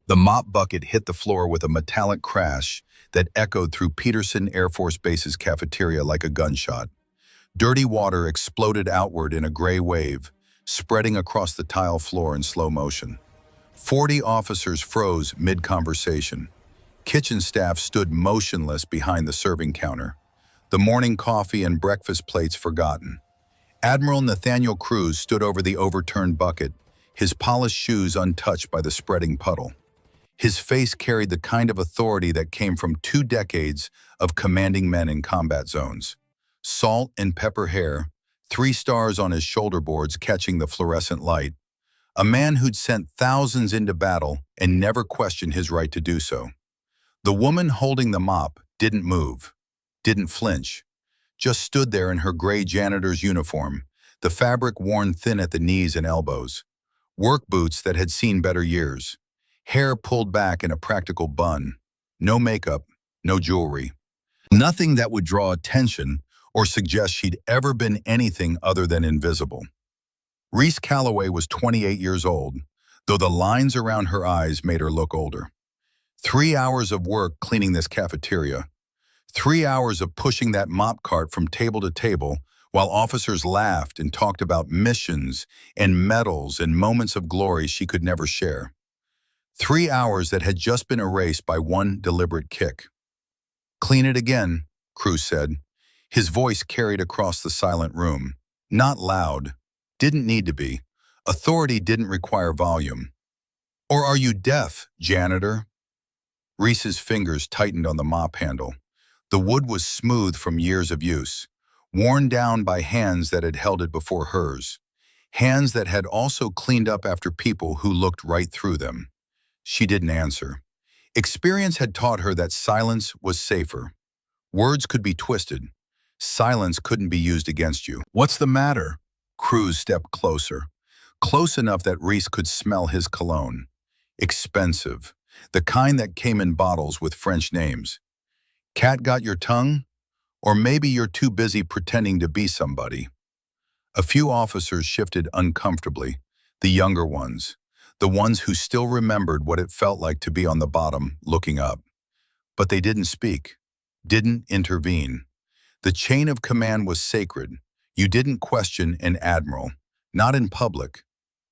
The mop bucket hit the floor with a metallic crash that echoed through Peterson Air Force Base's cafeteria like a gunshot. Dirty water exploded outward in a gray wave, spreading across the tile floor in slow motion. 40 officers froze mid-conversation. Kitchen staff stood motionless behind the serving counter, the morning coffee and breakfast plates forgotten. Admiral Nathaniel Cruz stood over the overturned bucket, his polished shoes untouched by the spreading puddle. His face carried the kind of authority that came from 2 decades of commanding men in combat zones. Salt and pepper hair, 3 stars on his shoulder boards catching the fluorescent light. A man who'd sent thousands into battle and never questioned his right to do so. The woman holding the mop didn't move, didn't flinch, just stood there in her gray janitor's uniform, the fabric worn thin at the knees and elbows. Work boots that had seen better years. Hair pulled back in a practical bun. No makeup, no jewelry. Nothing that would draw attention or suggest she'd ever been anything other than invisible. Reese Calloway was 28 years old, though the lines around her eyes made her look older. 3 hours of work cleaning this cafeteria. 3 hours of pushing that mop cart from table to table while officers laughed and talked about missions and medals and moments of glory she could never share. 3 hours that had just been erased by one deliberate kick. "Clean it again," Cruz said. His voice carried across the silent room. Not loud. Didn't need to be. Authority didn't require volume. "Or are you deaf, janitor?" Reese's fingers tightened on the mop handle. The wood was smooth from years of use, worn down by hands that had held it before hers. Hands that had also cleaned up after people who looked right through them. She didn't answer. Experience had taught her that silence was safer. Words could be twisted. Silence couldn't be used against you. "What's the matter?" Cruz stepped closer, close enough that Reese could smell his cologne. Expensive, the kind that came in bottles with French names. "Cat got your tongue? Or maybe you're too busy pretending to be somebody." A few officers shifted uncomfortably, the younger ones, the ones who still remembered what it felt like to be on the bottom, looking up. But they didn't speak, didn't intervene. The chain of command was sacred. You didn't question an admiral, not in public,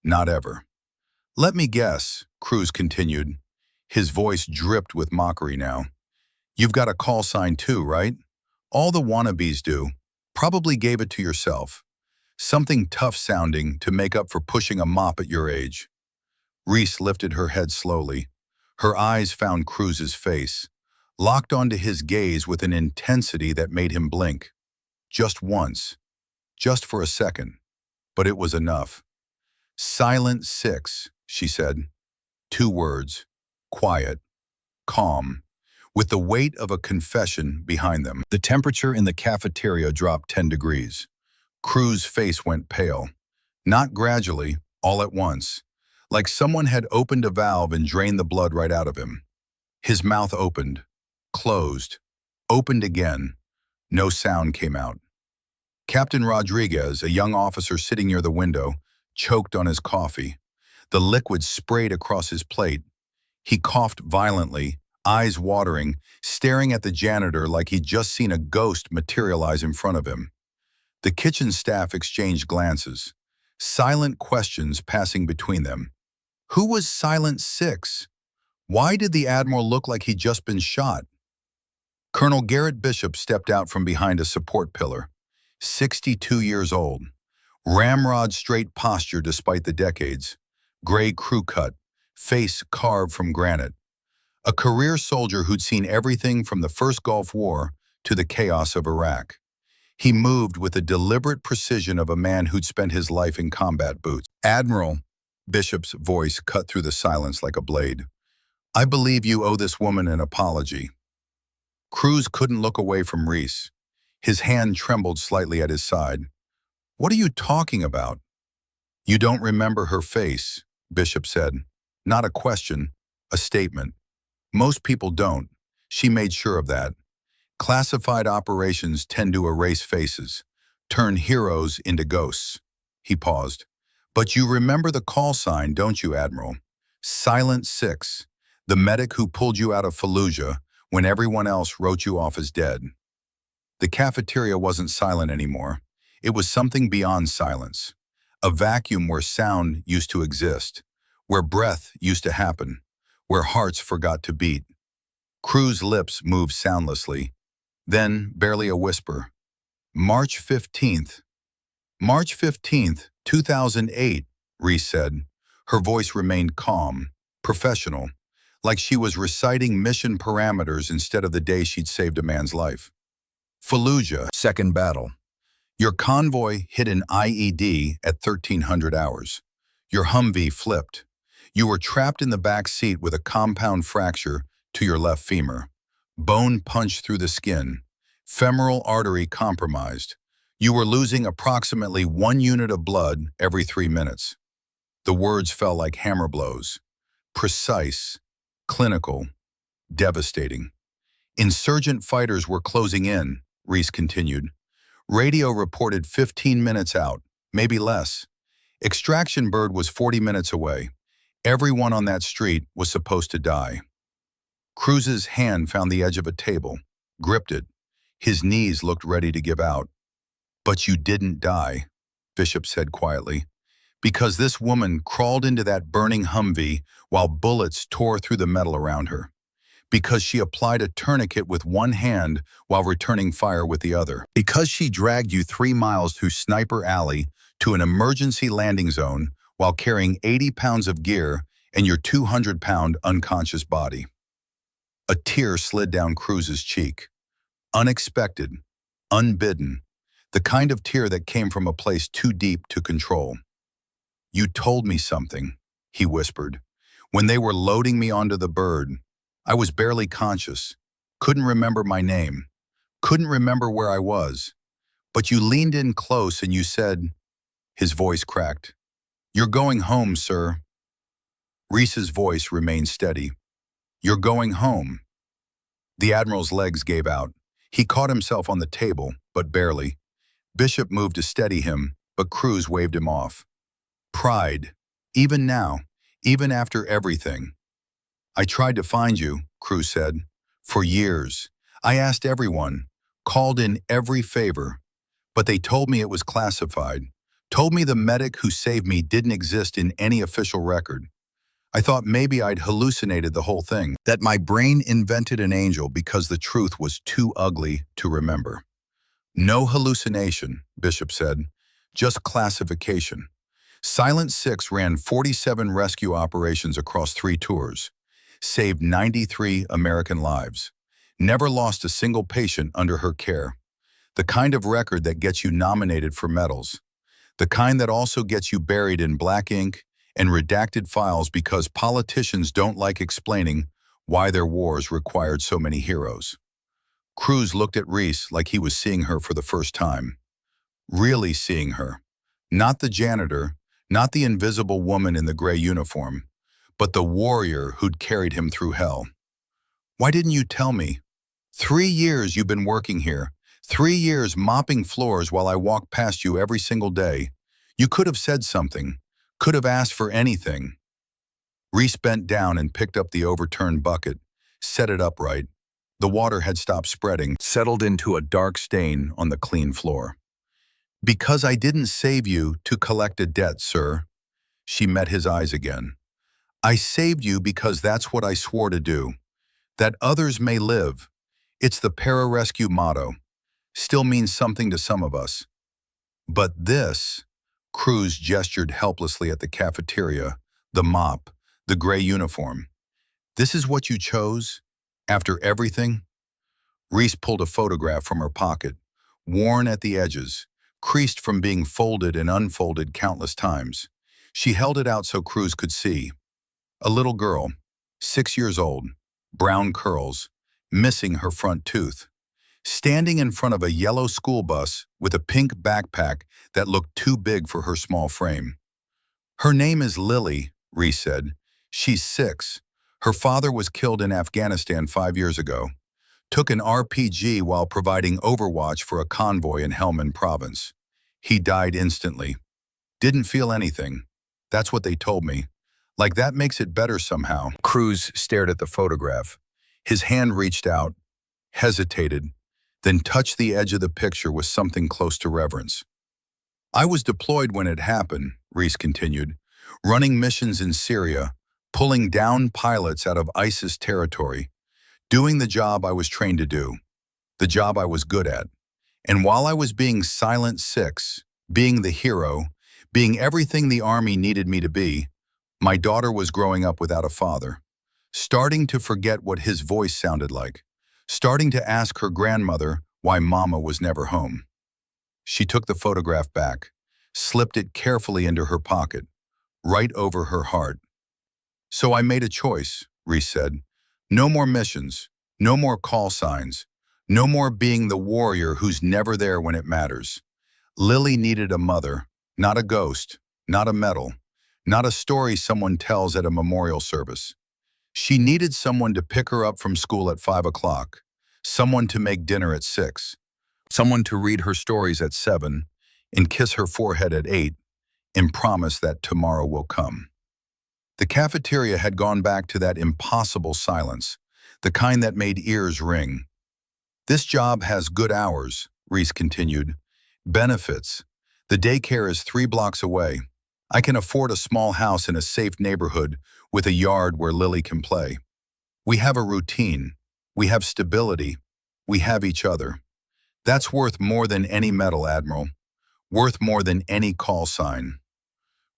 not ever. "Let me guess," Cruz continued. His voice dripped with mockery now. "You've got a call sign too, right? All the wannabes do. Probably gave it to yourself. Something tough sounding to make up for pushing a mop at your age." Reese lifted her head slowly. Her eyes found Cruz's face, locked onto his gaze with an intensity that made him blink. Just once. Just for a second. But it was enough. "Silent 6, she said. 2 words. Quiet. Calm. With the weight of a confession behind them. The temperature in the cafeteria dropped 10 degrees. Cruz's face went pale. Not gradually, all at once. Like someone had opened a valve and drained the blood right out of him. His mouth opened. Closed. Opened again. No sound came out. Captain Rodriguez, a young officer sitting near the window, choked on his coffee. The liquid sprayed across his plate. He coughed violently, eyes watering, staring at the janitor like he'd just seen a ghost materialize in front of him. The kitchen staff exchanged glances, silent questions passing between them. Who was Silent 6? Why did the Admiral look like he'd just been shot? Colonel Garrett Bishop stepped out from behind a support pillar, 62 years old. Ramrod straight posture despite the decades, gray crew cut, face carved from granite. A career soldier who'd seen everything from the First Gulf War to the chaos of Iraq. He moved with the deliberate precision of a man who'd spent his life in combat boots. "Admiral," Bishop's voice cut through the silence like a blade. "I believe you owe this woman an apology." Cruz couldn't look away from Reese. His hand trembled slightly at his side. "What are you talking about?" "You don't remember her face," Bishop said. Not a question, a statement. "Most people don't." She made sure of that. "Classified operations tend to erase faces, turn heroes into ghosts." He paused. "But you remember the call sign, don't you, Admiral? Silent 6. The medic who pulled you out of Fallujah when everyone else wrote you off as dead. The cafeteria wasn't silent anymore. It was something beyond silence. A vacuum where sound used to exist, where breath used to happen, where hearts forgot to beat. Crew's lips moved soundlessly. Then, barely a whisper. March 15th. March 15th, 2008, Reese said. Her voice remained calm, professional, like she was reciting mission parameters instead of the day she'd saved a man's life. Fallujah, second battle. Your convoy hit an IED at 1300 hours. Your Humvee flipped. You were trapped in the back seat with a compound fracture to your left femur. Bone punched through the skin. Femoral artery compromised. You were losing approximately 1 unit of blood every 3 minutes. The words fell like hammer blows. Precise, clinical, devastating. Insurgent fighters were closing in, Reese continued. Radio reported 15 minutes out, maybe less. Extraction bird was 40 minutes away. Everyone on that street was supposed to die. Cruz's hand found the edge of a table, gripped it. His knees looked ready to give out. But you didn't die, Bishop said quietly, because this woman crawled into that burning Humvee while bullets tore through the metal around her. Because she applied a tourniquet with one hand while returning fire with the other. Because she dragged you 3 miles through Sniper Alley to an emergency landing zone while carrying 80 pounds of gear and your 200-pound unconscious body. A tear slid down Cruz's cheek. Unexpected, unbidden, the kind of tear that came from a place too deep to control. You told me something, he whispered. When they were loading me onto the bird, I was barely conscious, couldn't remember my name, couldn't remember where I was. But you leaned in close and you said, his voice cracked, "You're going home, sir." Reese's voice remained steady. "You're going home." The Admiral's legs gave out. He caught himself on the table, but barely. Bishop moved to steady him, but Cruz waved him off. Pride, even now, even after everything. "I tried to find you," Cruz said. "For years. I asked everyone, called in every favor. But they told me it was classified. Told me the medic who saved me didn't exist in any official record. I thought maybe I'd hallucinated the whole thing. That my brain invented an angel because the truth was too ugly to remember." "No hallucination," Bishop said. "Just classification." Silent Six ran 47 rescue operations across 3 tours. Saved 93 American lives. Never lost a single patient under her care. The kind of record that gets you nominated for medals. The kind that also gets you buried in black ink and redacted files because politicians don't like explaining why their wars required so many heroes. Cruz looked at Reese like he was seeing her for the first time. Really seeing her. Not the janitor, not the invisible woman in the gray uniform, but the warrior who'd carried him through hell. "Why didn't you tell me? 3 years you've been working here. 3 years mopping floors while I walked past you every single day. You could have said something, could have asked for anything." Reese bent down and picked up the overturned bucket, set it upright. The water had stopped spreading, settled into a dark stain on the clean floor. "Because I didn't save you to collect a debt, sir." She met his eyes again. "I saved you because that's what I swore to do. That others may live. It's the pararescue motto. Still means something to some of us. But this," Cruz gestured helplessly at the cafeteria, the mop, the gray uniform. "This is what you chose? After everything?" Reese pulled a photograph from her pocket, worn at the edges, creased from being folded and unfolded countless times. She held it out so Cruz could see. A little girl, 6 years old, brown curls, missing her front tooth, standing in front of a yellow school bus with a pink backpack that looked too big for her small frame. "Her name is Lily," Reese said. "She's 6. Her father was killed in Afghanistan 5 years ago. Took an RPG while providing overwatch for a convoy in Helmand province. He died instantly. Didn't feel anything. That's what they told me. Like that makes it better somehow. Cruz stared at the photograph. His hand reached out, hesitated, then touched the edge of the picture with something close to reverence. I was deployed when it happened, Reese continued, running missions in Syria, pulling down pilots out of ISIS territory, doing the job I was trained to do, the job I was good at. And while I was being Silent Six, being the hero, being everything the Army needed me to be, my daughter was growing up without a father, starting to forget what his voice sounded like, starting to ask her grandmother why Mama was never home. She took the photograph back, slipped it carefully into her pocket, right over her heart. So I made a choice, Reese said. No more missions, no more call signs, no more being the warrior who's never there when it matters. Lily needed a mother, not a ghost, not a medal, not a story someone tells at a memorial service. She needed someone to pick her up from school at 5 o'clock, someone to make dinner at 6, someone to read her stories at 7 and kiss her forehead at 8 and promise that tomorrow will come. The cafeteria had gone back to that impossible silence, the kind that made ears ring. This job has good hours, Reese continued. Benefits. The daycare is 3 blocks away. I can afford a small house in a safe neighborhood with a yard where Lily can play. We have a routine. We have stability. We have each other. That's worth more than any medal, Admiral. Worth more than any call sign.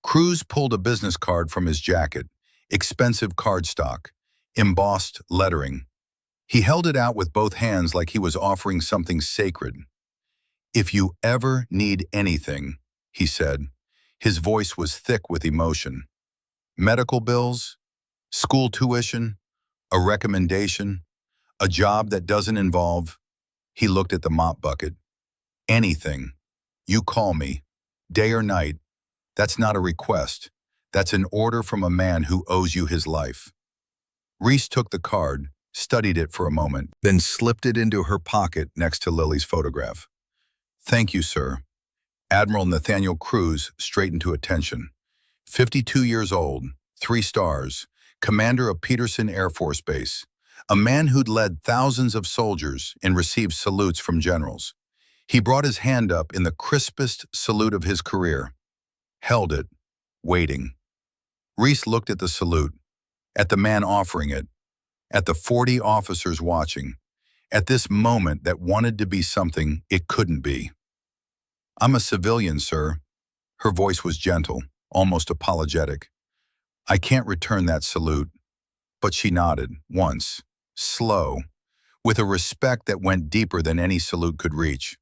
Cruz pulled a business card from his jacket, expensive cardstock, embossed lettering. He held it out with both hands like he was offering something sacred. If you ever need anything, he said. His voice was thick with emotion. Medical bills, school tuition, a recommendation, a job that doesn't involve. He looked at the mop bucket. Anything. You call me, day or night. That's not a request. That's an order from a man who owes you his life. Reese took the card, studied it for a moment, then slipped it into her pocket next to Lily's photograph. Thank you, sir. Admiral Nathaniel Cruz straightened to attention. 52 years old, 3 stars, commander of Peterson Air Force Base, a man who'd led thousands of soldiers and received salutes from generals. He brought his hand up in the crispest salute of his career, held it, waiting. Reese looked at the salute, at the man offering it, at the 40 officers watching, at this moment that wanted to be something it couldn't be. I'm a civilian, sir. Her voice was gentle, almost apologetic. I can't return that salute. But she nodded, once, slow, with a respect that went deeper than any salute could reach.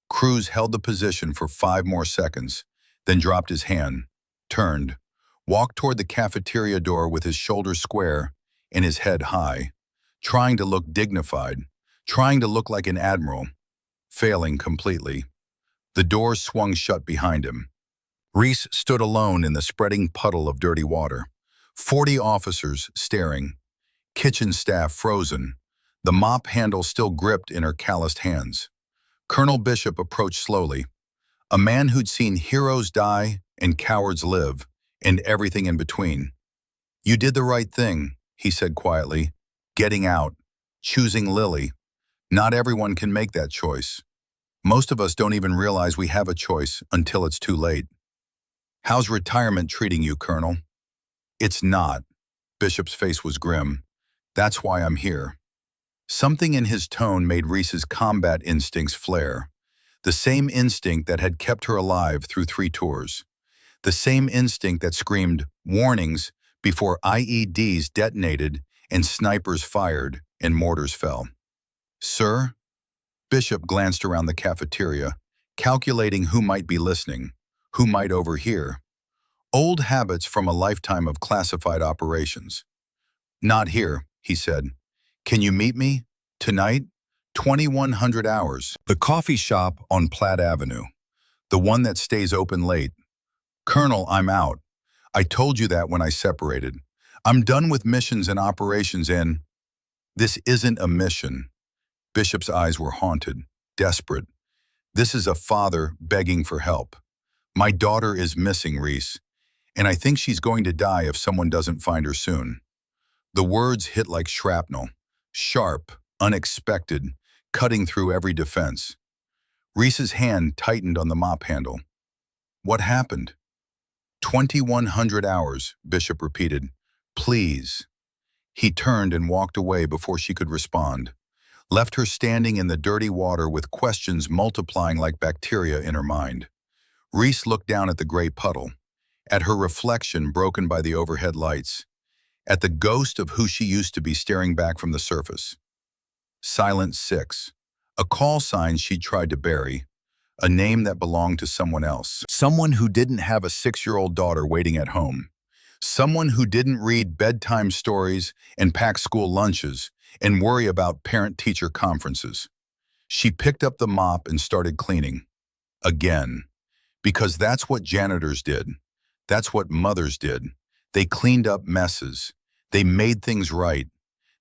Cruz held the position for 5 more seconds, then dropped his hand, turned, walked toward the cafeteria door with his shoulders square and his head high, trying to look dignified, trying to look like an admiral, failing completely. The door swung shut behind him. Reese stood alone in the spreading puddle of dirty water. 40 officers staring, kitchen staff frozen, the mop handle still gripped in her calloused hands. Colonel Bishop approached slowly, a man who'd seen heroes die and cowards live, and everything in between. You did the right thing, he said quietly, getting out, choosing Lily. Not everyone can make that choice. Most of us don't even realize we have a choice until it's too late. How's retirement treating you, Colonel? It's not. Bishop's face was grim. That's why I'm here. Something in his tone made Reese's combat instincts flare. The same instinct that had kept her alive through 3 tours. The same instinct that screamed warnings before IEDs detonated and snipers fired and mortars fell. Sir? Bishop glanced around the cafeteria, calculating who might be listening, who might overhear. Old habits from a lifetime of classified operations. Not here, he said. Can you meet me? Tonight? 2100 hours. The coffee shop on Platt Avenue. The one that stays open late. Colonel, I'm out. I told you that when I separated. I'm done with missions and operations and... This isn't a mission. Bishop's eyes were haunted, desperate. This is a father begging for help. My daughter is missing, Reese. and I think she's going to die if someone doesn't find her soon. The words hit like shrapnel, sharp, unexpected, cutting through every defense. Reese's hand tightened on the mop handle. What happened? 2,100 hours, Bishop repeated. Please. He turned and walked away before she could respond, left her standing in the dirty water with questions multiplying like bacteria in her mind. Reese looked down at the gray puddle, at her reflection broken by the overhead lights, at the ghost of who she used to be staring back from the surface. Silent 6, a call sign she'd tried to bury, a name that belonged to someone else. Someone who didn't have a 6-year-old daughter waiting at home. Someone who didn't read bedtime stories and pack school lunches and worry about parent-teacher conferences. She picked up the mop and started cleaning. Again. Because that's what janitors did. That's what mothers did. They cleaned up messes. They made things right.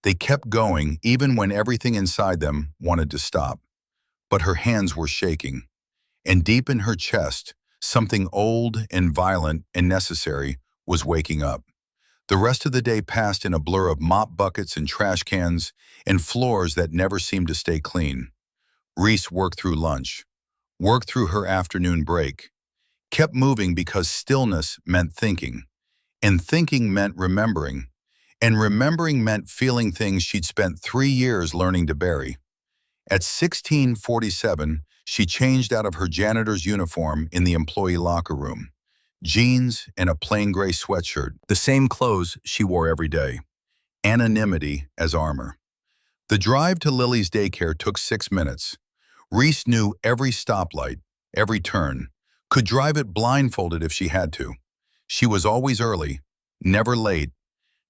They kept going even when everything inside them wanted to stop. But her hands were shaking. And deep in her chest, something old and violent and necessary was waking up. The rest of the day passed in a blur of mop buckets and trash cans and floors that never seemed to stay clean. Reese worked through lunch, worked through her afternoon break, kept moving because stillness meant thinking, and thinking meant remembering, and remembering meant feeling things she'd spent 3 years learning to bury. At 16:47, she changed out of her janitor's uniform in the employee locker room. Jeans and a plain gray sweatshirt, the same clothes she wore every day. Anonymity as armor. The drive to Lily's daycare took 6 minutes. Reese knew every stoplight, every turn, could drive it blindfolded if she had to. She was always early, never late,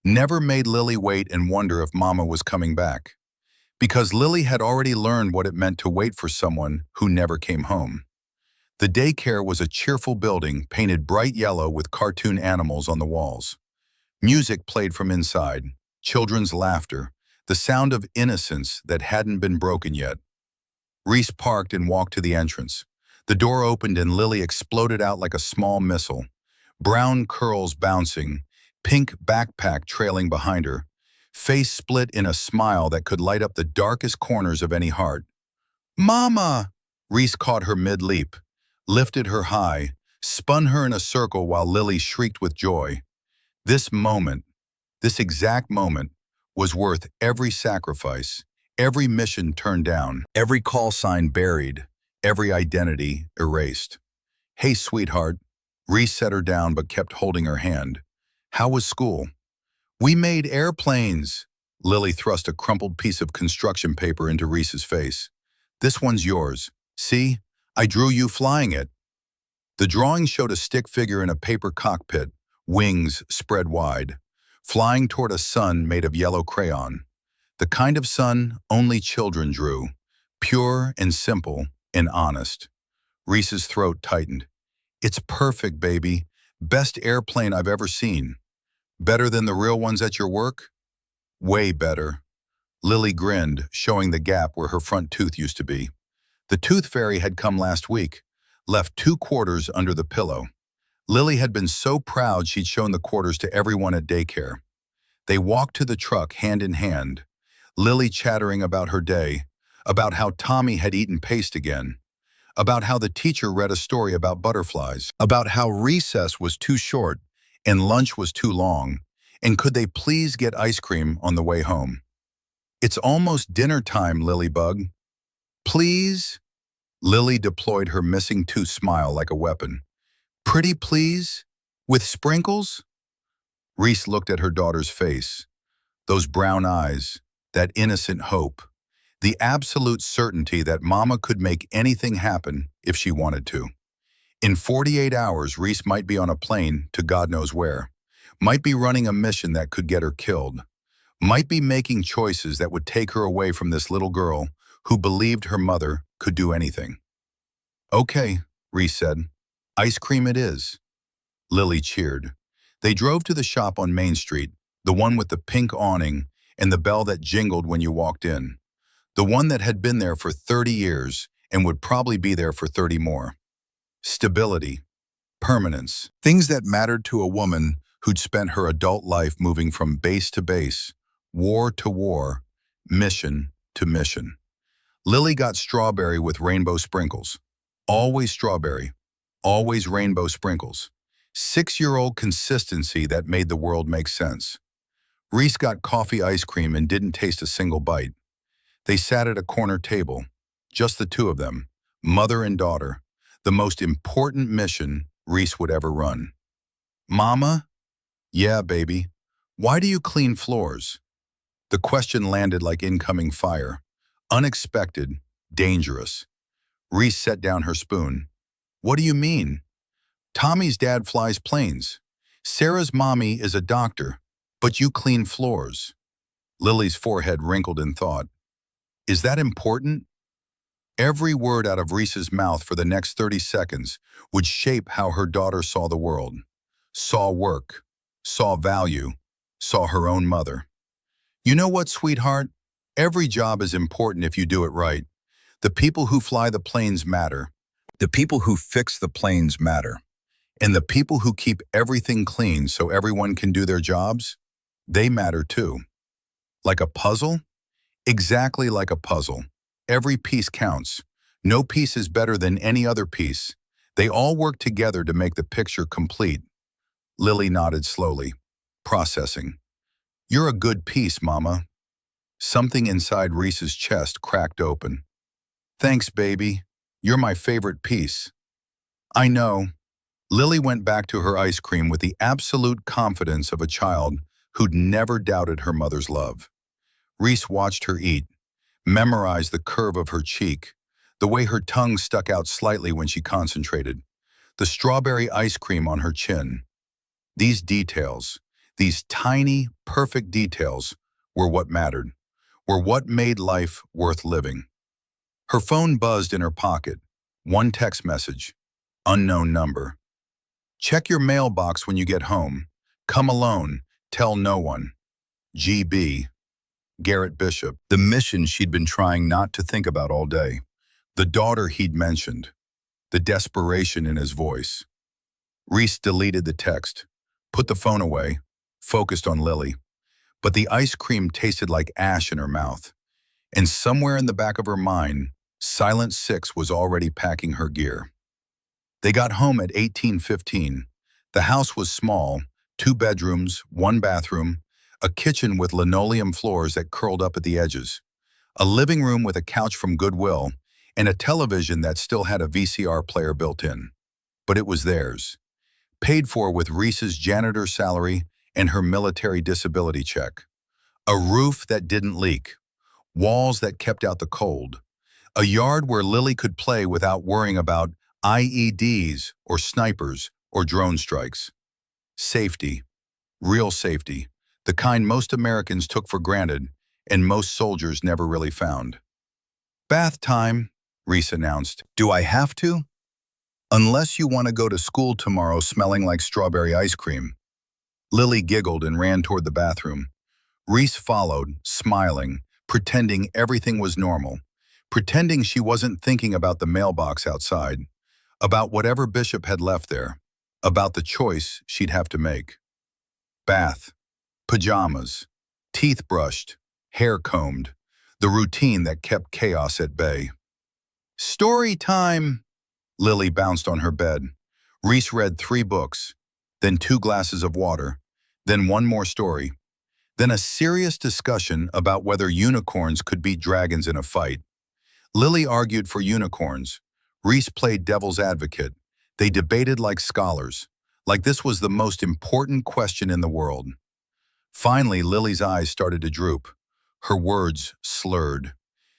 never made Lily wait and wonder if Mama was coming back. Because Lily had already learned what it meant to wait for someone who never came home. The daycare was a cheerful building painted bright yellow with cartoon animals on the walls. Music played from inside, children's laughter, the sound of innocence that hadn't been broken yet. Reese parked and walked to the entrance. The door opened and Lily exploded out like a small missile. Brown curls bouncing, pink backpack trailing behind her, face split in a smile that could light up the darkest corners of any heart. "Mama!" Reese caught her mid-leap, lifted her high, spun her in a circle while Lily shrieked with joy. This moment, this exact moment, was worth every sacrifice, every mission turned down, every call sign buried, every identity erased. "Hey, sweetheart." Reese set her down but kept holding her hand. "How was school?" "We made airplanes." Lily thrust a crumpled piece of construction paper into Reese's face. "This one's yours. See? I drew you flying it." The drawing showed a stick figure in a paper cockpit, wings spread wide, flying toward a sun made of yellow crayon. The kind of sun only children drew, pure and simple and honest. Reese's throat tightened. "It's perfect, baby. Best airplane I've ever seen." "Better than the real ones at your work?" "Way better." Lily grinned, showing the gap where her front tooth used to be. The tooth fairy had come last week, left 2 quarters under the pillow. Lily had been so proud she'd shown the quarters to everyone at daycare. They walked to the truck hand in hand, Lily chattering about her day, about how Tommy had eaten paste again, about how the teacher read a story about butterflies, about how recess was too short and lunch was too long, and could they please get ice cream on the way home. "It's almost dinner time, Lilybug." "Please?" Lily deployed her missing tooth smile like a weapon. "Pretty please? With sprinkles?" Reese looked at her daughter's face. Those brown eyes, that innocent hope, the absolute certainty that Mama could make anything happen if she wanted to. In 48 hours, Reese might be on a plane to God knows where, might be running a mission that could get her killed, might be making choices that would take her away from this little girl who believed her mother could do anything. "Okay," Reese said. "Ice cream it is." Lily cheered. They drove to the shop on Main Street, the one with the pink awning and the bell that jingled when you walked in. The one that had been there for 30 years and would probably be there for 30 more. Stability. permanence. Things that mattered to a woman who'd spent her adult life moving from base to base, war to war, mission to mission. Lily got strawberry with rainbow sprinkles. Always strawberry, always rainbow sprinkles. 6-year-old consistency that made the world make sense. Reese got coffee ice cream and didn't taste a single bite. They sat at a corner table, just the two of them, mother and daughter, the most important mission Reese would ever run. Mama? Yeah, baby. Why do you clean floors? The question landed like incoming fire. Unexpected, dangerous. Reese set down her spoon. What do you mean? Tommy's dad flies planes. Sarah's mommy is a doctor, but you clean floors. Lily's forehead wrinkled in thought. Is that important? Every word out of Reese's mouth for the next 30 seconds would shape how her daughter saw the world, saw work, saw value, saw her own mother. You know what, sweetheart? Every job is important if you do it right. The people who fly the planes matter. The people who fix the planes matter. And the people who keep everything clean so everyone can do their jobs, they matter too. Like a puzzle? Exactly like a puzzle. Every piece counts. No piece is better than any other piece. They all work together to make the picture complete. Lily nodded slowly, processing. You're a good piece, Mama. Something inside Reese's chest cracked open. Thanks, baby. You're my favorite piece. I know. Lily went back to her ice cream with the absolute confidence of a child who'd never doubted her mother's love. Reese watched her eat, memorized the curve of her cheek, the way her tongue stuck out slightly when she concentrated, the strawberry ice cream on her chin. These details, these tiny, perfect details, were what mattered, were what made life worth living. Her phone buzzed in her pocket. One text message, unknown number. Check your mailbox when you get home. Come alone. Tell no one. GB. Garrett Bishop. The mission she'd been trying not to think about all day. The daughter he'd mentioned. The desperation in his voice. Reese deleted the text, put the phone away, focused on Lily. But the ice cream tasted like ash in her mouth. And somewhere in the back of her mind, Silent Six was already packing her gear. They got home at 18:15. The house was small, 2 bedrooms, 1 bathroom, a kitchen with linoleum floors that curled up at the edges, a living room with a couch from Goodwill, and a television that still had a VCR player built in. But it was theirs, paid for with Reese's janitor salary and her military disability check. A roof that didn't leak, walls that kept out the cold, a yard where Lily could play without worrying about IEDs or snipers or drone strikes. Safety, real safety, the kind most Americans took for granted and most soldiers never really found. Bath time, Reese announced. Do I have to? Unless you want to go to school tomorrow smelling like strawberry ice cream. Lily giggled and ran toward the bathroom. Reese followed, smiling, pretending everything was normal, pretending she wasn't thinking about the mailbox outside, about whatever Bishop had left there, about the choice she'd have to make. Bath, pajamas, teeth brushed, hair combed, the routine that kept chaos at bay. Story time! Lily bounced on her bed. Reese read 3 books, then 2 glasses of water, then 1 more story, then a serious discussion about whether unicorns could beat dragons in a fight. Lily argued for unicorns. Reese played devil's advocate. They debated like scholars, like this was the most important question in the world. Finally, Lily's eyes started to droop. Her words slurred.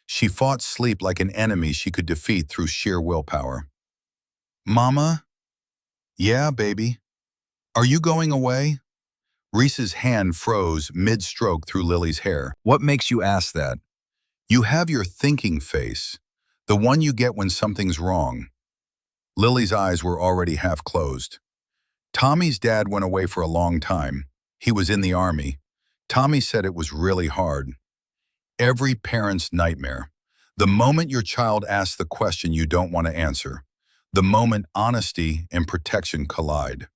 She fought sleep like an enemy she could defeat through sheer willpower. Mama? Yeah, baby. Are you going away? Reese's hand froze mid-stroke through Lily's hair. What makes you ask that? You have your thinking face, the one you get when something's wrong. Lily's eyes were already half closed. Tommy's dad went away for a long time. He was in the army. Tommy said it was really hard. Every parent's nightmare. The moment your child asks the question you don't want to answer. The moment honesty and protection collide.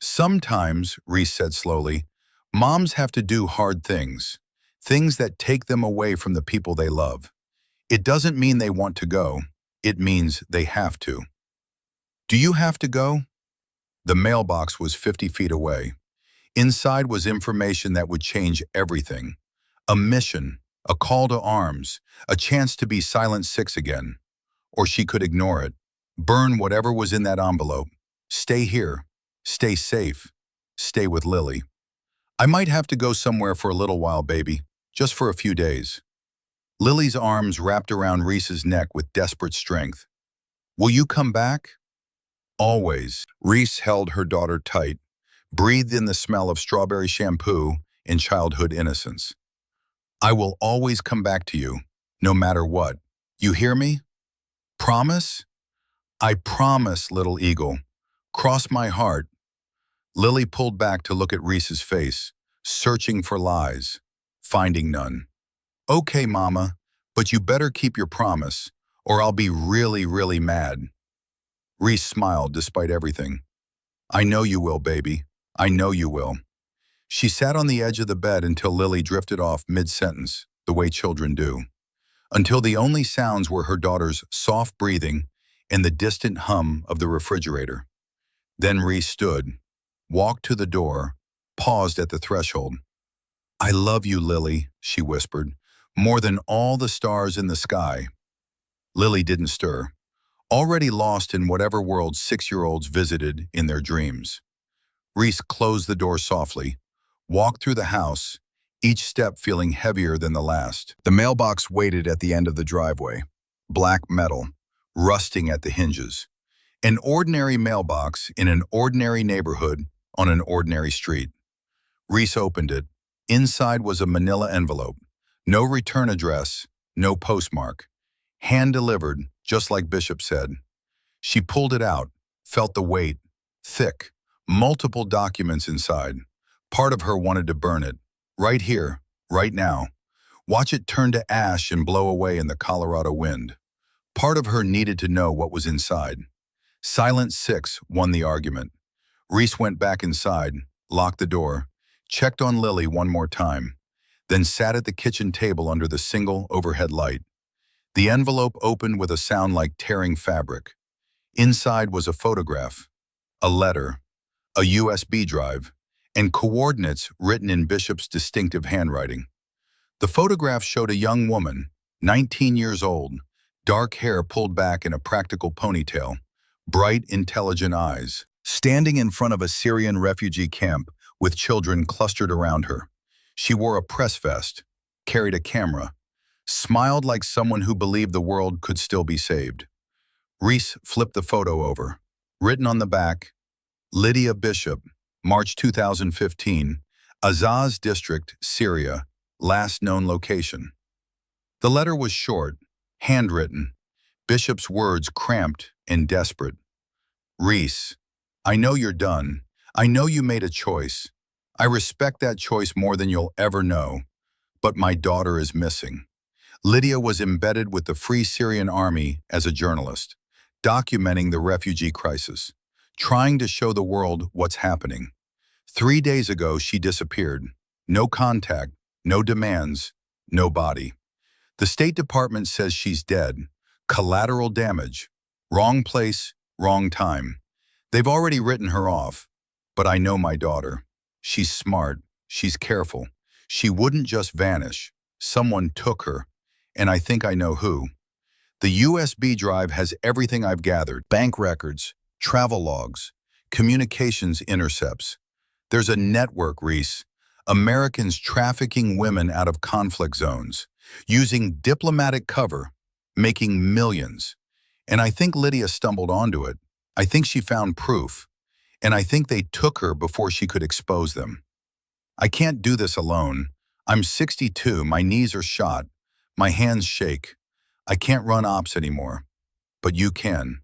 Sometimes, Reese said slowly, moms have to do hard things, things that take them away from the people they love. It doesn't mean they want to go. It means they have to. Do you have to go? The mailbox was 50 feet away. Inside was information that would change everything. A mission, a call to arms, a chance to be Silent Six again. Or she could ignore it, burn whatever was in that envelope. Stay here, stay safe, stay with Lily. I might have to go somewhere for a little while, baby, just for a few days. Lily's arms wrapped around Reese's neck with desperate strength. Will you come back? Always. Reese held her daughter tight, breathed in the smell of strawberry shampoo and childhood innocence. I will always come back to you, no matter what. You hear me? Promise? I promise, little eagle. Cross my heart. Lily pulled back to look at Reese's face, searching for lies, finding none. Okay, Mama, but you better keep your promise, or I'll be really, really mad. Reese smiled despite everything. I know you will, baby. I know you will. She sat on the edge of the bed until Lily drifted off mid-sentence, the way children do, until the only sounds were her daughter's soft breathing and the distant hum of the refrigerator. Then Reese stood, walked to the door, paused at the threshold. I love you, Lily, she whispered, more than all the stars in the sky. Lily didn't stir, already lost in whatever world 6-year-olds visited in their dreams. Reese closed the door softly, walked through the house, each step feeling heavier than the last. The mailbox waited at the end of the driveway, black metal, rusting at the hinges. An ordinary mailbox in an ordinary neighborhood on an ordinary street. Reese opened it. Inside was a manila envelope. No return address, no postmark. Hand-delivered, just like Bishop said. She pulled it out, felt the weight, thick, multiple documents inside. Part of her wanted to burn it, right here, right now. Watch it turn to ash and blow away in the Colorado wind. Part of her needed to know what was inside. Silent Six won the argument. Reese went back inside, locked the door, checked on Lily one more time, then sat at the kitchen table under the single overhead light. The envelope opened with a sound like tearing fabric. Inside was a photograph, a letter, a USB drive, and coordinates written in Bishop's distinctive handwriting. The photograph showed a young woman, 19 years old, dark hair pulled back in a practical ponytail, bright, intelligent eyes, standing in front of a Syrian refugee camp with children clustered around her. She wore a press vest, carried a camera, smiled like someone who believed the world could still be saved. Reese flipped the photo over. Written on the back, Lydia Bishop, March 2015, Azaz District, Syria, last known location. The letter was short, handwritten, Bishop's words cramped and desperate. Reese, I know you're done. I know you made a choice. I respect that choice more than you'll ever know. But my daughter is missing. Lydia was embedded with the Free Syrian Army as a journalist, documenting the refugee crisis, trying to show the world what's happening. 3 days ago, she disappeared. No contact, no demands, no body. The State Department says she's dead. Collateral damage. Wrong place, wrong time. They've already written her off. But I know my daughter. She's smart. She's careful. She wouldn't just vanish. Someone took her. And I think I know who. The USB drive has everything I've gathered. Bank records, travel logs, communications intercepts. There's a network, Reese. Americans trafficking women out of conflict zones, using diplomatic cover, making millions. And I think Lydia stumbled onto it. I think she found proof. And I think they took her before she could expose them. I can't do this alone. I'm 62, my knees are shot, my hands shake. I can't run ops anymore. But you can.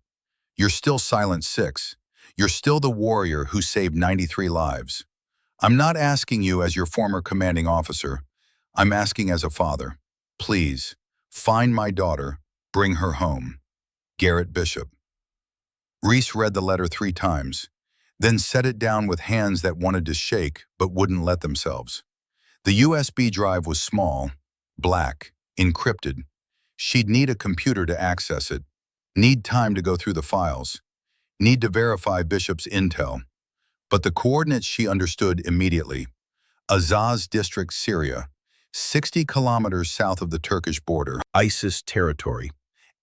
You're still Silent Six. You're still the warrior who saved 93 lives. I'm not asking you as your former commanding officer. I'm asking as a father. Please, find my daughter, bring her home. Garrett Bishop. Reese read the letter 3 times, then set it down with hands that wanted to shake but wouldn't let themselves. The USB drive was small, black, encrypted. She'd need a computer to access it, need time to go through the files, need to verify Bishop's intel. But the coordinates she understood immediately. Azaz District, Syria, 60 kilometers south of the Turkish border, ISIS territory,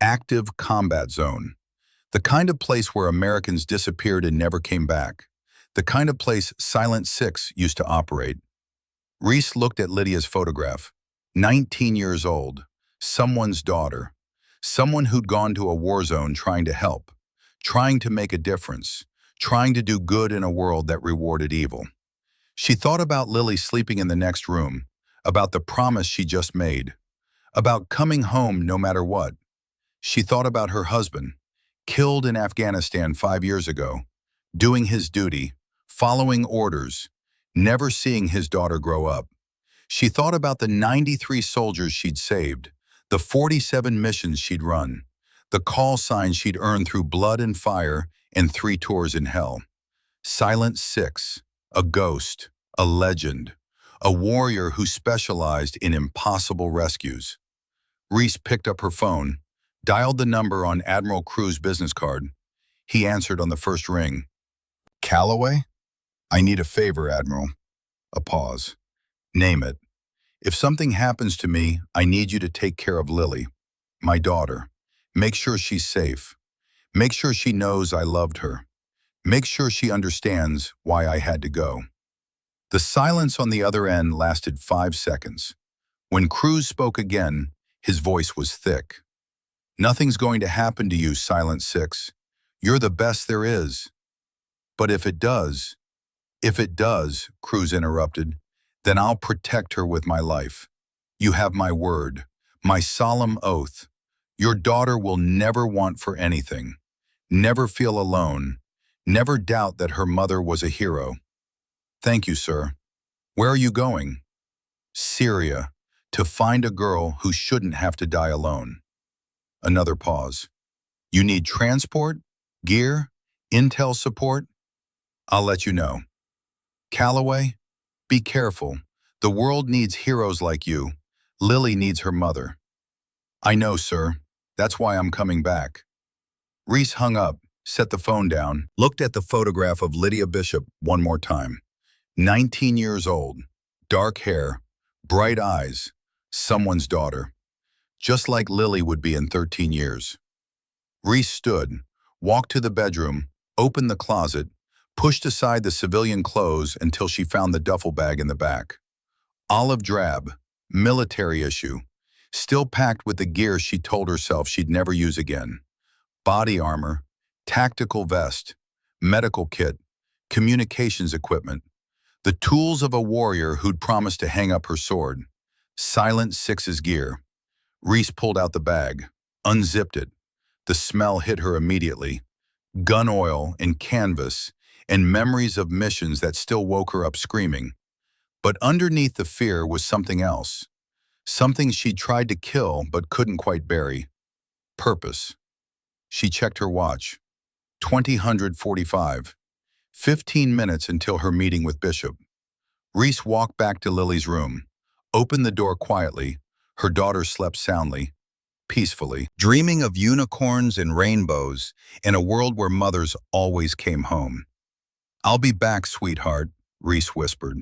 active combat zone. The kind of place where Americans disappeared and never came back. The kind of place Silent Six used to operate. Reese looked at Lydia's photograph. 19 years old, someone's daughter, someone who'd gone to a war zone trying to help, trying to make a difference, trying to do good in a world that rewarded evil. She thought about Lily sleeping in the next room, about the promise she just made, about coming home no matter what. She thought about her husband, killed in Afghanistan 5 years ago, doing his duty, following orders, never seeing his daughter grow up. She thought about the 93 soldiers she'd saved, the 47 missions she'd run, the call signs she'd earned through blood and fire and 3 tours in hell. Silent Six, a ghost, a legend, a warrior who specialized in impossible rescues. Reese picked up her phone, dialed the number on Admiral Crew's business card. He answered on the first ring. Calloway? I need a favor, Admiral. A pause. Name it. If something happens to me, I need you to take care of Lily, my daughter. Make sure she's safe. Make sure she knows I loved her. Make sure she understands why I had to go. The silence on the other end lasted 5 seconds. When Cruz spoke again, his voice was thick. Nothing's going to happen to you, Silent Six. You're the best there is. But if it does, Cruz interrupted, then I'll protect her with my life. You have my word, my solemn oath. Your daughter will never want for anything, never feel alone, never doubt that her mother was a hero. Thank you, sir. Where are you going? Syria, to find a girl who shouldn't have to die alone. Another pause. You need transport, gear, intel support? I'll let you know. Calloway, be careful. The world needs heroes like you. Lily needs her mother. I know, sir. That's why I'm coming back. Reese hung up, set the phone down, looked at the photograph of Lydia Bishop one more time. 19 years old, dark hair, bright eyes, someone's daughter. Just like Lily would be in 13 years. Reese stood, walked to the bedroom, opened the closet, pushed aside the civilian clothes until she found the duffel bag in the back. Olive drab, military issue, still packed with the gear she told herself she'd never use again. Body armor, tactical vest, medical kit, communications equipment. The tools of a warrior who'd promised to hang up her sword. Silent Six's gear. Reese pulled out the bag, unzipped it. The smell hit her immediately. Gun oil and canvas and memories of missions that still woke her up screaming. But underneath the fear was something else. Something she'd tried to kill but couldn't quite bury. Purpose. She checked her watch. 20:45. 15 minutes until her meeting with Bishop. Reese walked back to Lily's room, opened the door quietly. Her daughter slept soundly, peacefully, dreaming of unicorns and rainbows in a world where mothers always came home. I'll be back, sweetheart, Reese whispered.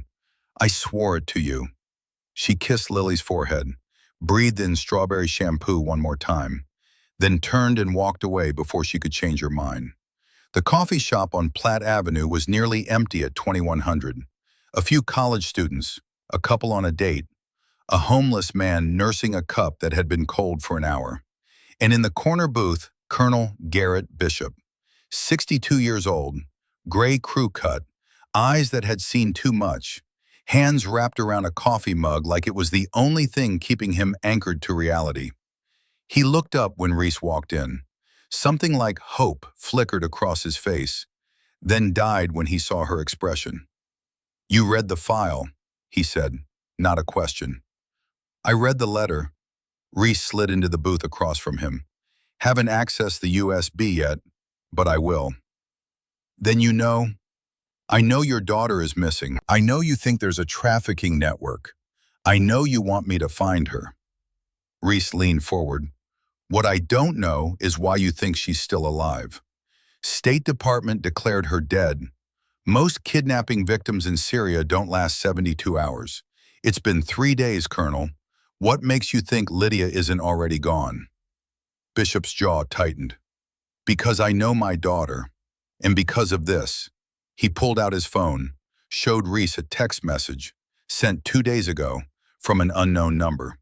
I swore it to you. She kissed Lily's forehead, breathed in strawberry shampoo one more time, then turned and walked away before she could change her mind. The coffee shop on Platt Avenue was nearly empty at 2100. A few college students, a couple on a date, a homeless man nursing a cup that had been cold for an hour. And in the corner booth, Colonel Garrett Bishop, 62 years old, gray crew cut, eyes that had seen too much, hands wrapped around a coffee mug like it was the only thing keeping him anchored to reality. He looked up when Reese walked in. Something like hope flickered across his face, then died when he saw her expression. You read the file, he said, not a question. I read the letter. Reese slid into the booth across from him. Haven't accessed the USB yet. but I will. Then I know your daughter is missing. I know you think there's a trafficking network. I know you want me to find her. Reese leaned forward. What I don't know is why you think she's still alive. State Department declared her dead. Most kidnapping victims in Syria don't last 72 hours. It's been 3 days, Colonel. What makes you think Lydia isn't already gone? Bishop's jaw tightened. Because I know my daughter. And because of this. He pulled out his phone, showed Reese a text message, sent 2 days ago, from an unknown number.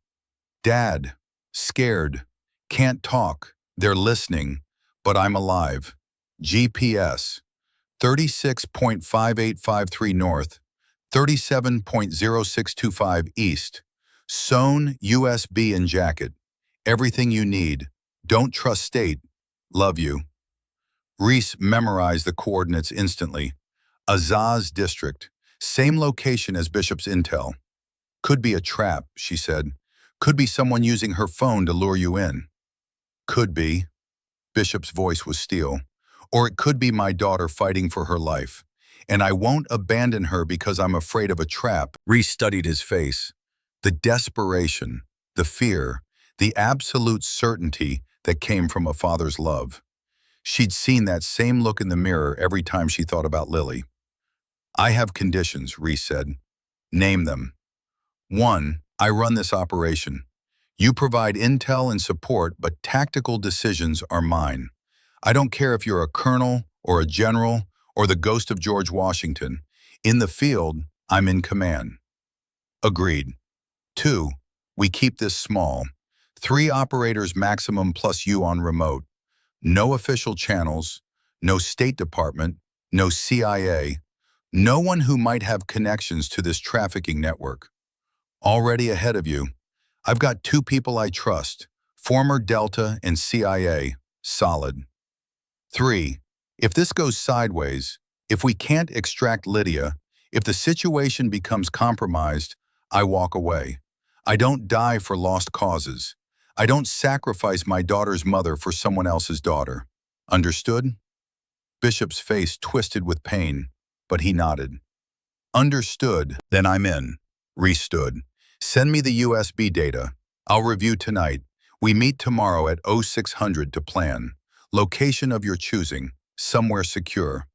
Dad, scared, can't talk, they're listening, but I'm alive. GPS, 36.5853 north, 37.0625 east. Sewn USB and jacket. Everything you need. Don't trust state. Love you. Reese memorized the coordinates instantly. Azaz district. Same location as Bishop's intel. Could be a trap, she said. Could be someone using her phone to lure you in. Could be. Bishop's voice was steel. Or it could be my daughter fighting for her life. And I won't abandon her because I'm afraid of a trap. Reese studied his face. The desperation, the fear, the absolute certainty that came from a father's love. She'd seen that same look in the mirror every time she thought about Lily. I have conditions, Reese said. Name them. 1. I run this operation. You provide intel and support, but tactical decisions are mine. I don't care if you're a colonel or a general or the ghost of George Washington. In the field, I'm in command. Agreed. 2. We keep this small. 3 operators maximum plus you on remote. No official channels, no State Department, no CIA, no one who might have connections to this trafficking network. Already ahead of you, I've got 2 people I trust, former Delta and CIA, solid. 3. If this goes sideways, if we can't extract Lydia, if the situation becomes compromised, I walk away. I don't die for lost causes. I don't sacrifice my daughter's mother for someone else's daughter. Understood? Bishop's face twisted with pain, but he nodded. Understood, then I'm in. Reese stood. Send me the USB data. I'll review tonight. We meet tomorrow at 0600 to plan. Location of your choosing, somewhere secure.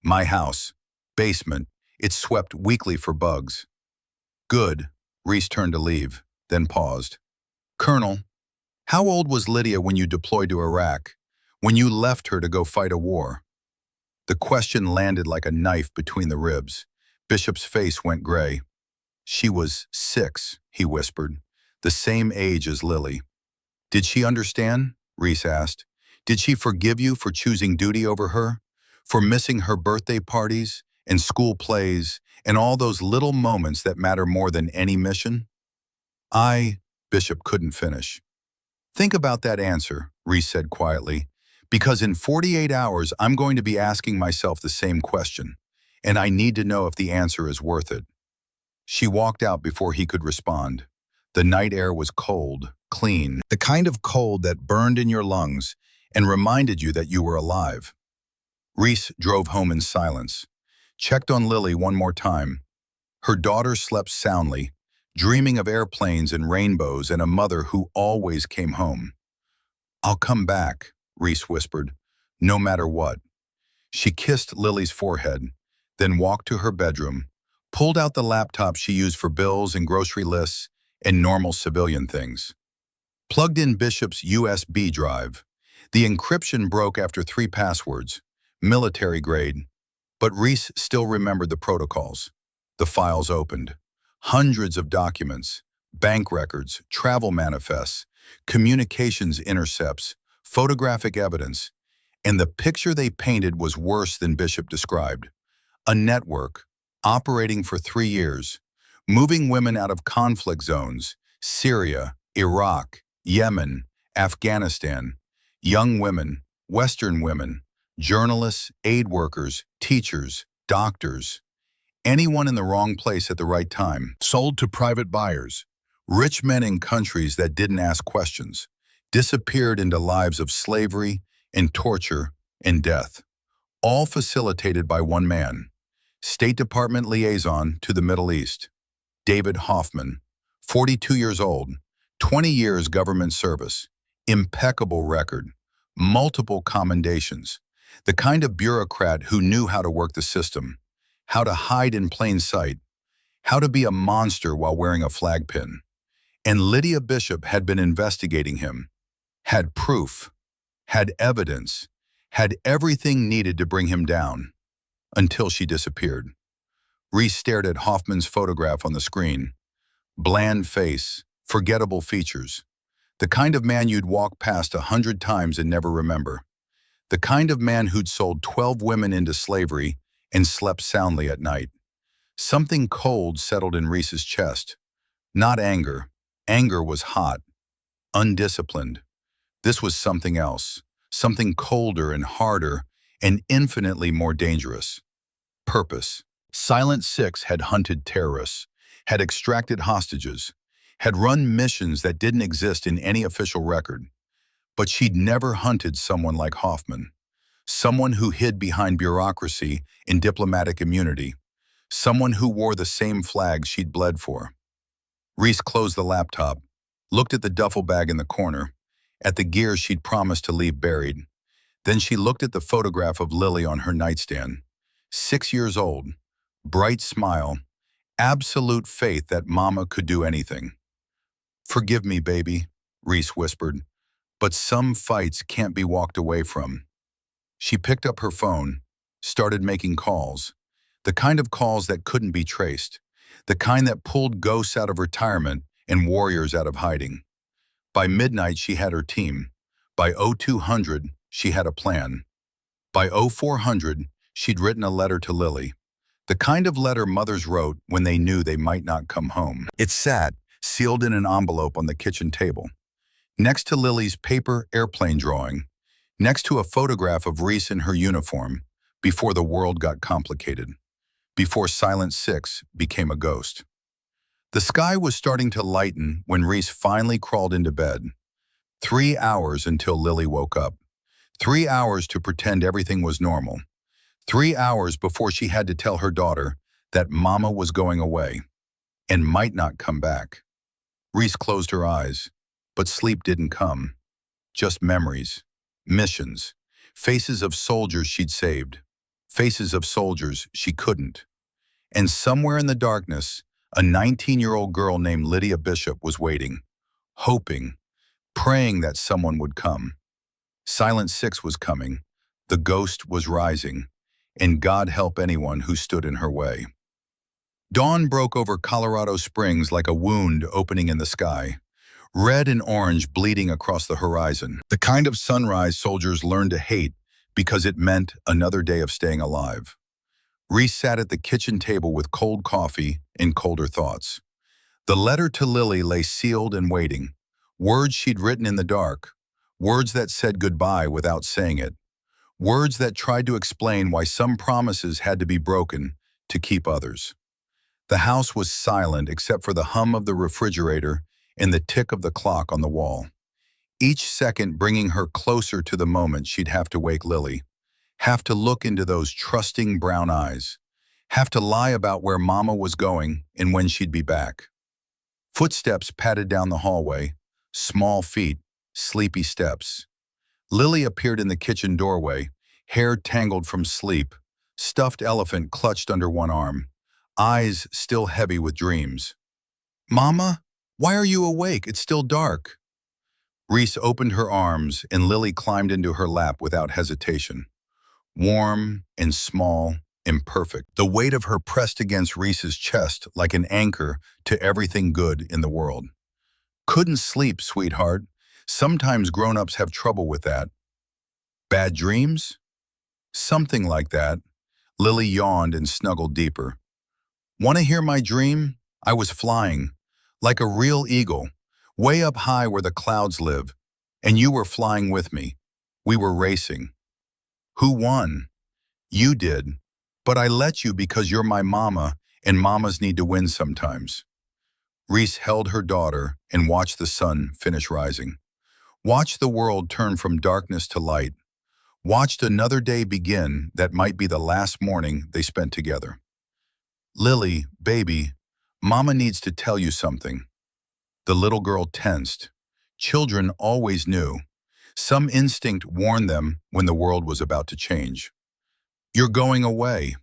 My house. Basement. It's swept weekly for bugs. Good. Reese turned to leave, then paused. Colonel, how old was Lydia when you deployed to Iraq? When you left her to go fight a war? The question landed like a knife between the ribs. Bishop's face went gray. She was 6, he whispered, the same age as Lily. Did she understand? Reese asked. Did she forgive you for choosing duty over her? For missing her birthday parties and school plays and all those little moments that matter more than any mission? Bishop couldn't finish. Think about that answer, Reese said quietly, because in 48 hours I'm going to be asking myself the same question, and I need to know if the answer is worth it. She walked out before he could respond. The night air was cold, clean, the kind of cold that burned in your lungs and reminded you that you were alive. Reese drove home in silence, checked on Lily one more time. Her daughter slept soundly, dreaming of airplanes and rainbows and a mother who always came home. I'll come back, Reese whispered, no matter what. She kissed Lily's forehead, then walked to her bedroom, pulled out the laptop she used for bills and grocery lists and normal civilian things. Plugged in Bishop's USB drive. The encryption broke after 3 passwords, military grade, but Reese still remembered the protocols. The files opened. Hundreds of documents, bank records, travel manifests, communications intercepts, photographic evidence, and the picture they painted was worse than Bishop described. A network, operating for 3 years, moving women out of conflict zones, Syria, Iraq, Yemen, Afghanistan, young women, Western women, journalists, aid workers, teachers, doctors, anyone in the wrong place at the right time, sold to private buyers, rich men in countries that didn't ask questions, disappeared into lives of slavery and torture and death, all facilitated by one man, State Department liaison to the Middle East, David Hoffman, 42 years old, 20 years government service, impeccable record, multiple commendations, the kind of bureaucrat who knew how to work the system, how to hide in plain sight, how to be a monster while wearing a flag pin. And Lydia Bishop had been investigating him, had proof, had evidence, had everything needed to bring him down, until she disappeared. Reese stared at Hoffman's photograph on the screen. Bland face, forgettable features. The kind of man you'd walk past 100 times and never remember. The kind of man who'd sold 12 women into slavery and slept soundly at night. Something cold settled in Reese's chest. Not anger. Anger was hot, undisciplined. This was something else, something colder and harder and infinitely more dangerous. Purpose. Silent Six had hunted terrorists, had extracted hostages, had run missions that didn't exist in any official record. But she'd never hunted someone like Hoffman, someone who hid behind bureaucracy and diplomatic immunity, someone who wore the same flag she'd bled for. Reese closed the laptop, looked at the duffel bag in the corner, at the gear she'd promised to leave buried. Then she looked at the photograph of Lily on her nightstand. 6 years old, bright smile, absolute faith that Mama could do anything. "Forgive me, baby," Reese whispered, "but some fights can't be walked away from." She picked up her phone, started making calls, the kind of calls that couldn't be traced, the kind that pulled ghosts out of retirement and warriors out of hiding. By midnight, she had her team. By 0200, she had a plan. By 0400, she'd written a letter to Lily. The kind of letter mothers wrote when they knew they might not come home. It sat, sealed in an envelope on the kitchen table, next to Lily's paper airplane drawing, next to a photograph of Reese in her uniform, before the world got complicated, before Silent Six became a ghost. The sky was starting to lighten when Reese finally crawled into bed. 3 hours until Lily woke up. 3 hours to pretend everything was normal. 3 hours before she had to tell her daughter that Mama was going away and might not come back. Reese closed her eyes, but sleep didn't come. Just memories, missions, faces of soldiers she'd saved, faces of soldiers she couldn't. And somewhere in the darkness, a 19-year-old girl named Lydia Bishop was waiting, hoping, praying that someone would come. Silent Six was coming, the ghost was rising, and God help anyone who stood in her way. Dawn broke over Colorado Springs like a wound opening in the sky, red and orange bleeding across the horizon. The kind of sunrise soldiers learned to hate because it meant another day of staying alive. Reese sat at the kitchen table with cold coffee and colder thoughts. The letter to Lily lay sealed and waiting, words she'd written in the dark, words that said goodbye without saying it, words that tried to explain why some promises had to be broken to keep others. The house was silent except for the hum of the refrigerator and the tick of the clock on the wall, each second bringing her closer to the moment she'd have to wake Lily, have to look into those trusting brown eyes, have to lie about where Mama was going and when she'd be back. Footsteps padded down the hallway, small feet, sleepy steps. Lily appeared in the kitchen doorway, hair tangled from sleep, stuffed elephant clutched under one arm, eyes still heavy with dreams. "Mama, why are you awake? It's still dark." Reese opened her arms and Lily climbed into her lap without hesitation. Warm and small, imperfect, the weight of her pressed against Reese's chest like an anchor to everything good in the world. "Couldn't sleep, sweetheart. Sometimes grown-ups have trouble with that." "Bad dreams?" "Something like that." Lily yawned and snuggled deeper. "Want to hear my dream? I was flying, like a real eagle, way up high where the clouds live, and you were flying with me. We were racing. Who won? You did, but I let you because you're my mama, and mamas need to win sometimes." Reese held her daughter and watched the sun finish rising. Watched the world turn from darkness to light. watched another day begin that might be the last morning they spent together. "Lily, baby, Mama needs to tell you something." The little girl tensed. Children always knew. Some instinct warned them when the world was about to change. "You're going away."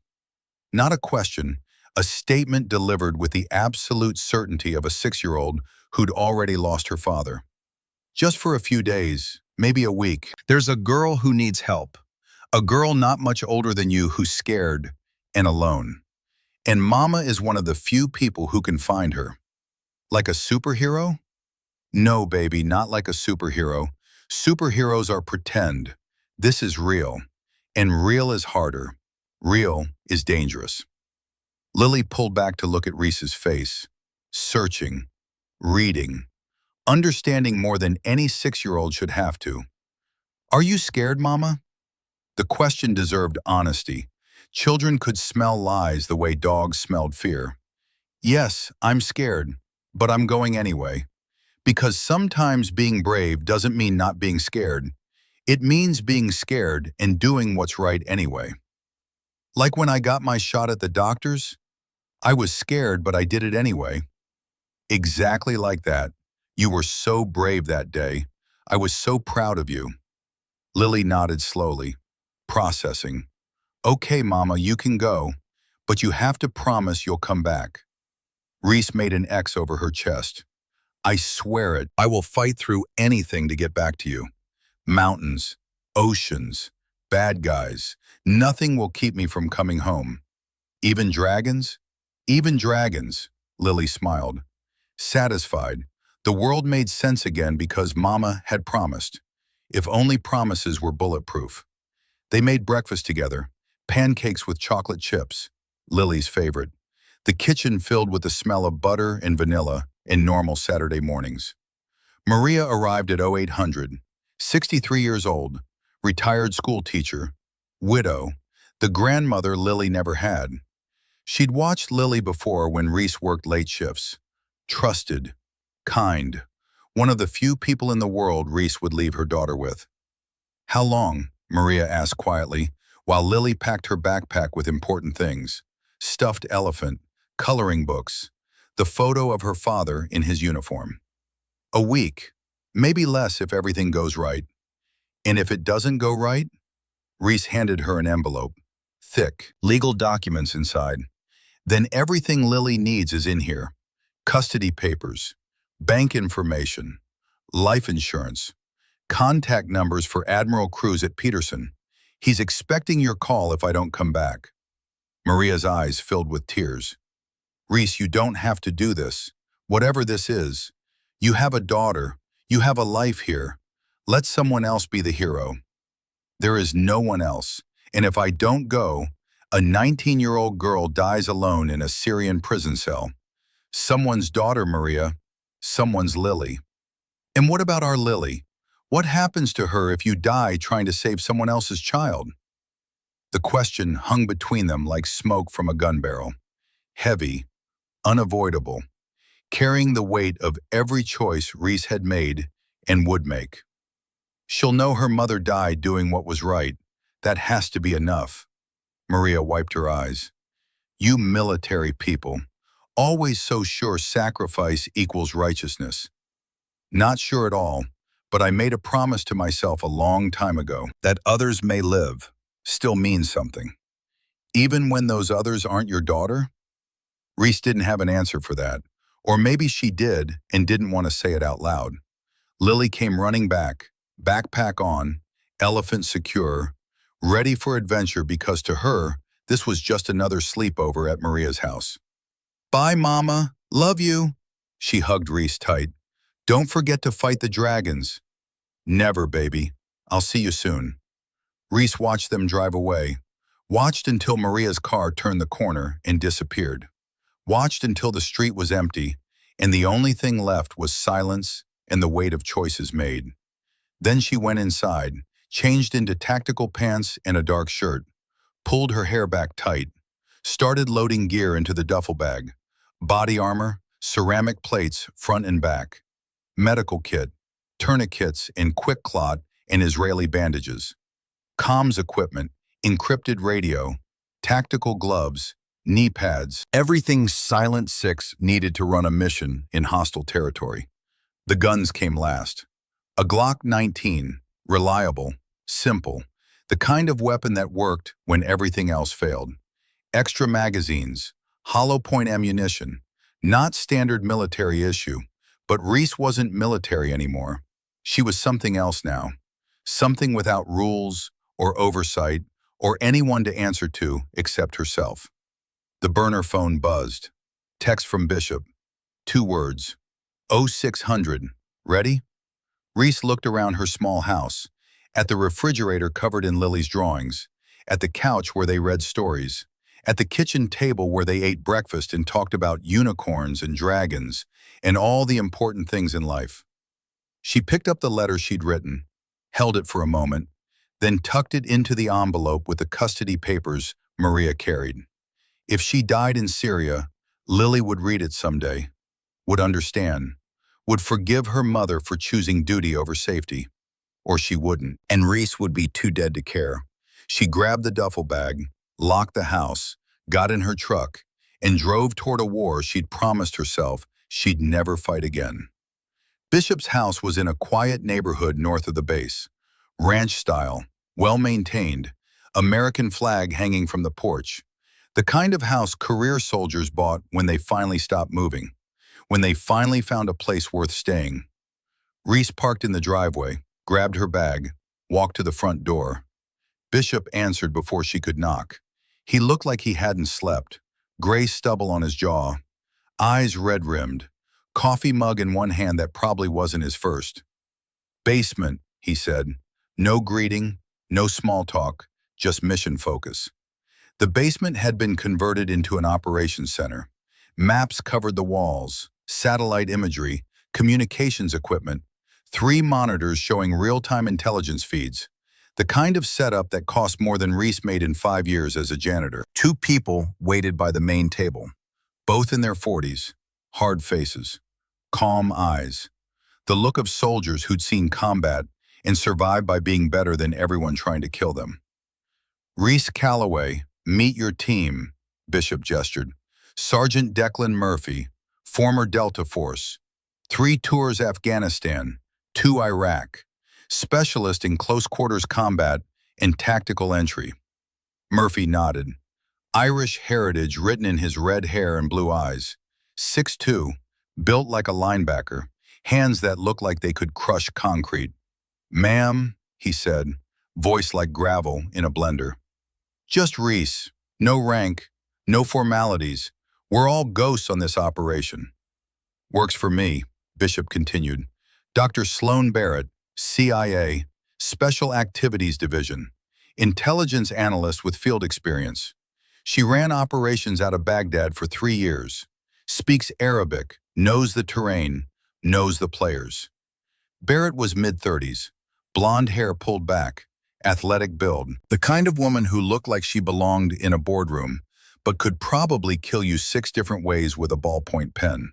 Not a question, a statement delivered with the absolute certainty of a 6-year-old who'd already lost her father. "Just for a few days, maybe a week. There's a girl who needs help. A girl not much older than you who's scared and alone. And Mama is one of the few people who can find her." "Like a superhero?" "No, baby, not like a superhero. Superheroes are pretend. This is real. And real is harder. Real is dangerous." Lily pulled back to look at Reese's face, searching, reading, understanding more than any 6-year-old should have to. "Are you scared, Mama?" The question deserved honesty. Children could smell lies the way dogs smelled fear. "Yes, I'm scared, but I'm going anyway." Because sometimes being brave doesn't mean not being scared. It means being scared and doing what's right anyway. "Like when I got my shot at the doctors? I was scared, but I did it anyway." "Exactly like that. You were so brave that day. I was so proud of you." Lily nodded slowly, processing. "Okay, Mama, you can go, but you have to promise you'll come back." Reese made an X over her chest. "I swear it. I will fight through anything to get back to you. Mountains, oceans, bad guys. Nothing will keep me from coming home." "Even dragons?" "Even dragons," Lily smiled. Satisfied, the world made sense again because Mama had promised. If only promises were bulletproof. They made breakfast together, pancakes with chocolate chips, Lily's favorite. The kitchen filled with the smell of butter and vanilla in normal Saturday mornings. Maria arrived at 0800, 63 years old, retired school teacher, widow, the grandmother Lily never had. She'd watched Lily before when Reese worked late shifts. Trusted, kind, one of the few people in the world Reese would leave her daughter with. "How long?" Maria asked quietly, while Lily packed her backpack with important things. Stuffed elephant, coloring books, the photo of her father in his uniform. "A week, maybe less if everything goes right." "And if it doesn't go right?" Reese handed her an envelope. Thick, legal documents inside. "Then everything Lily needs is in here. Custody papers, bank information, life insurance, contact numbers for Admiral Cruz at Peterson. He's expecting your call if I don't come back." Maria's eyes filled with tears. "Reese, you don't have to do this. Whatever this is, you have a daughter. You have a life here. Let someone else be the hero." "There is no one else. And if I don't go, a 19-year-old girl dies alone in a Syrian prison cell. Someone's daughter, Maria. Someone's Lily." "And what about our Lily? What happens to her if you die trying to save someone else's child?" The question hung between them like smoke from a gun barrel. Heavy, unavoidable, carrying the weight of every choice Reese had made and would make. "She'll know her mother died doing what was right. That has to be enough." Maria wiped her eyes. "You military people, always so sure sacrifice equals righteousness." "Not sure at all, but I made a promise to myself a long time ago that others may live still means something. Even when those others aren't your daughter?" Reese didn't have an answer for that, or maybe she did and didn't want to say it out loud. Lily came running back, backpack on, elephant secure, ready for adventure because to her, this was just another sleepover at Maria's house. "Bye, Mama. Love you." She hugged Reese tight. "Don't forget to fight the dragons." "Never, baby. I'll see you soon." Reese watched them drive away, watched until Maria's car turned the corner and disappeared, watched until the street was empty, and the only thing left was silence and the weight of choices made. Then she went inside, changed into tactical pants and a dark shirt, pulled her hair back tight, started loading gear into the duffel bag. Body armor, ceramic plates front and back, medical kit, tourniquets and quick clot and Israeli bandages. comms equipment, encrypted radio, tactical gloves, knee pads, everything Silent Six needed to run a mission in hostile territory. The guns came last. A Glock 19, reliable, simple, the kind of weapon that worked when everything else failed. Extra magazines, hollow point ammunition, not standard military issue, but Reese wasn't military anymore. She was something else now. Something without rules or oversight or anyone to answer to except herself. The burner phone buzzed. Text from Bishop. 2 words. 0600. Ready? Reese looked around her small house, at the refrigerator covered in Lily's drawings, at the couch where they read stories, at the kitchen table where they ate breakfast and talked about unicorns and dragons and all the important things in life. She picked up the letter she'd written, held it for a moment, then tucked it into the envelope with the custody papers Maria carried. If she died in Syria, Lily would read it someday, would understand, would forgive her mother for choosing duty over safety. Or she wouldn't, and Reese would be too dead to care. She grabbed the duffel bag, locked the house, got in her truck, and drove toward a war she'd promised herself she'd never fight again. Bishop's house was in a quiet neighborhood north of the base. Ranch style, well-maintained, American flag hanging from the porch. The kind of house career soldiers bought when they finally stopped moving, when they finally found a place worth staying. Reese parked in the driveway, grabbed her bag, walked to the front door. Bishop answered before she could knock. He looked like he hadn't slept, gray stubble on his jaw, eyes red-rimmed, coffee mug in one hand that probably wasn't his first. "Basement," he said. No greeting, no small talk, just mission focus. The basement had been converted into an operations center. Maps covered the walls, satellite imagery, communications equipment, 3 monitors showing real-time intelligence feeds, the kind of setup that cost more than Reese made in 5 years as a janitor. 2 people waited by the main table, both in their 40s, hard faces, calm eyes, the look of soldiers who'd seen combat and survived by being better than everyone trying to kill them. "Reese Calloway, meet your team," Bishop gestured. "Sergeant Declan Murphy, former Delta Force, 3 tours Afghanistan, 2 Iraq, specialist in close-quarters combat and tactical entry." Murphy nodded. Irish heritage written in his red hair and blue eyes. 6'2", built like a linebacker, hands that looked like they could crush concrete. "Ma'am," he said, voice like gravel in a blender. "Just Reese. No rank, no formalities. We're all ghosts on this operation." "Works for me," Bishop continued. "Dr. Sloan Barrett, CIA, Special Activities Division, intelligence analyst with field experience. She ran operations out of Baghdad for 3 years. Speaks Arabic, knows the terrain, knows the players." Barrett was mid-30s, blonde hair pulled back, athletic build, the kind of woman who looked like she belonged in a boardroom, but could probably kill you 6 different ways with a ballpoint pen.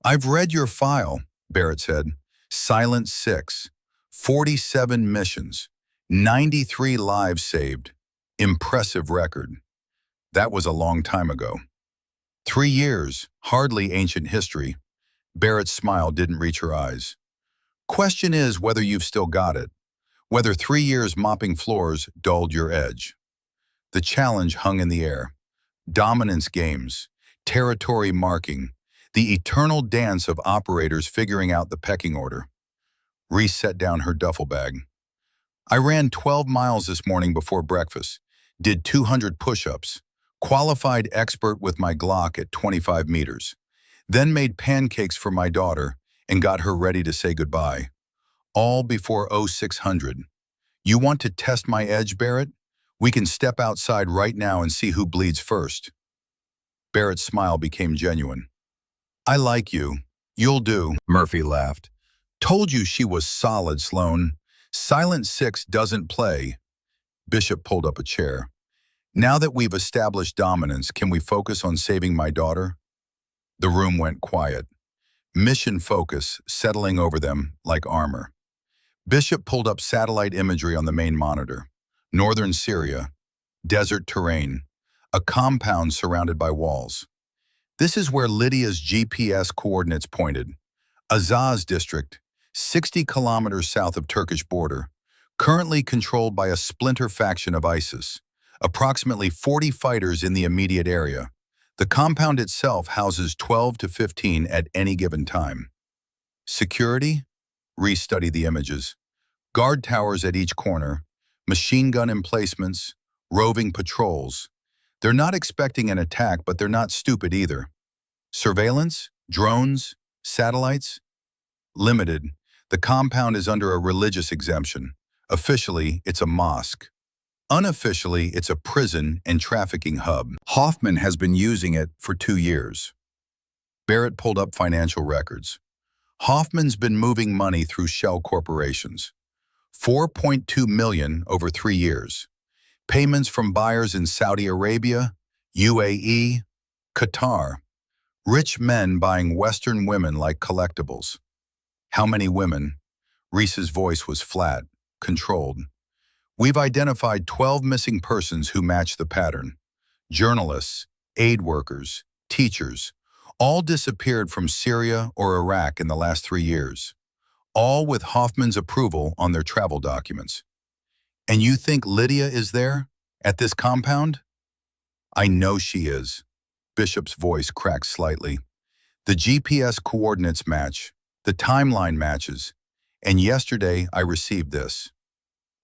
"I've read your file," Barrett said. "Silent Six, 47 missions, 93 lives saved. Impressive record." That was a long time ago. 3 years, hardly ancient history. Barrett's smile didn't reach her eyes. "Question is whether you've still got it. Whether 3 years mopping floors dulled your edge." The challenge hung in the air. Dominance games, territory marking, the eternal dance of operators figuring out the pecking order. Reese set down her duffel bag. "I ran 12 miles this morning before breakfast, did 200 push-ups, qualified expert with my Glock at 25 meters, then made pancakes for my daughter and got her ready to say goodbye. All before 0600. You want to test my edge, Barrett? We can step outside right now and see who bleeds first." Barrett's smile became genuine. "I like you. You'll do," Murphy laughed. "Told you she was solid, Sloan. Silent Six doesn't play." Bishop pulled up a chair. "Now that we've established dominance, can we focus on saving my daughter?" The room went quiet. Mission focus settling over them like armor. Bishop pulled up satellite imagery on the main monitor. Northern Syria, desert terrain, a compound surrounded by walls. This is where Lydia's GPS coordinates pointed. Azaz district, 60 kilometers south of Turkish border, currently controlled by a splinter faction of ISIS. Approximately 40 fighters in the immediate area. The compound itself houses 12 to 15 at any given time. Security? Restudy the images. Guard towers at each corner, machine gun emplacements, roving patrols. They're not expecting an attack, but they're not stupid either. Surveillance? Drones? Satellites? Limited. The compound is under a religious exemption. Officially, it's a mosque. Unofficially, it's a prison and trafficking hub. Hoffman has been using it for 2 years. Barrett pulled up financial records. Hoffman's been moving money through shell corporations. 4.2 million over 3 years. Payments from buyers in Saudi Arabia, UAE, Qatar. Rich men buying Western women like collectibles. How many women? Reese's voice was flat, controlled. We've identified 12 missing persons who match the pattern. Journalists, aid workers, teachers, all disappeared from Syria or Iraq in the last 3 years. All with Hoffman's approval on their travel documents. And you think Lydia is there, at this compound? I know she is. Bishop's voice cracked slightly. The GPS coordinates match, the timeline matches, and yesterday I received this.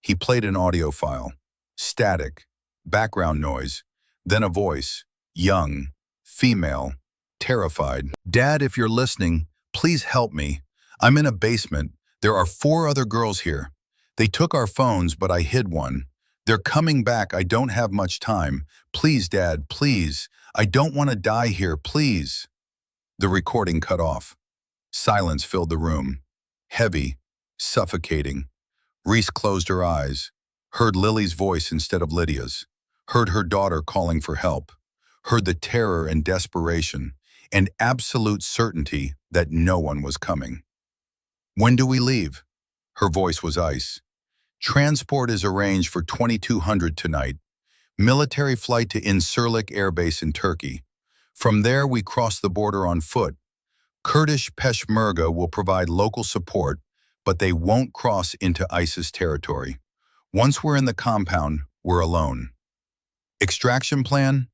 He played an audio file. Static, background noise, then a voice, young, female, terrified. Dad, if you're listening, please help me. I'm in a basement. There are 4 other girls here. They took our phones, but I hid one. They're coming back. I don't have much time. Please, Dad, please. I don't want to die here, please. The recording cut off. Silence filled the room. Heavy, suffocating. Reese closed her eyes, heard Lily's voice instead of Lydia's, heard her daughter calling for help, heard the terror and desperation, and absolute certainty that no one was coming. When do we leave? Her voice was ice. Transport is arranged for 2200 tonight. Military flight to Incirlik Air Base in Turkey. From there we cross the border on foot. Kurdish Peshmerga will provide local support, but they won't cross into ISIS territory. Once we're in the compound, we're alone. Extraction plan?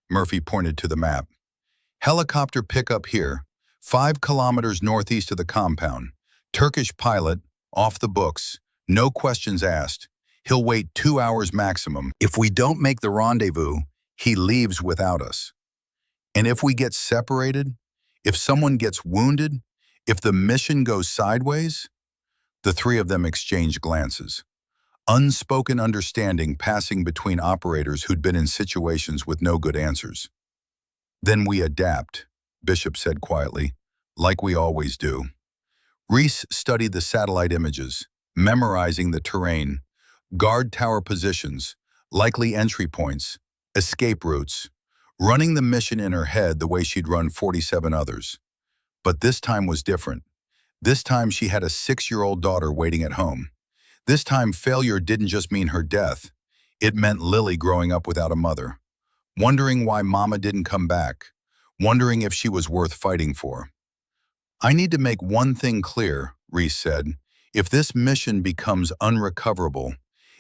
Murphy pointed to the map. Helicopter pickup here, 5 kilometers northeast of the compound. Turkish pilot, off the books, no questions asked. He'll wait 2 hours maximum. If we don't make the rendezvous, he leaves without us. And if we get separated, if someone gets wounded, if the mission goes sideways, the 3 of them exchanged glances. Unspoken understanding passing between operators who'd been in situations with no good answers. Then we adapt, Bishop said quietly, like we always do. Reese studied the satellite images, memorizing the terrain, guard tower positions, likely entry points, escape routes, running the mission in her head the way she'd run 47 others. But this time was different. This time she had a 6-year-old daughter waiting at home. This time failure didn't just mean her death. It meant Lily growing up without a mother, wondering why Mama didn't come back, wondering if she was worth fighting for. I need to make one thing clear, Reese said. If this mission becomes unrecoverable,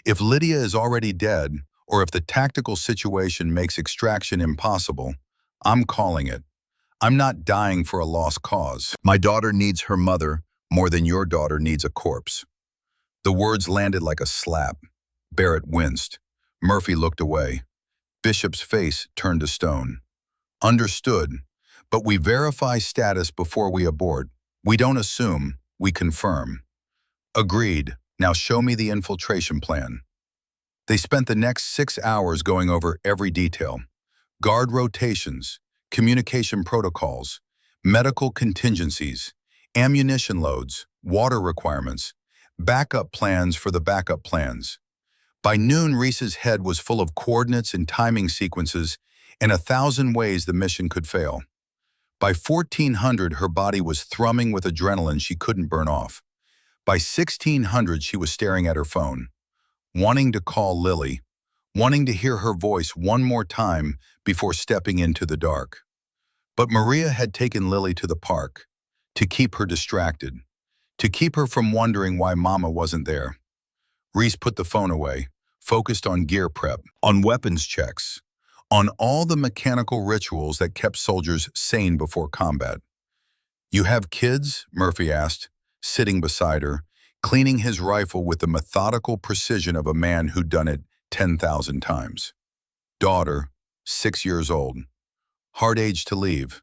if Lydia is already dead, or if the tactical situation makes extraction impossible, I'm calling it. I'm not dying for a lost cause. My daughter needs her mother more than your daughter needs a corpse. The words landed like a slap. Barrett winced. Murphy looked away. Bishop's face turned to stone. Understood, but we verify status before we abort. We don't assume, we confirm. Agreed. Now show me the infiltration plan. They spent the next 6 hours going over every detail. Guard rotations, communication protocols, medical contingencies, ammunition loads, water requirements, backup plans for the backup plans. By noon, Reese's head was full of coordinates and timing sequences and 1,000 ways the mission could fail. By 1400, her body was thrumming with adrenaline she couldn't burn off. By 1600, she was staring at her phone. wanting to call Lily, wanting to hear her voice one more time before stepping into the dark. But Maria had taken Lily to the park to keep her distracted, to keep her from wondering why Mama wasn't there. Reese put the phone away, focused on gear prep, on weapons checks, on all the mechanical rituals that kept soldiers sane before combat. "You have kids?" Murphy asked, sitting beside her, cleaning his rifle with the methodical precision of a man who'd done it 10,000 times. "Daughter, 6 years old. Hard age to leave."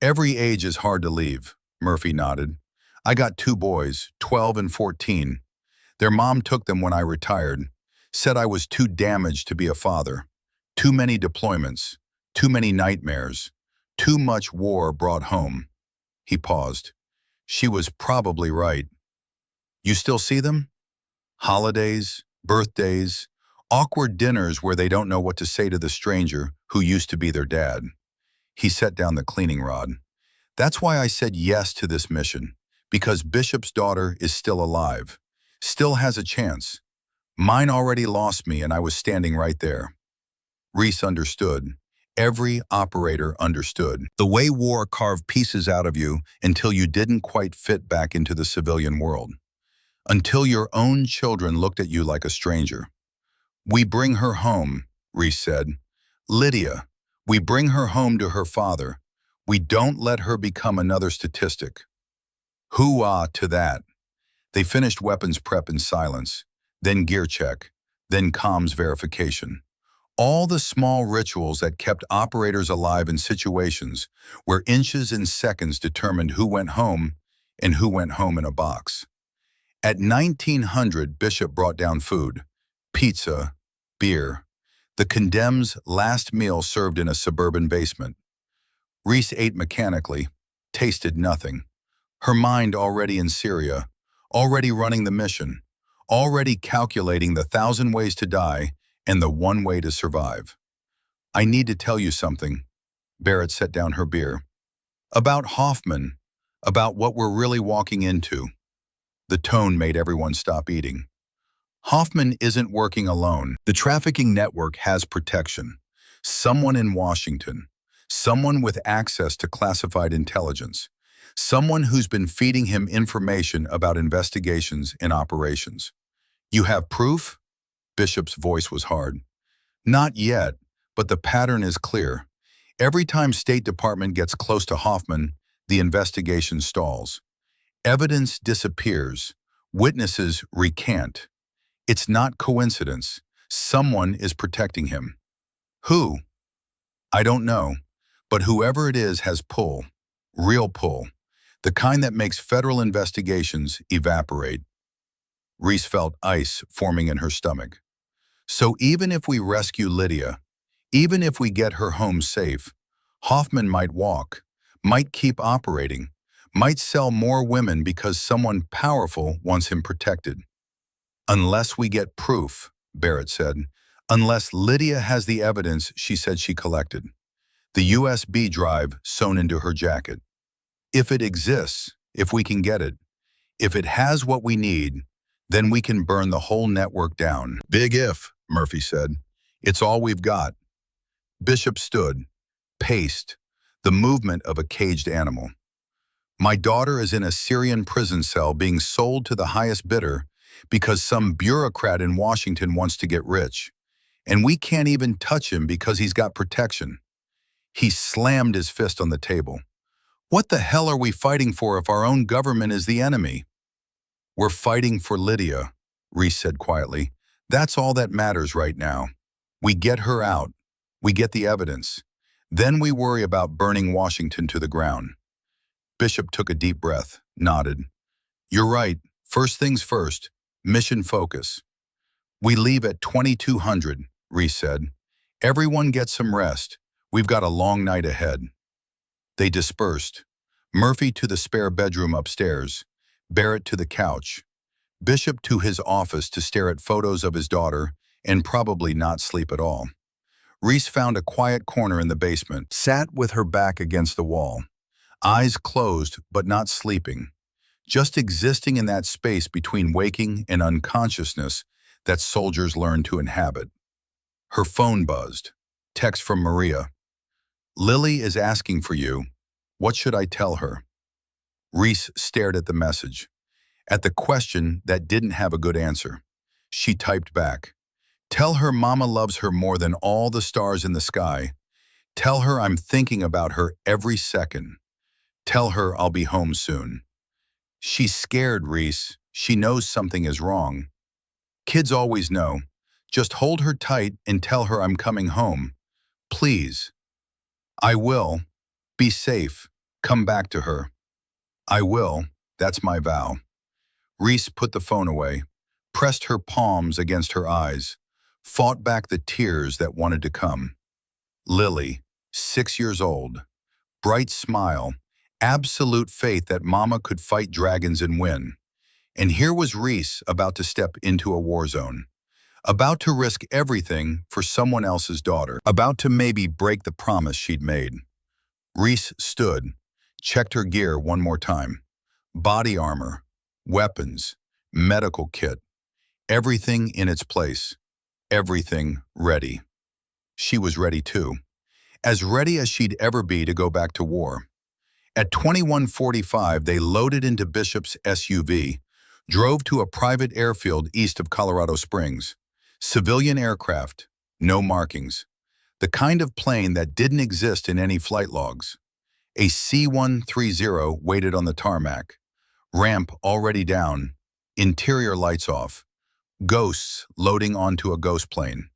"Every age is hard to leave," Murphy nodded. "I got 2 boys, 12 and 14. Their mom took them when I retired, said I was too damaged to be a father. Too many deployments, too many nightmares, too much war brought home." He paused. "She was probably right." "You still see them? Holidays, birthdays, awkward dinners where they don't know what to say to the stranger who used to be their dad." He set down the cleaning rod. "That's why I said yes to this mission, because Bishop's daughter is still alive, still has a chance. Mine already lost me and I was standing right there." Reese understood. Every operator understood. The way war carved pieces out of you until you didn't quite fit back into the civilian world. Until your own children looked at you like a stranger. "We bring her home," Reese said. "Lydia, we bring her home to her father. We don't let her become another statistic." Hoo-ah to that. They finished weapons prep in silence, then gear check, then comms verification. All the small rituals that kept operators alive in situations where inches and seconds determined who went home and who went home in a box. At 1900, Bishop brought down food, pizza, beer, the condemned's last meal served in a suburban basement. Reese ate mechanically, tasted nothing. Her mind already in Syria, already running the mission, already calculating the 1,000 ways to die and the one way to survive. "I need to tell you something." Barrett set down her beer. "About Hoffman, about what we're really walking into." The tone made everyone stop eating. "Hoffman isn't working alone. The trafficking network has protection. Someone in Washington, someone with access to classified intelligence, someone who's been feeding him information about investigations and operations." "You have proof?" Bishop's voice was hard. "Not yet, but the pattern is clear. Every time State Department gets close to Hoffman, the investigation stalls. Evidence disappears. Witnesses recant. It's not coincidence. Someone is protecting him." "Who?" "I don't know, but whoever it is has pull. Real pull. The kind that makes federal investigations evaporate." Reese felt ice forming in her stomach. "So even if we rescue Lydia, even if we get her home safe, Hoffman might walk, might keep operating, might sell more women because someone powerful wants him protected." "Unless we get proof," Barrett said. "Unless Lydia has the evidence she said she collected. The USB drive sewn into her jacket. If it exists, if we can get it, if it has what we need, then we can burn the whole network down." "Big if," Murphy said. "It's all we've got." Bishop stood, paced, the movement of a caged animal. "My daughter is in a Syrian prison cell being sold to the highest bidder because some bureaucrat in Washington wants to get rich. And we can't even touch him because he's got protection." He slammed his fist on the table. "What the hell are we fighting for if our own government is the enemy?" "We're fighting for Lydia," Reese said quietly. "That's all that matters right now. We get her out. We get the evidence. Then we worry about burning Washington to the ground." Bishop took a deep breath, nodded. "You're right. First things first. Mission focus." "We leave at 2200, Reese said. "Everyone gets some rest. We've got a long night ahead." They dispersed. Murphy to the spare bedroom upstairs, Barrett to the couch, Bishop to his office to stare at photos of his daughter and probably not sleep at all. Reese found a quiet corner in the basement, sat with her back against the wall, eyes closed but not sleeping, just existing in that space between waking and unconsciousness that soldiers learn to inhabit. Her phone buzzed. Text from Maria. Lily is asking for you. What should I tell her? Reese stared at the message, at the question that didn't have a good answer. She typed back, tell her mama loves her more than all the stars in the sky. Tell her I'm thinking about her every second. Tell her I'll be home soon. She's scared, Reese. She knows something is wrong. Kids always know. Just hold her tight and tell her I'm coming home. Please. I will. Be safe. Come back to her. I will. That's my vow. Reese put the phone away, pressed her palms against her eyes, fought back the tears that wanted to come. Lily, 6 years old, bright smile, absolute faith that Mama could fight dragons and win. And here was Reese about to step into a war zone, about to risk everything for someone else's daughter, about to maybe break the promise she'd made. Reese stood, checked her gear one more time. Body armor, weapons, medical kit, everything in its place, everything ready. She was ready too, as ready as she'd ever be to go back to war. At 21:45, they loaded into Bishop's SUV, drove to a private airfield east of Colorado Springs. Civilian aircraft, no markings. The kind of plane that didn't exist in any flight logs. A C-130 waited on the tarmac. Ramp already down, interior lights off. Ghosts loading onto a ghost plane.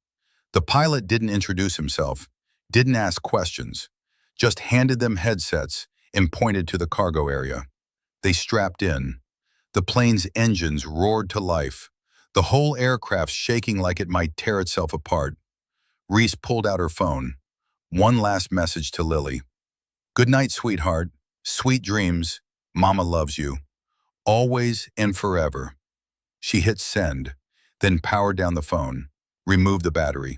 The pilot didn't introduce himself, didn't ask questions, just handed them headsets and pointed to the cargo area. They strapped in. The plane's engines roared to life, the whole aircraft shaking like it might tear itself apart. Reese pulled out her phone. One last message to Lily. Good night, sweetheart. Sweet dreams. Mama loves you. Always and forever. She hit send, then powered down the phone, removed the battery.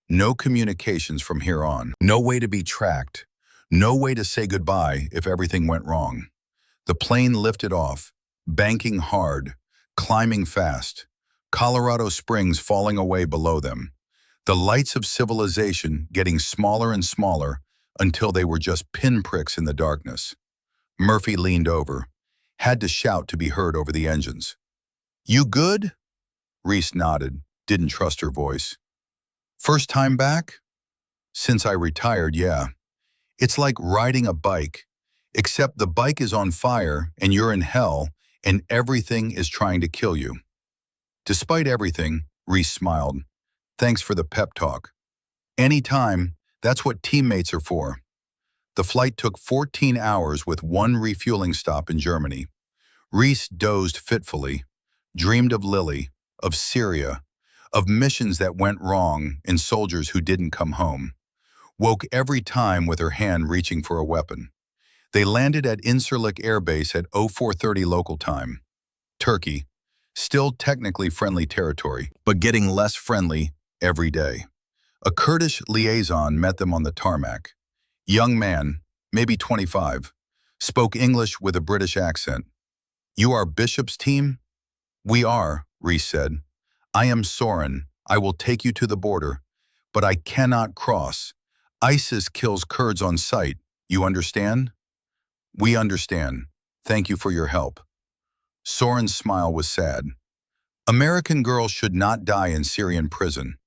No communications from here on. No way to be tracked. No way to say goodbye if everything went wrong. The plane lifted off, banking hard, climbing fast. Colorado Springs falling away below them. The lights of civilization getting smaller and smaller until they were just pinpricks in the darkness. Murphy leaned over, had to shout to be heard over the engines. You good? Reese nodded, didn't trust her voice. First time back? Since I retired, yeah. It's like riding a bike, except the bike is on fire and you're in hell and everything is trying to kill you. Despite everything, Reese smiled. Thanks for the pep talk. Anytime, that's what teammates are for. The flight took 14 hours with one refueling stop in Germany. Reese dozed fitfully, dreamed of Lily, of Syria, of missions that went wrong and soldiers who didn't come home. Woke every time with her hand reaching for a weapon. They landed at Incirlik Air Base at 0430 local time. Turkey, still technically friendly territory, but getting less friendly every day. A Kurdish liaison met them on the tarmac. Young man, maybe 25, spoke English with a British accent. You are Bishop's team? We are, Reese said. I am Soren. I will take you to the border, but I cannot cross. ISIS kills Kurds on sight. You understand? We understand. Thank you for your help. Soren's smile was sad. American girls should not die in Syrian prison.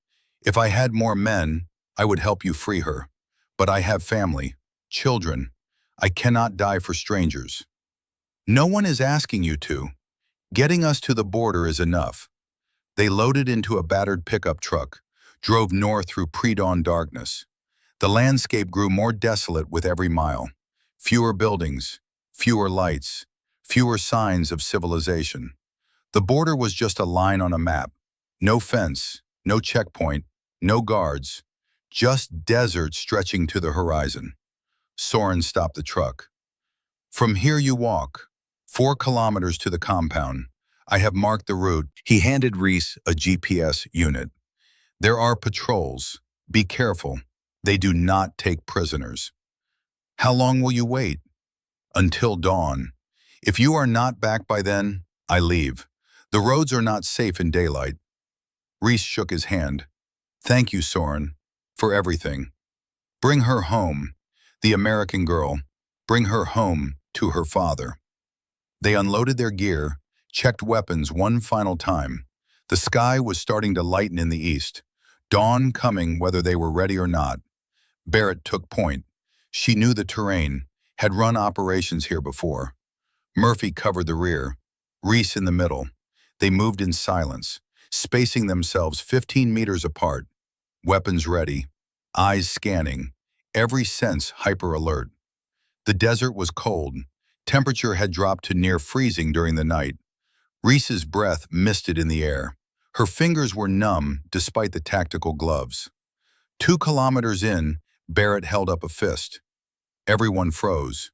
If I had more men, I would help you free her. But I have family, children. I cannot die for strangers. No one is asking you to. Getting us to the border is enough. They loaded into a battered pickup truck, drove north through pre-dawn darkness. The landscape grew more desolate with every mile. Fewer buildings, fewer lights, fewer signs of civilization. The border was just a line on a map. No fence, no checkpoint, no guards, just desert stretching to the horizon. Soren stopped the truck. From here you walk, 4 kilometers to the compound. I have marked the route. He handed Reese a GPS unit. There are patrols. Be careful. They do not take prisoners. How long will you wait? Until dawn. If you are not back by then, I leave. The roads are not safe in daylight. Reese shook his hand. Thank you, Soren, for everything. Bring her home. The American girl. Bring her home to her father. They unloaded their gear, checked weapons one final time. The sky was starting to lighten in the east. Dawn coming whether they were ready or not. Barrett took point. She knew the terrain, had run operations here before. Murphy covered the rear, Reese in the middle. They moved in silence, spacing themselves 15 meters apart. Weapons ready, eyes scanning, every sense hyper-alert. The desert was cold. Temperature had dropped to near freezing during the night. Reese's breath misted in the air. Her fingers were numb despite the tactical gloves. 2 kilometers in, Barrett held up a fist. Everyone froze.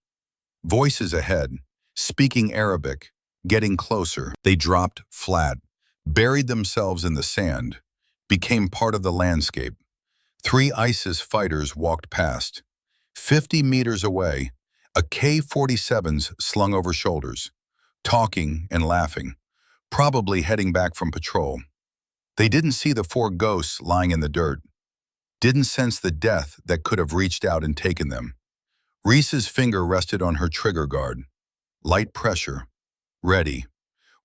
Voices ahead, speaking Arabic, getting closer. They dropped flat, buried themselves in the sand, became part of the landscape. 3 ISIS fighters walked past. 50 meters away, a K-47's slung over shoulders, talking and laughing, probably heading back from patrol. They didn't see the 4 ghosts lying in the dirt, didn't sense the death that could have reached out and taken them. Reese's finger rested on her trigger guard. Light pressure, ready,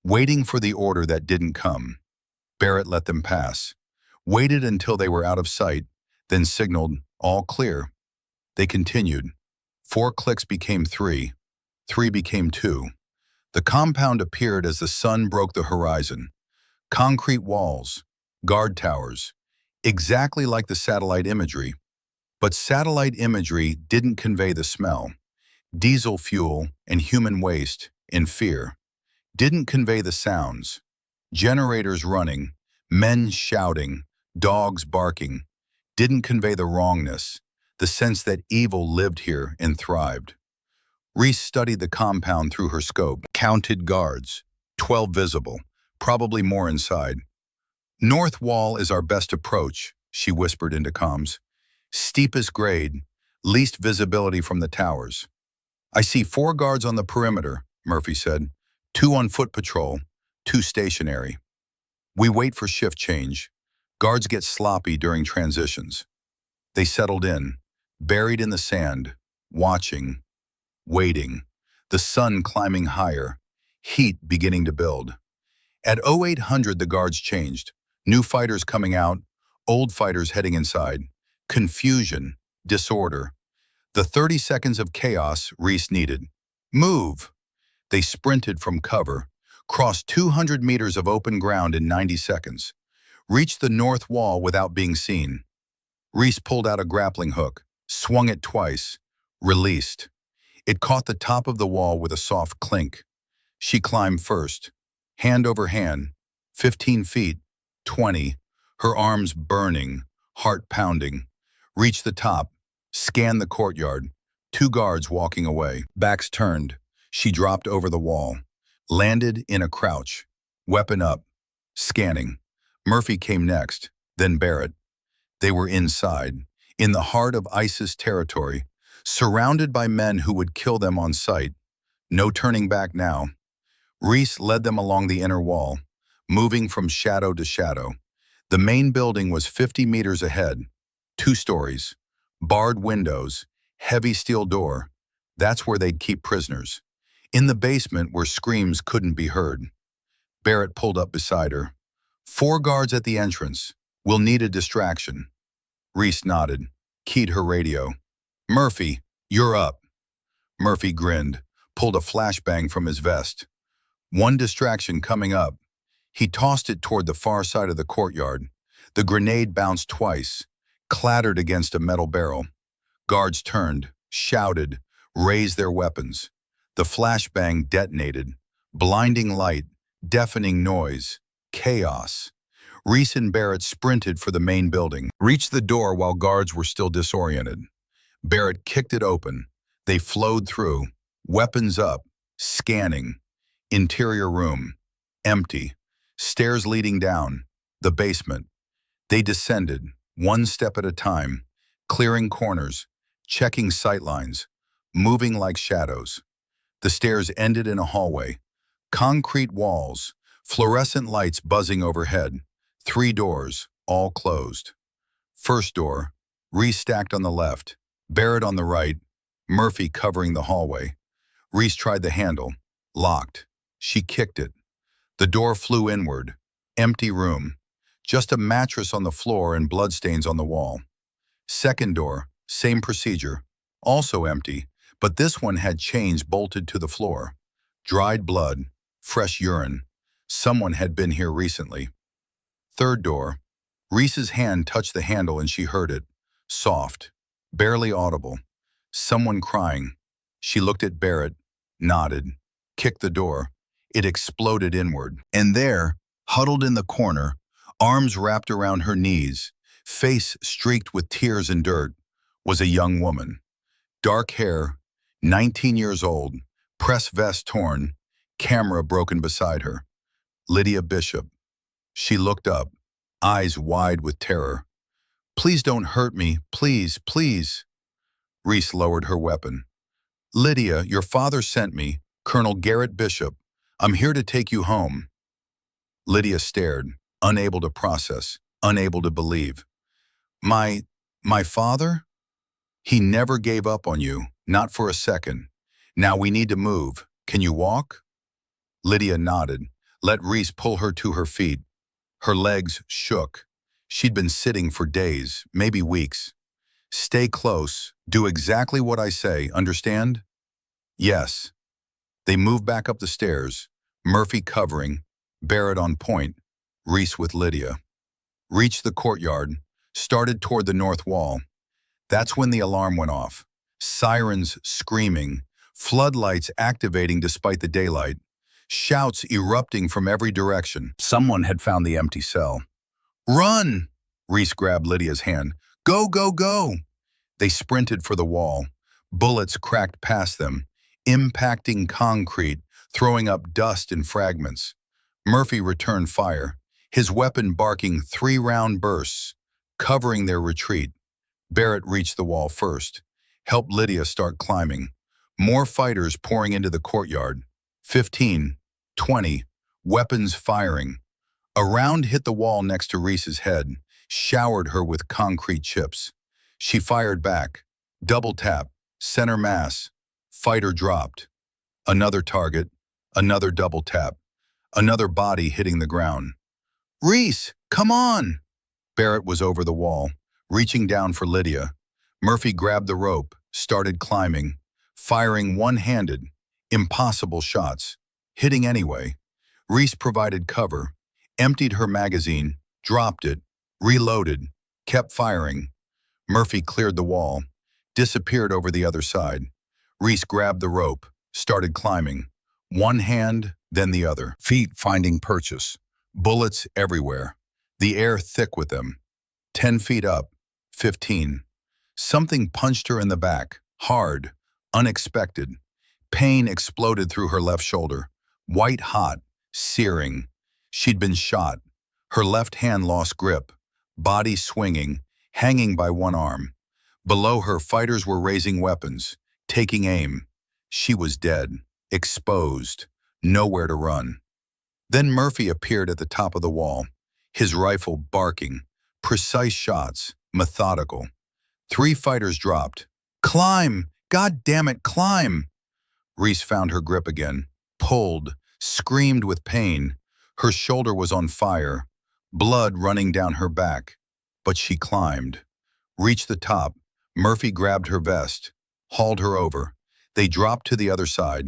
waiting for the order that didn't come. Barrett let them pass, waited until they were out of sight, then signaled, all clear. They continued. 4 clicks became 3, 3 became 2. The compound appeared as the sun broke the horizon. Concrete walls, guard towers, exactly like the satellite imagery. But satellite imagery didn't convey the smell. Diesel fuel and human waste and fear didn't convey the sounds. Generators running, men shouting, dogs barking, didn't convey the wrongness, the sense that evil lived here and thrived. Reese studied the compound through her scope, counted guards, 12 visible, probably more inside. North wall is our best approach, she whispered into comms. Steepest grade, least visibility from the towers. I see 4 guards on the perimeter, Murphy said. 2 on foot patrol, 2 stationary. We wait for shift change. Guards get sloppy during transitions. They settled in, buried in the sand, watching, waiting, the sun climbing higher, heat beginning to build. At 0800 the guards changed, new fighters coming out, old fighters heading inside, confusion, disorder. The 30 seconds of chaos Reese needed. Move! They sprinted from cover, crossed 200 meters of open ground in 90 seconds, reached the north wall without being seen. Reese pulled out a grappling hook, swung it twice, released. It caught the top of the wall with a soft clink. She climbed first, hand over hand, 15 feet, 20, her arms burning, heart pounding. Reached the top, scanned the courtyard, 2 guards walking away. Backs turned. She dropped over the wall, landed in a crouch, weapon up, scanning. Murphy came next, then Barrett. They were inside, in the heart of ISIS territory, surrounded by men who would kill them on sight. No turning back now. Reese led them along the inner wall, moving from shadow to shadow. The main building was 50 meters ahead, 2 stories, barred windows, heavy steel door. That's where they'd keep prisoners. In the basement where screams couldn't be heard. Barrett pulled up beside her. 4 guards at the entrance. We'll need a distraction. Reese nodded, keyed her radio. Murphy, you're up. Murphy grinned, pulled a flashbang from his vest. 1 distraction coming up. He tossed it toward the far side of the courtyard. The grenade bounced twice, clattered against a metal barrel. Guards turned, shouted, raised their weapons. The flashbang detonated. Blinding light, deafening noise, chaos. Reese and Barrett sprinted for the main building, reached the door while guards were still disoriented. Barrett kicked it open. They flowed through, weapons up, scanning. Interior room, empty. Stairs leading down, the basement. They descended, 1 step at a time, clearing corners, checking sightlines, moving like shadows. The stairs ended in a hallway. Concrete walls, fluorescent lights buzzing overhead. 3 doors, all closed. First door, Reese stacked on the left, Barrett on the right, Murphy covering the hallway. Reese tried the handle. Locked. She kicked it. The door flew inward. Empty room. Just a mattress on the floor and bloodstains on the wall. Second door, same procedure. Also empty, but this one had chains bolted to the floor. Dried blood. Fresh urine. Someone had been here recently. Third door. Reese's hand touched the handle and she heard it. Soft. Barely audible. Someone crying. She looked at Barrett, nodded, kicked the door. It exploded inward. And there, huddled in the corner, arms wrapped around her knees, face streaked with tears and dirt, was a young woman. Dark hair, 19 years old, press vest torn, camera broken beside her. Lydia Bishop. She looked up, eyes wide with terror. Please don't hurt me, please, please. Reese lowered her weapon. Lydia, your father sent me, Colonel Garrett Bishop. I'm here to take you home. Lydia stared, unable to process, unable to believe. My father? He never gave up on you, not for a second. Now we need to move. Can you walk? Lydia nodded, let Reese pull her to her feet. Her legs shook. She'd been sitting for days, maybe weeks. Stay close. Do exactly what I say, understand? Yes. They moved back up the stairs, Murphy covering, Barrett on point, Reese with Lydia. Reached the courtyard, started toward the north wall. That's when the alarm went off. Sirens screaming, floodlights activating despite the daylight, shouts erupting from every direction. Someone had found the empty cell. Run! Reese grabbed Lydia's hand. Go, go, go! They sprinted for the wall. Bullets cracked past them, impacting concrete, throwing up dust and fragments. Murphy returned fire, his weapon barking 3-round bursts, covering their retreat. Barrett reached the wall first, helped Lydia start climbing. More fighters pouring into the courtyard. 15, 20, weapons firing. A round hit the wall next to Reese's head, showered her with concrete chips. She fired back. Double tap, center mass. Fighter dropped. Another target, another double tap. Another body hitting the ground. Reese, come on! Barrett was over the wall, reaching down for Lydia. Murphy grabbed the rope, started climbing, firing one-handed, impossible shots, hitting anyway. Reese provided cover, emptied her magazine, dropped it, reloaded, kept firing. Murphy cleared the wall, disappeared over the other side. Reese grabbed the rope, started climbing. One hand, then the other. Feet finding purchase. Bullets everywhere. The air thick with them. 10 feet up. 15. Something punched her in the back. Hard. Unexpected. Pain exploded through her left shoulder. White hot. Searing. She'd been shot. Her left hand lost grip. Body swinging. Hanging by one arm. Below her, fighters were raising weapons. Taking aim. She was dead. Exposed. Nowhere to run. Then Murphy appeared at the top of the wall, his rifle barking. Precise shots, methodical. 3 fighters dropped. Climb! God damn it, climb! Reese found her grip again, pulled, screamed with pain. Her shoulder was on fire, blood running down her back. But she climbed. Reached the top. Murphy grabbed her vest, hauled her over. They dropped to the other side,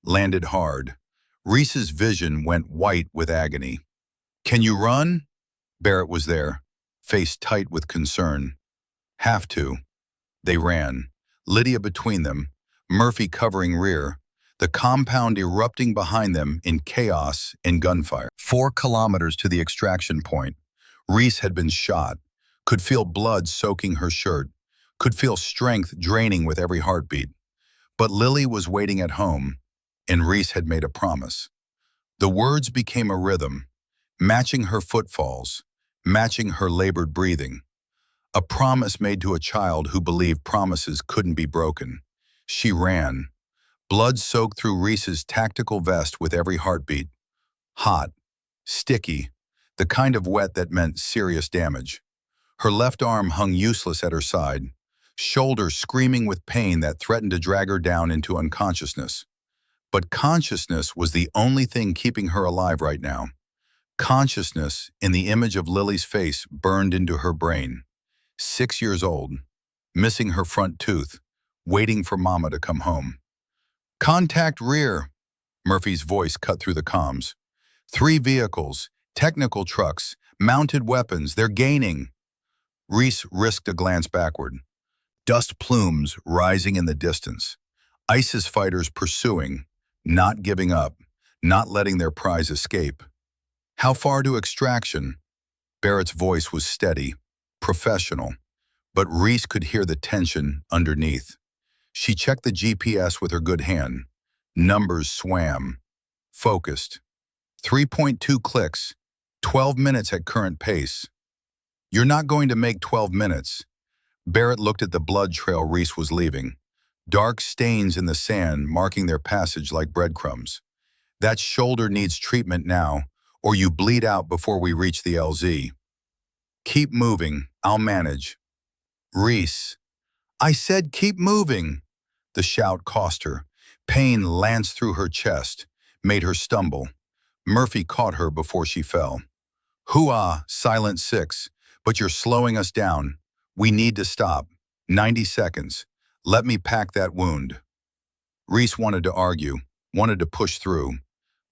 landed hard. Reese's vision went white with agony. Can you run? Barrett was there, face tight with concern. Have to. They ran, Lydia between them, Murphy covering rear, the compound erupting behind them in chaos and gunfire. 4 kilometers to the extraction point. Reese had been shot, could feel blood soaking her shirt, could feel strength draining with every heartbeat. But Lily was waiting at home, and Reese had made a promise. The words became a rhythm, matching her footfalls, matching her labored breathing. A promise made to a child who believed promises couldn't be broken. She ran. Blood soaked through Reese's tactical vest with every heartbeat. Hot. Sticky. the kind of wet that meant serious damage. Her left arm hung useless at her side, shoulder screaming with pain that threatened to drag her down into unconsciousness. But consciousness was the only thing keeping her alive right now. Consciousness in the image of Lily's face burned into her brain. 6 years old, missing her front tooth, waiting for Mama to come home. "Contact rear," Murphy's voice cut through the comms. "3 vehicles, technical trucks, mounted weapons, they're gaining." Reese risked a glance backward. Dust plumes rising in the distance. ISIS fighters pursuing, not giving up, not letting their prize escape. "How far to extraction?" Barrett's voice was steady, professional, but Reese could hear the tension underneath. She checked the GPS with her good hand. Numbers swam. Focused. 3.2 clicks. 12 minutes at current pace. "You're not going to make 12 minutes. Barrett looked at the blood trail Reese was leaving. Dark stains in the sand marking their passage like breadcrumbs. "That shoulder needs treatment now, or you bleed out before we reach the LZ. "Keep moving. I'll manage." "Reese." "I said keep moving." The shout cost her. Pain lanced through her chest, made her stumble. Murphy caught her before she fell. "Hoo-ah, Silent 6, but you're slowing us down. We need to stop. 90 seconds. Let me pack that wound." Reese wanted to argue, wanted to push through,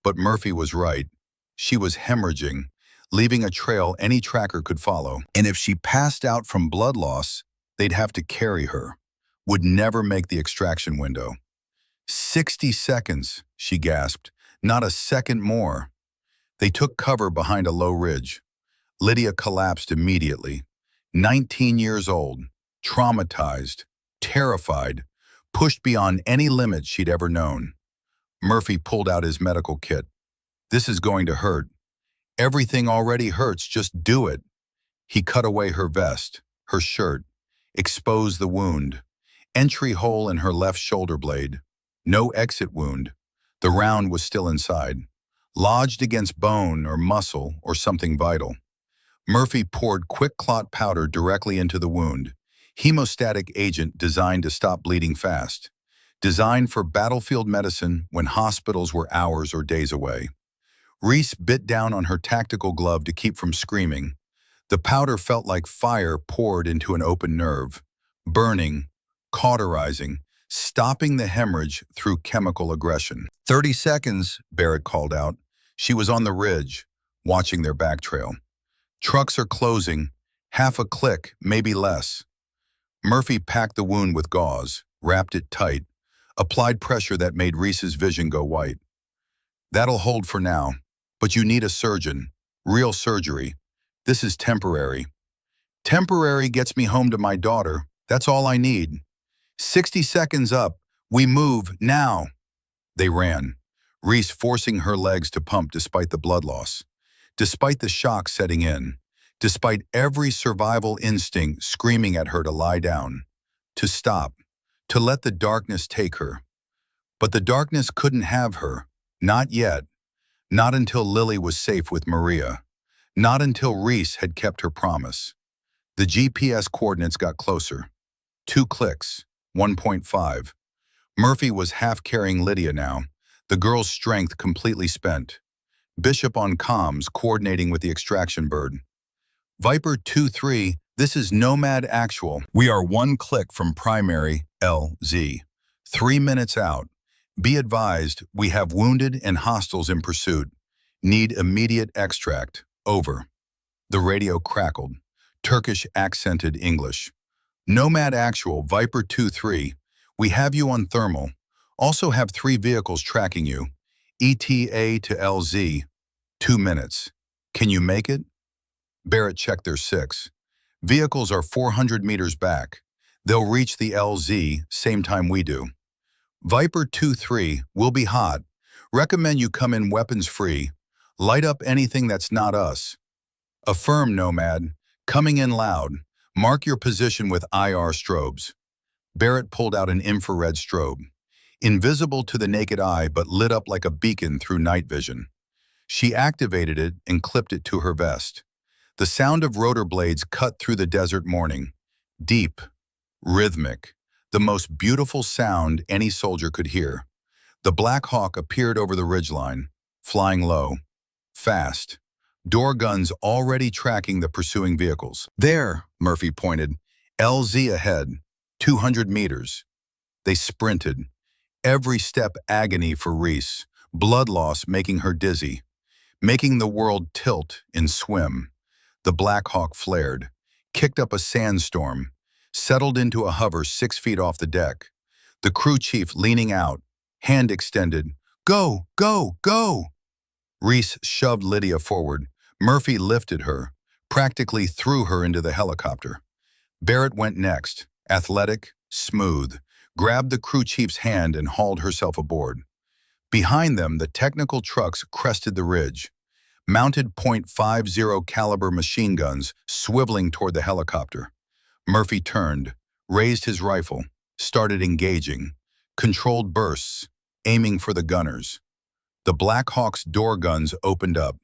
but Murphy was right. She was hemorrhaging, leaving a trail any tracker could follow. And if she passed out from blood loss, they'd have to carry her. Would never make the extraction window. 60 seconds, she gasped. Not a second more. They took cover behind a low ridge. Lydia collapsed immediately. 19 years old, traumatized, terrified, pushed beyond any limit she'd ever known. Murphy pulled out his medical kit. "This is going to hurt. Everything already hurts, just do it." He cut away her vest, her shirt, exposed the wound. Entry hole in her left shoulder blade. No exit wound. The round was still inside, lodged against bone or muscle or something vital. Murphy poured quick clot powder directly into the wound. Hemostatic agent designed to stop bleeding fast. Designed for battlefield medicine when hospitals were hours or days away. Reese bit down on her tactical glove to keep from screaming. The powder felt like fire poured into an open nerve, burning, cauterizing, stopping the hemorrhage through chemical aggression. 30 seconds, Barrett called out. She was on the ridge, watching their back trail. Trucks are closing, half a click, maybe less. Murphy packed the wound with gauze, wrapped it tight, applied pressure that made Reese's vision go white. "That'll hold for now, but you need a surgeon, real surgery. This is temporary." "Temporary gets me home to my daughter, that's all I need." 60 seconds up, we move, now. They ran, Reese forcing her legs to pump despite the blood loss, despite the shock setting in, despite every survival instinct screaming at her to lie down, to stop, to let the darkness take her. But the darkness couldn't have her, not yet, not until Lily was safe with Maria, not until Reese had kept her promise. The GPS coordinates got closer. 2 clicks, 1.5. Murphy was half carrying Lydia now, the girl's strength completely spent. Bishop on comms coordinating with the extraction bird. "Viper 2-3, this is Nomad Actual. We are 1 click from primary LZ. 3 minutes out. Be advised, we have wounded and hostiles in pursuit. Need immediate extract. Over." The radio crackled. Turkish accented English. "Nomad Actual, Viper 2-3. We have you on thermal. Also have 3 vehicles tracking you. ETA to LZ. 2 minutes. Can you make it?" Barrett checked their 6. "Vehicles are 400 meters back. They'll reach the LZ same time we do." "Viper 2-3, we'll be hot. Recommend you come in weapons free. Light up anything that's not us." "Affirm, Nomad. Coming in loud. Mark your position with IR strobes." Barrett pulled out an infrared strobe. Invisible to the naked eye but lit up like a beacon through night vision. She activated it and clipped it to her vest. The sound of rotor blades cut through the desert morning. Deep, rhythmic, the most beautiful sound any soldier could hear. The Black Hawk appeared over the ridgeline, flying low, fast, door guns already tracking the pursuing vehicles. There, Murphy pointed, LZ ahead, 200 meters. They sprinted, every step agony for Reese, blood loss making her dizzy, making the world tilt and swim. The Black Hawk flared, kicked up a sandstorm, settled into a hover 6 feet off the deck. The crew chief leaning out, hand extended. Go, go, go! Reese shoved Lydia forward. Murphy lifted her, practically threw her into the helicopter. Barrett went next, athletic, smooth, grabbed the crew chief's hand and hauled herself aboard. Behind them, the technical trucks crested the ridge, mounted .50 caliber machine guns swiveling toward the helicopter. Murphy turned, raised his rifle, started engaging, controlled bursts, aiming for the gunners. The Black Hawk's door guns opened up,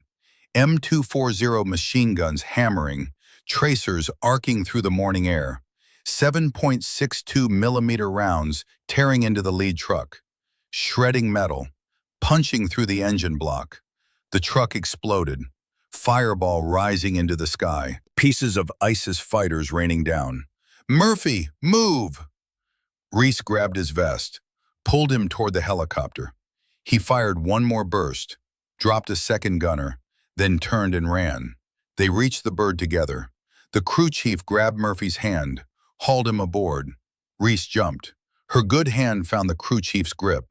M240 machine guns hammering, tracers arcing through the morning air, 7.62 millimeter rounds tearing into the lead truck, shredding metal, punching through the engine block. The truck exploded, fireball rising into the sky, pieces of ISIS fighters raining down. Murphy, move! Reese grabbed his vest, pulled him toward the helicopter. He fired one more burst, dropped a second gunner, then turned and ran. They reached the bird together. The crew chief grabbed Murphy's hand, hauled him aboard. Reese jumped. Her good hand found the crew chief's grip.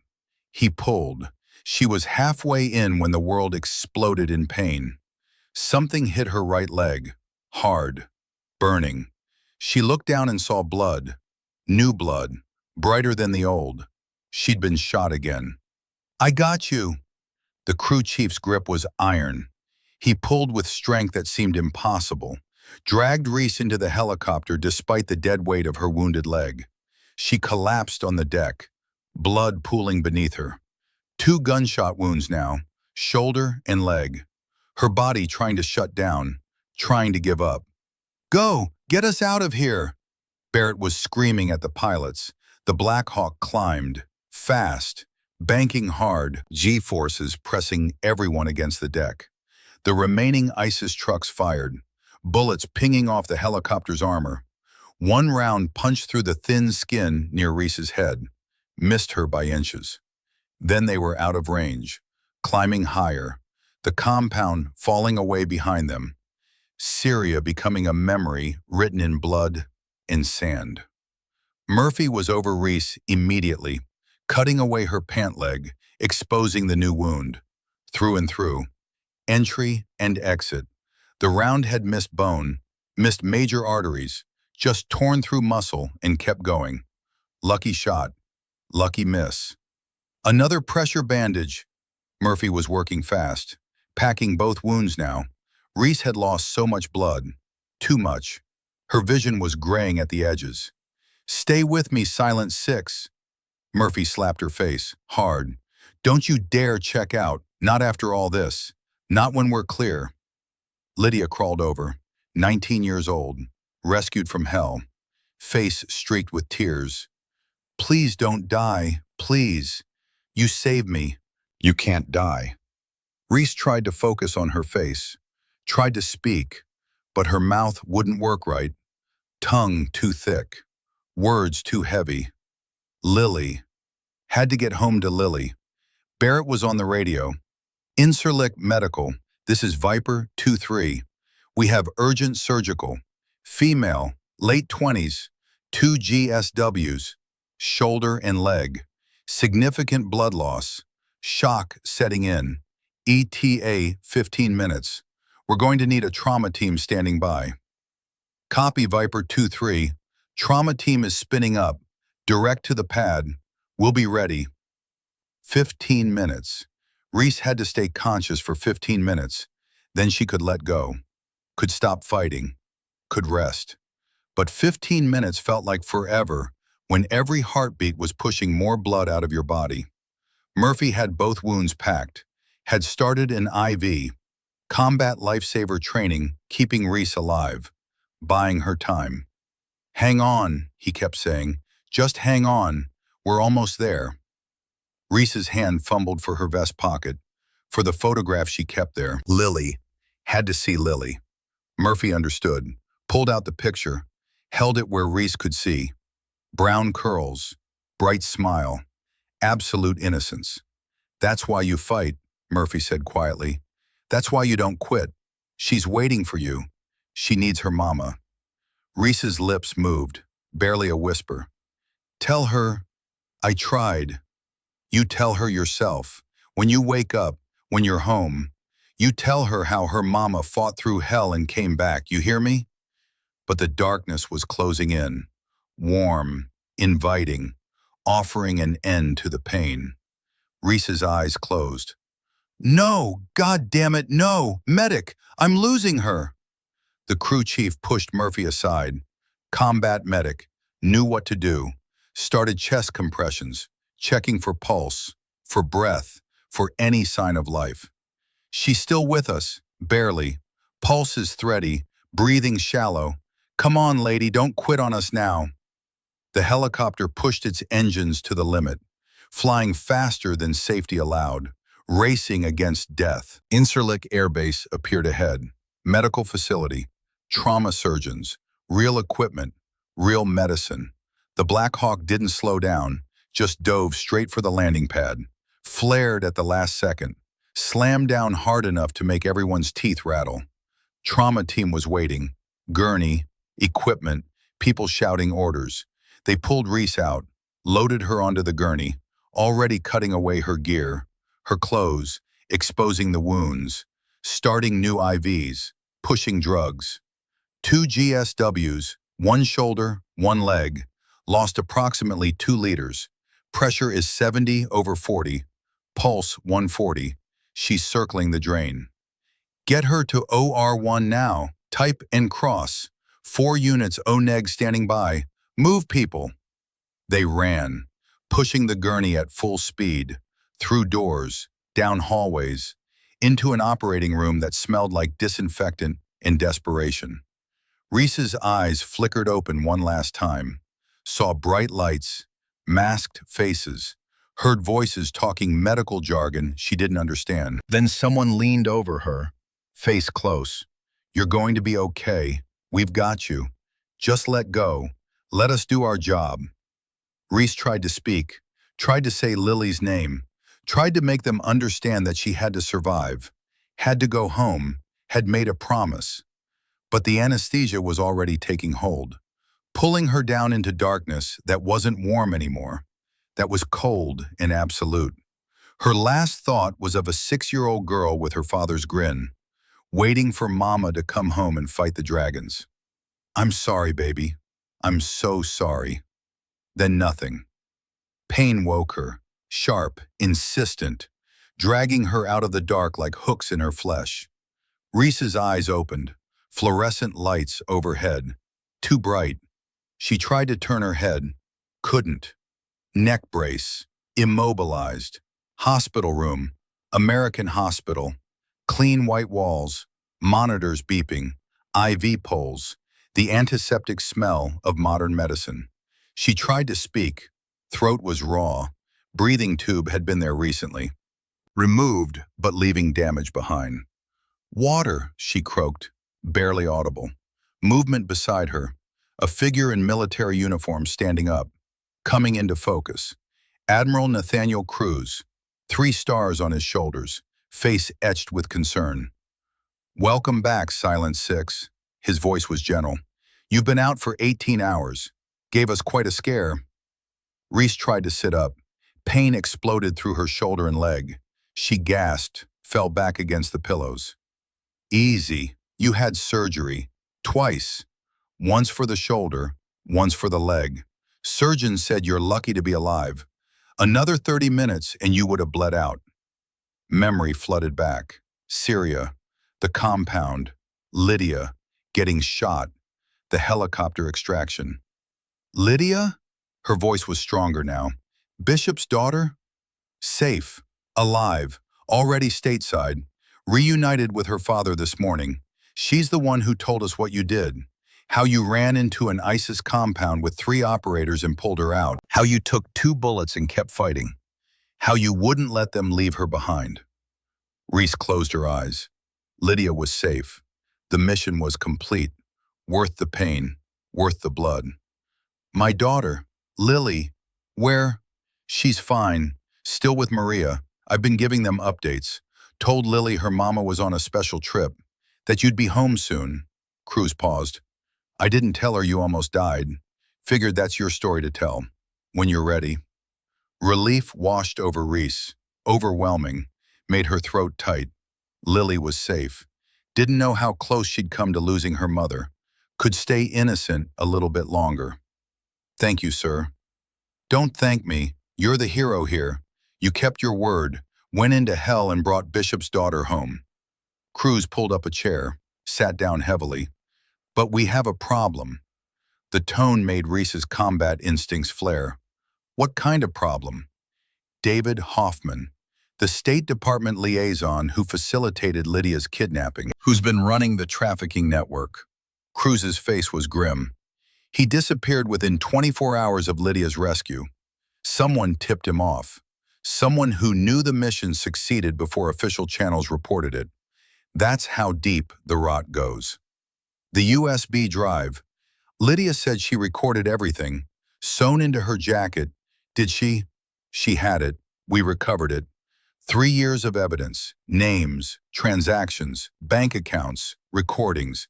He pulled. She was halfway in when the world exploded in pain. Something hit her right leg, hard, burning. She looked down and saw blood, new blood, brighter than the old. She'd been shot again. I got you. The crew chief's grip was iron. He pulled with strength that seemed impossible, dragged Reese into the helicopter despite the dead weight of her wounded leg. She collapsed on the deck, blood pooling beneath her. 2 gunshot wounds now, shoulder and leg. Her body trying to shut down, trying to give up. Go, get us out of here! Barrett was screaming at the pilots. The Black Hawk climbed, fast, banking hard, G-forces pressing everyone against the deck. The remaining ISIS trucks fired, bullets pinging off the helicopter's armor. One round punched through the thin skin near Reese's head, missed her by inches. Then they were out of range, climbing higher, the compound falling away behind them. Syria becoming a memory written in blood and sand. Murphy was over Reese immediately, cutting away her pant leg, exposing the new wound. Through and through. Entry and exit. The round had missed bone, missed major arteries, just torn through muscle and kept going. Lucky shot. Lucky miss. Another pressure bandage. Murphy was working fast, packing both wounds now. Reese had lost so much blood. Too much. Her vision was graying at the edges. Stay with me, Silent Six. Murphy slapped her face, hard. Don't you dare check out, not after all this. Not when we're clear. Lydia crawled over, 19 years old, rescued from hell, face streaked with tears. Please don't die, please. You saved me. You can't die. Reese tried to focus on her face, tried to speak, but her mouth wouldn't work right. Tongue too thick, words too heavy. Lily. Had to get home to Lily. Barrett was on the radio. Incirlic Medical, this is Viper 2-3. We have urgent surgical. Female, late 20s, 2 GSWs, shoulder and leg. Significant blood loss. Shock setting in. ETA 15 minutes. We're going to need a trauma team standing by. Copy Viper 2-3. Trauma team is spinning up. Direct to the pad. We'll be ready. 15 minutes. Reese had to stay conscious for 15 minutes. Then she could let go. Could stop fighting. Could rest. But 15 minutes felt like forever when every heartbeat was pushing more blood out of your body. Murphy had both wounds packed, had started an IV, combat lifesaver training, keeping Reese alive, buying her time. "Hang on," he kept saying. "Just hang on. We're almost there." Reese's hand fumbled for her vest pocket, for the photograph she kept there. Lily. Had to see Lily. Murphy understood, pulled out the picture, held it where Reese could see. Brown curls, bright smile, absolute innocence. "That's why you fight," Murphy said quietly. "That's why you don't quit. She's waiting for you. She needs her mama." Reese's lips moved, barely a whisper. "Tell her, I tried." "You tell her yourself. When you wake up, when you're home, you tell her how her mama fought through hell and came back. You hear me?" But the darkness was closing in, warm, inviting, offering an end to the pain. Reese's eyes closed. "No, God damn it, no! Medic, I'm losing her!" The crew chief pushed Murphy aside. Combat medic, knew what to do. Started chest compressions, checking for pulse, for breath, for any sign of life. "She's still with us, barely. Pulse is thready, breathing shallow. Come on, lady, don't quit on us now." The helicopter pushed its engines to the limit, flying faster than safety allowed, racing against death. Incirlik Air Base appeared ahead. Medical facility, trauma surgeons, real equipment, real medicine. The Black Hawk didn't slow down, just dove straight for the landing pad, flared at the last second, slammed down hard enough to make everyone's teeth rattle. Trauma team was waiting. Gurney, equipment, people shouting orders. They pulled Reese out, loaded her onto the gurney, already cutting away her gear, her clothes, exposing the wounds, starting new IVs, pushing drugs. 2 GSWs, one shoulder, one leg, lost approximately 2 liters. Pressure is 70/40, pulse 140. She's circling the drain. "Get her to OR1 now. Type and cross. 4 units O-neg standing by. Move people." They ran, pushing the gurney at full speed, through doors, down hallways, into an operating room that smelled like disinfectant in desperation. Reese's eyes flickered open one last time, saw bright lights, masked faces, heard voices talking medical jargon she didn't understand. Then someone leaned over her, face close. "You're going to be okay. We've got you. Just let go. Let us do our job." Reese tried to speak, tried to say Lily's name, tried to make them understand that she had to survive, had to go home, had made a promise. But the anesthesia was already taking hold, pulling her down into darkness that wasn't warm anymore, that was cold and absolute. Her last thought was of a 6-year-old girl with her father's grin, waiting for mama to come home and fight the dragons. "I'm sorry, baby. I'm so sorry." Then nothing. Pain woke her, sharp, insistent, dragging her out of the dark like hooks in her flesh. Reese's eyes opened, fluorescent lights overhead, too bright. She tried to turn her head, couldn't. Neck brace, immobilized. Hospital room, American hospital, clean white walls, monitors beeping, IV poles, the antiseptic smell of modern medicine. She tried to speak. Throat was raw. Breathing tube had been there recently. Removed, but leaving damage behind. "Water," she croaked, barely audible. Movement beside her. A figure in military uniform standing up, coming into focus. Admiral Nathaniel Cruz, 3 stars on his shoulders, face etched with concern. "Welcome back, Silent 6. His voice was gentle. "You've been out for 18 hours. Gave us quite a scare." Reese tried to sit up. Pain exploded through her shoulder and leg. She gasped, fell back against the pillows. "Easy. You had surgery. Twice. Once for the shoulder, once for the leg. Surgeon said you're lucky to be alive. Another 30 minutes and you would have bled out." Memory flooded back. Syria, the compound, Lydia, getting shot, the helicopter extraction. "Lydia?" Her voice was stronger now. "Bishop's daughter? Safe, alive, already stateside, reunited with her father this morning. She's the one who told us what you did. How you ran into an ISIS compound with 3 operators and pulled her out. How you took 2 bullets and kept fighting. How you wouldn't let them leave her behind. Reese closed her eyes. Lydia was safe. The mission was complete. Worth the pain. Worth the blood. My daughter, Lily, where? She's fine. Still with Maria. I've been giving them updates. Told Lily her mama was on a special trip. That you'd be home soon. Cruz paused. I didn't tell her you almost died. Figured that's your story to tell. When you're ready. Relief washed over Reese. Overwhelming. Made her throat tight. Lily was safe. Didn't know how close she'd come to losing her mother. Could stay innocent a little bit longer. Thank you, sir. Don't thank me. You're the hero here. You kept your word, went into hell and brought Bishop's daughter home. Cruz pulled up a chair, sat down heavily. But we have a problem. The tone made Reese's combat instincts flare. What kind of problem? David Hoffman, the State Department liaison who facilitated Lydia's kidnapping, who's been running the trafficking network. Cruz's face was grim. He disappeared within 24 hours of Lydia's rescue. Someone tipped him off. Someone who knew the mission succeeded before official channels reported it. That's how deep the rot goes. The USB drive. Lydia said she recorded everything, sewn into her jacket. Did she? She had it. We recovered it. 3 years of evidence, names, transactions, bank accounts, recordings.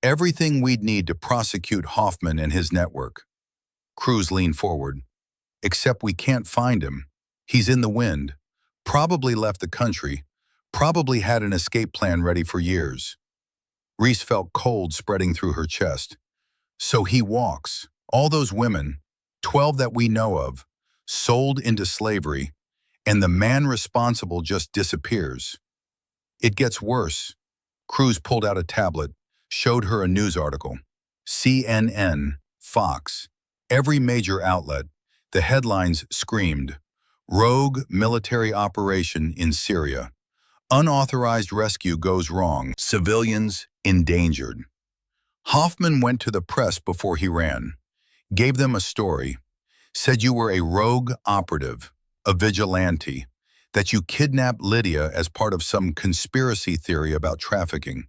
Everything we'd need to prosecute Hoffman and his network. Cruz leaned forward. Except we can't find him. He's in the wind. Probably left the country. Probably had an escape plan ready for years. Reese felt cold spreading through her chest. So he walks. All those women, 12 that we know of, sold into slavery, and the man responsible just disappears. It gets worse. Cruz pulled out a tablet, showed her a news article. CNN, Fox, every major outlet. The headlines screamed, "Rogue military operation in Syria. Unauthorized rescue goes wrong. Civilians endangered." Hoffman went to the press before he ran, gave them a story, said you were a rogue operative, a vigilante, that you kidnapped Lydia as part of some conspiracy theory about trafficking,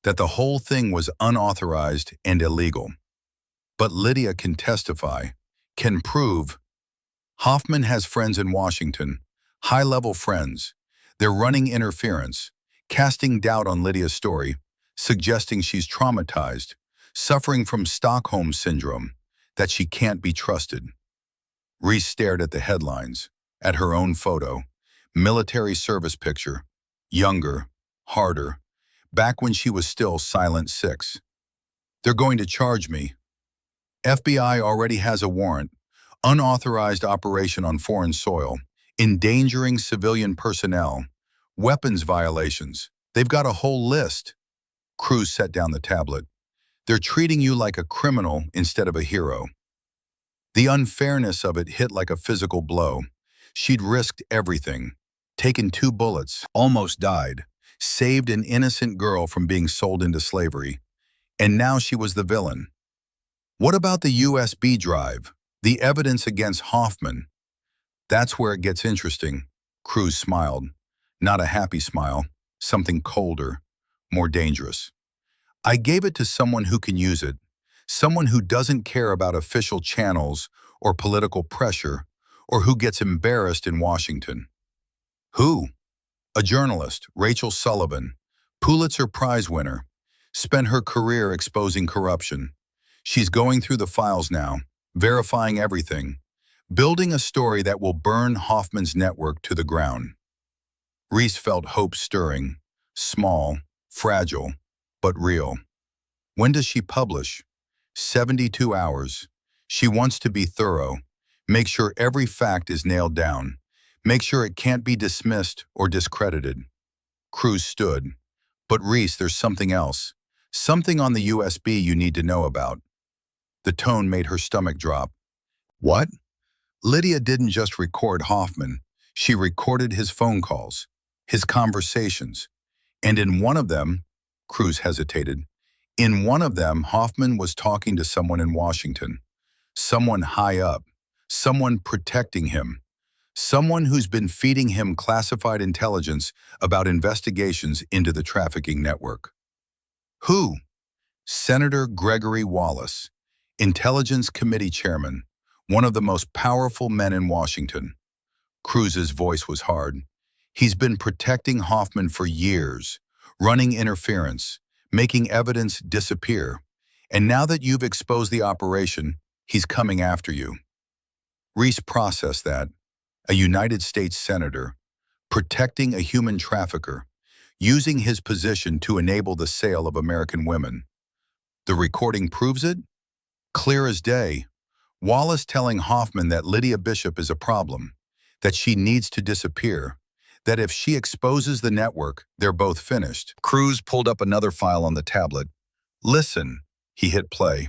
that the whole thing was unauthorized and illegal. But Lydia can testify, can prove. Hoffman has friends in Washington, high-level friends. They're running interference, casting doubt on Lydia's story, suggesting she's traumatized, suffering from Stockholm Syndrome, that she can't be trusted. Reese stared at the headlines, at her own photo, military service picture, younger, harder, back when she was still Silent 6. They're going to charge me. FBI already has a warrant, unauthorized operation on foreign soil, endangering civilian personnel, weapons violations. They've got a whole list. Cruz set down the tablet. They're treating you like a criminal instead of a hero. The unfairness of it hit like a physical blow. She'd risked everything, taken 2 bullets, almost died, saved an innocent girl from being sold into slavery, and now she was the villain. What about the USB drive, the evidence against Hoffman? That's where it gets interesting. Cruz smiled. Not a happy smile, something colder, more dangerous. I gave it to someone who can use it, someone who doesn't care about official channels or political pressure, or who gets embarrassed in Washington. Who? A journalist, Rachel Sullivan, Pulitzer Prize winner, spent her career exposing corruption. She's going through the files now, verifying everything, building a story that will burn Hoffman's network to the ground. Reese felt hope stirring, small, fragile, but real. When does she publish? 72 hours. She wants to be thorough, make sure every fact is nailed down, make sure it can't be dismissed or discredited. Cruz stood. But Reese, there's something else. Something on the USB you need to know about. The tone made her stomach drop. What? Lydia didn't just record Hoffman. She recorded his phone calls, his conversations. And in one of them, Cruz hesitated. In one of them, Hoffman was talking to someone in Washington, someone high up, someone protecting him, someone who's been feeding him classified intelligence about investigations into the trafficking network. Who? Senator Gregory Wallace, Intelligence Committee Chairman, one of the most powerful men in Washington. Cruz's voice was hard. He's been protecting Hoffman for years, running interference, making evidence disappear. And now that you've exposed the operation, he's coming after you. Reese processed that. A United States senator, protecting a human trafficker, using his position to enable the sale of American women. The recording proves it? Clear as day. Wallace telling Hoffman that Lydia Bishop is a problem, that she needs to disappear, that if she exposes the network, they're both finished. Cruz pulled up another file on the tablet. Listen, he hit play.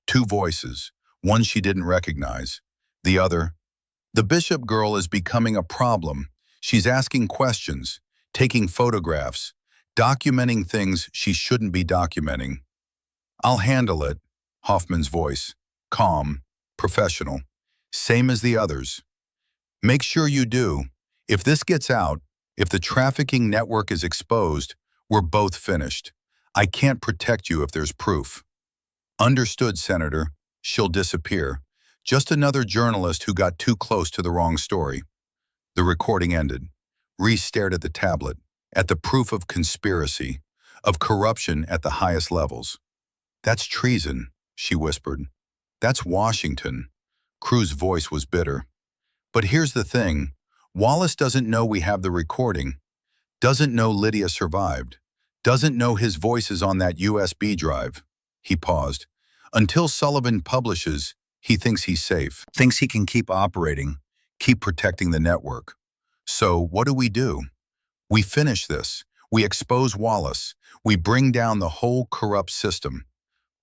Two voices, one she didn't recognize, the other. The Bishop girl is becoming a problem. She's asking questions, taking photographs, documenting things she shouldn't be documenting. I'll handle it, Hoffman's voice, calm, professional, same as the others. Make sure you do. If this gets out, if the trafficking network is exposed, we're both finished. I can't protect you if there's proof. Understood, Senator. She'll disappear. Just another journalist who got too close to the wrong story. The recording ended. Reese stared at the tablet, at the proof of conspiracy, of corruption at the highest levels. That's treason, she whispered. That's Washington. Cruz's voice was bitter. But here's the thing. Wallace doesn't know we have the recording, doesn't know Lydia survived, doesn't know his voice is on that USB drive. He paused. Until Sullivan publishes, he thinks he's safe, thinks he can keep operating, keep protecting the network. So what do? We finish this. We expose Wallace. We bring down the whole corrupt system.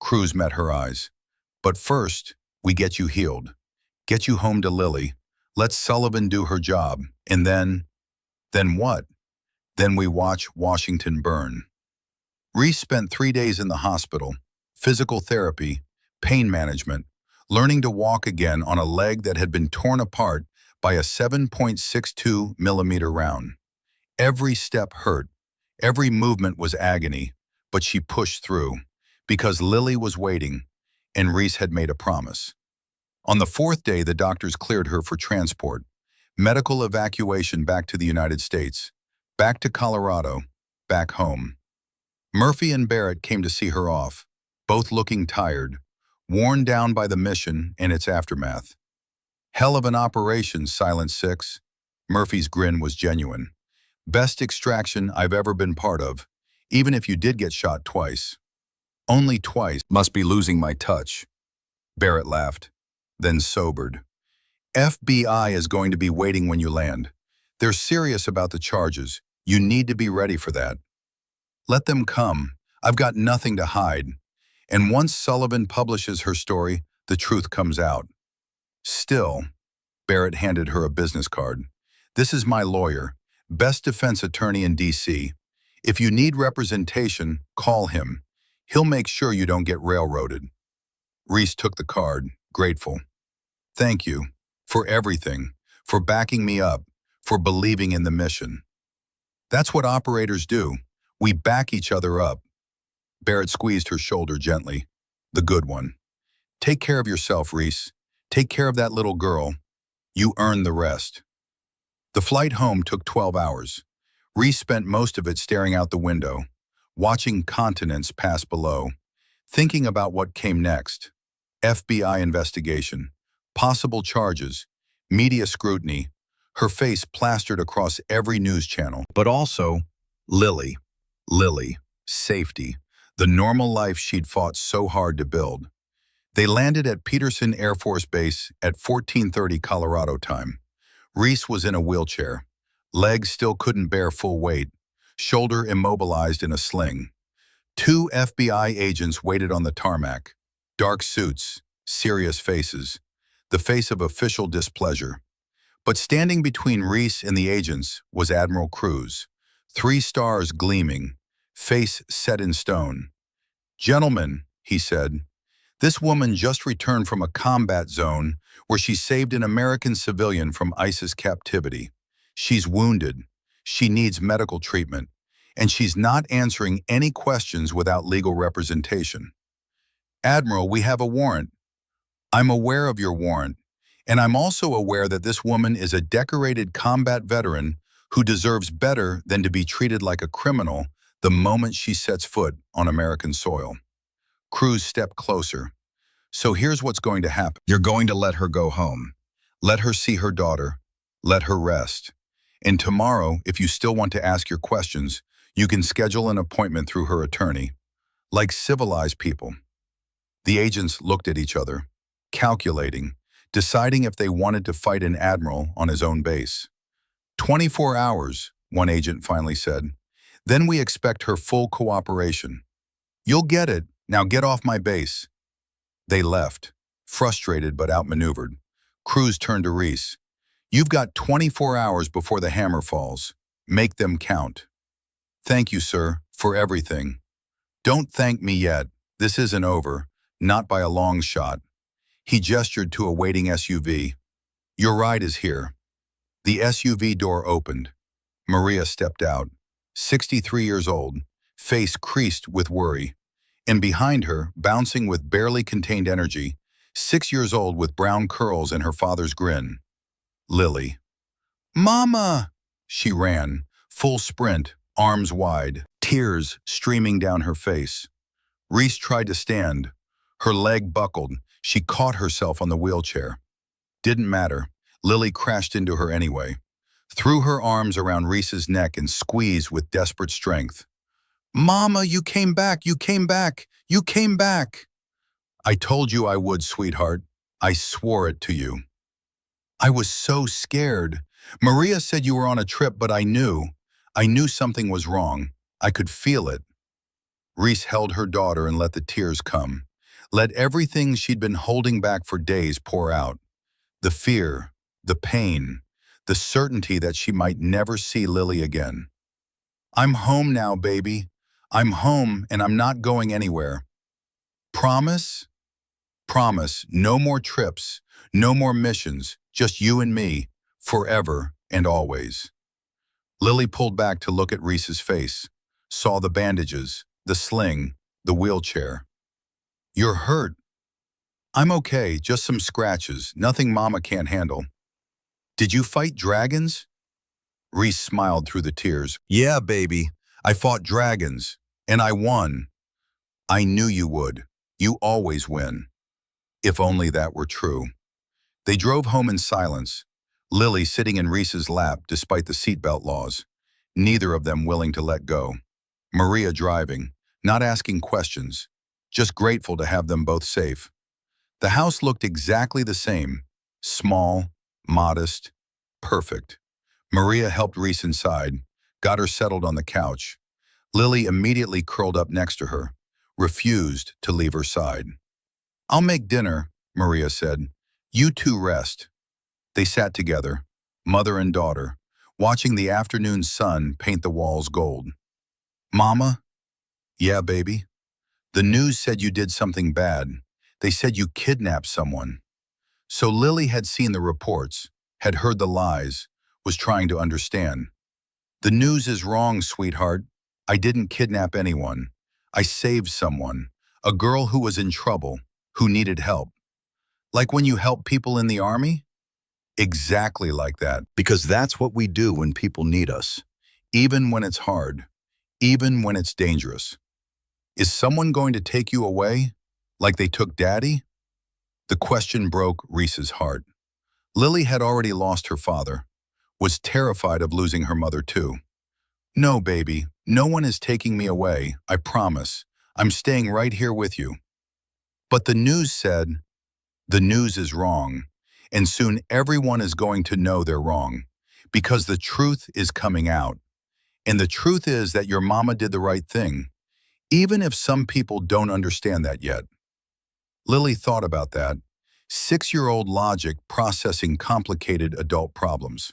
Cruz met her eyes. But first, we get you healed. Get you home to Lily. Let Sullivan do her job. And then what? Then we watch Washington burn. Reese spent 3 days in the hospital, physical therapy, pain management, learning to walk again on a leg that had been torn apart by a 7.62 millimeter round. Every step hurt. Every movement was agony, but she pushed through because Lily was waiting and Reese had made a promise. On the 4th day, the doctors cleared her for transport, medical evacuation back to the United States, back to Colorado, back home. Murphy and Barrett came to see her off, both looking tired, worn down by the mission and its aftermath. Hell of an operation, Silent Six. Murphy's grin was genuine. Best extraction I've ever been part of, even if you did get shot twice. Only twice. Must be losing my touch. Barrett laughed, then sobered. FBI is going to be waiting when you land. They're serious about the charges. You need to be ready for that. Let them come. I've got nothing to hide. And once Sullivan publishes her story, the truth comes out. Still, Barrett handed her a business card. This is my lawyer, best defense attorney in D.C. If you need representation, call him. He'll make sure you don't get railroaded. Reese took the card, grateful. Thank you for everything, for backing me up, for believing in the mission. That's what operators do. We back each other up. Barrett squeezed her shoulder gently. The good one. Take care of yourself, Reese. Take care of that little girl. You earned the rest. The flight home took 12 hours. Reese spent most of it staring out the window, watching continents pass below, thinking about what came next. FBI investigation, possible charges, media scrutiny, her face plastered across every news channel. But also, Lily, safety, the normal life she'd fought so hard to build. They landed at Peterson Air Force Base at 14:30 Colorado time. Reese was in a wheelchair. Legs still couldn't bear full weight, shoulder immobilized in a sling. 2 FBI agents waited on the tarmac. Dark suits, serious faces, the face of official displeasure. But standing between Reese and the agents was Admiral Cruz, 3 stars gleaming, face set in stone. "Gentlemen," he said, "this woman just returned from a combat zone where she saved an American civilian from ISIS captivity. She's wounded, she needs medical treatment, and she's not answering any questions without legal representation. Admiral, we have a warrant. I'm aware of your warrant, and I'm also aware that this woman is a decorated combat veteran who deserves better than to be treated like a criminal the moment she sets foot on American soil." Cruz stepped closer. "So here's what's going to happen. You're going to let her go home. Let her see her daughter. Let her rest. And tomorrow, if you still want to ask your questions, you can schedule an appointment through her attorney. Like civilized people." The agents looked at each other, calculating, deciding if they wanted to fight an admiral on his own base. 24 hours, one agent finally said. "Then we expect her full cooperation." "You'll get it. Now get off my base." They left, frustrated but outmaneuvered. Cruz turned to Reese. "You've got 24 hours before the hammer falls. Make them count." "Thank you, sir, for everything." "Don't thank me yet. This isn't over, not by a long shot." He gestured to a waiting SUV. "Your ride is here." The SUV door opened. Maria stepped out, 63 years old, face creased with worry. And behind her, bouncing with barely contained energy, 6 years old with brown curls and her father's grin. Lily. "Mama!" She ran, full sprint, arms wide, tears streaming down her face. Reese tried to stand. Her leg buckled. She caught herself on the wheelchair. Didn't matter. Lily crashed into her anyway, threw her arms around Reese's neck and squeezed with desperate strength. "Mama, you came back, you came back, you came back." "I told you I would, sweetheart. I swore it to you." "I was so scared. Maria said you were on a trip, but I knew something was wrong. I could feel it." Reese held her daughter and let the tears come. Let everything she'd been holding back for days pour out. The fear, the pain, the certainty that she might never see Lily again. "I'm home now, baby. I'm home and I'm not going anywhere. Promise?" "Promise, no more trips, no more missions, just you and me, forever and always." Lily pulled back to look at Reese's face, saw the bandages, the sling, the wheelchair. "You're hurt." "I'm okay, just some scratches, nothing Mama can't handle." "Did you fight dragons?" Reese smiled through the tears. "Yeah, baby, I fought dragons, and I won." "I knew you would. You always win." If only that were true. They drove home in silence, Lily sitting in Reese's lap despite the seatbelt laws, neither of them willing to let go. Maria driving, not asking questions, just grateful to have them both safe. The house looked exactly the same, small, modest, perfect. Maria helped Reese inside, got her settled on the couch. Lily immediately curled up next to her, refused to leave her side. "I'll make dinner," Maria said. "You two rest." They sat together, mother and daughter, watching the afternoon sun paint the walls gold. "Mama?" "Yeah, baby?" "The news said you did something bad. They said you kidnapped someone." So Lily had seen the reports, had heard the lies, was trying to understand. "The news is wrong, sweetheart. I didn't kidnap anyone. I saved someone, a girl who was in trouble, who needed help." "Like when you help people in the army?" "Exactly like that, because that's what we do when people need us, even when it's hard, even when it's dangerous." "Is someone going to take you away, like they took Daddy?" The question broke Reese's heart. Lily had already lost her father, was terrified of losing her mother too. "No, baby, no one is taking me away, I promise. I'm staying right here with you." "But the news said..." "The news is wrong, and soon everyone is going to know they're wrong, because the truth is coming out. And the truth is that your mama did the right thing, even if some people don't understand that yet." Lily thought about that, 6-year-old logic processing complicated adult problems.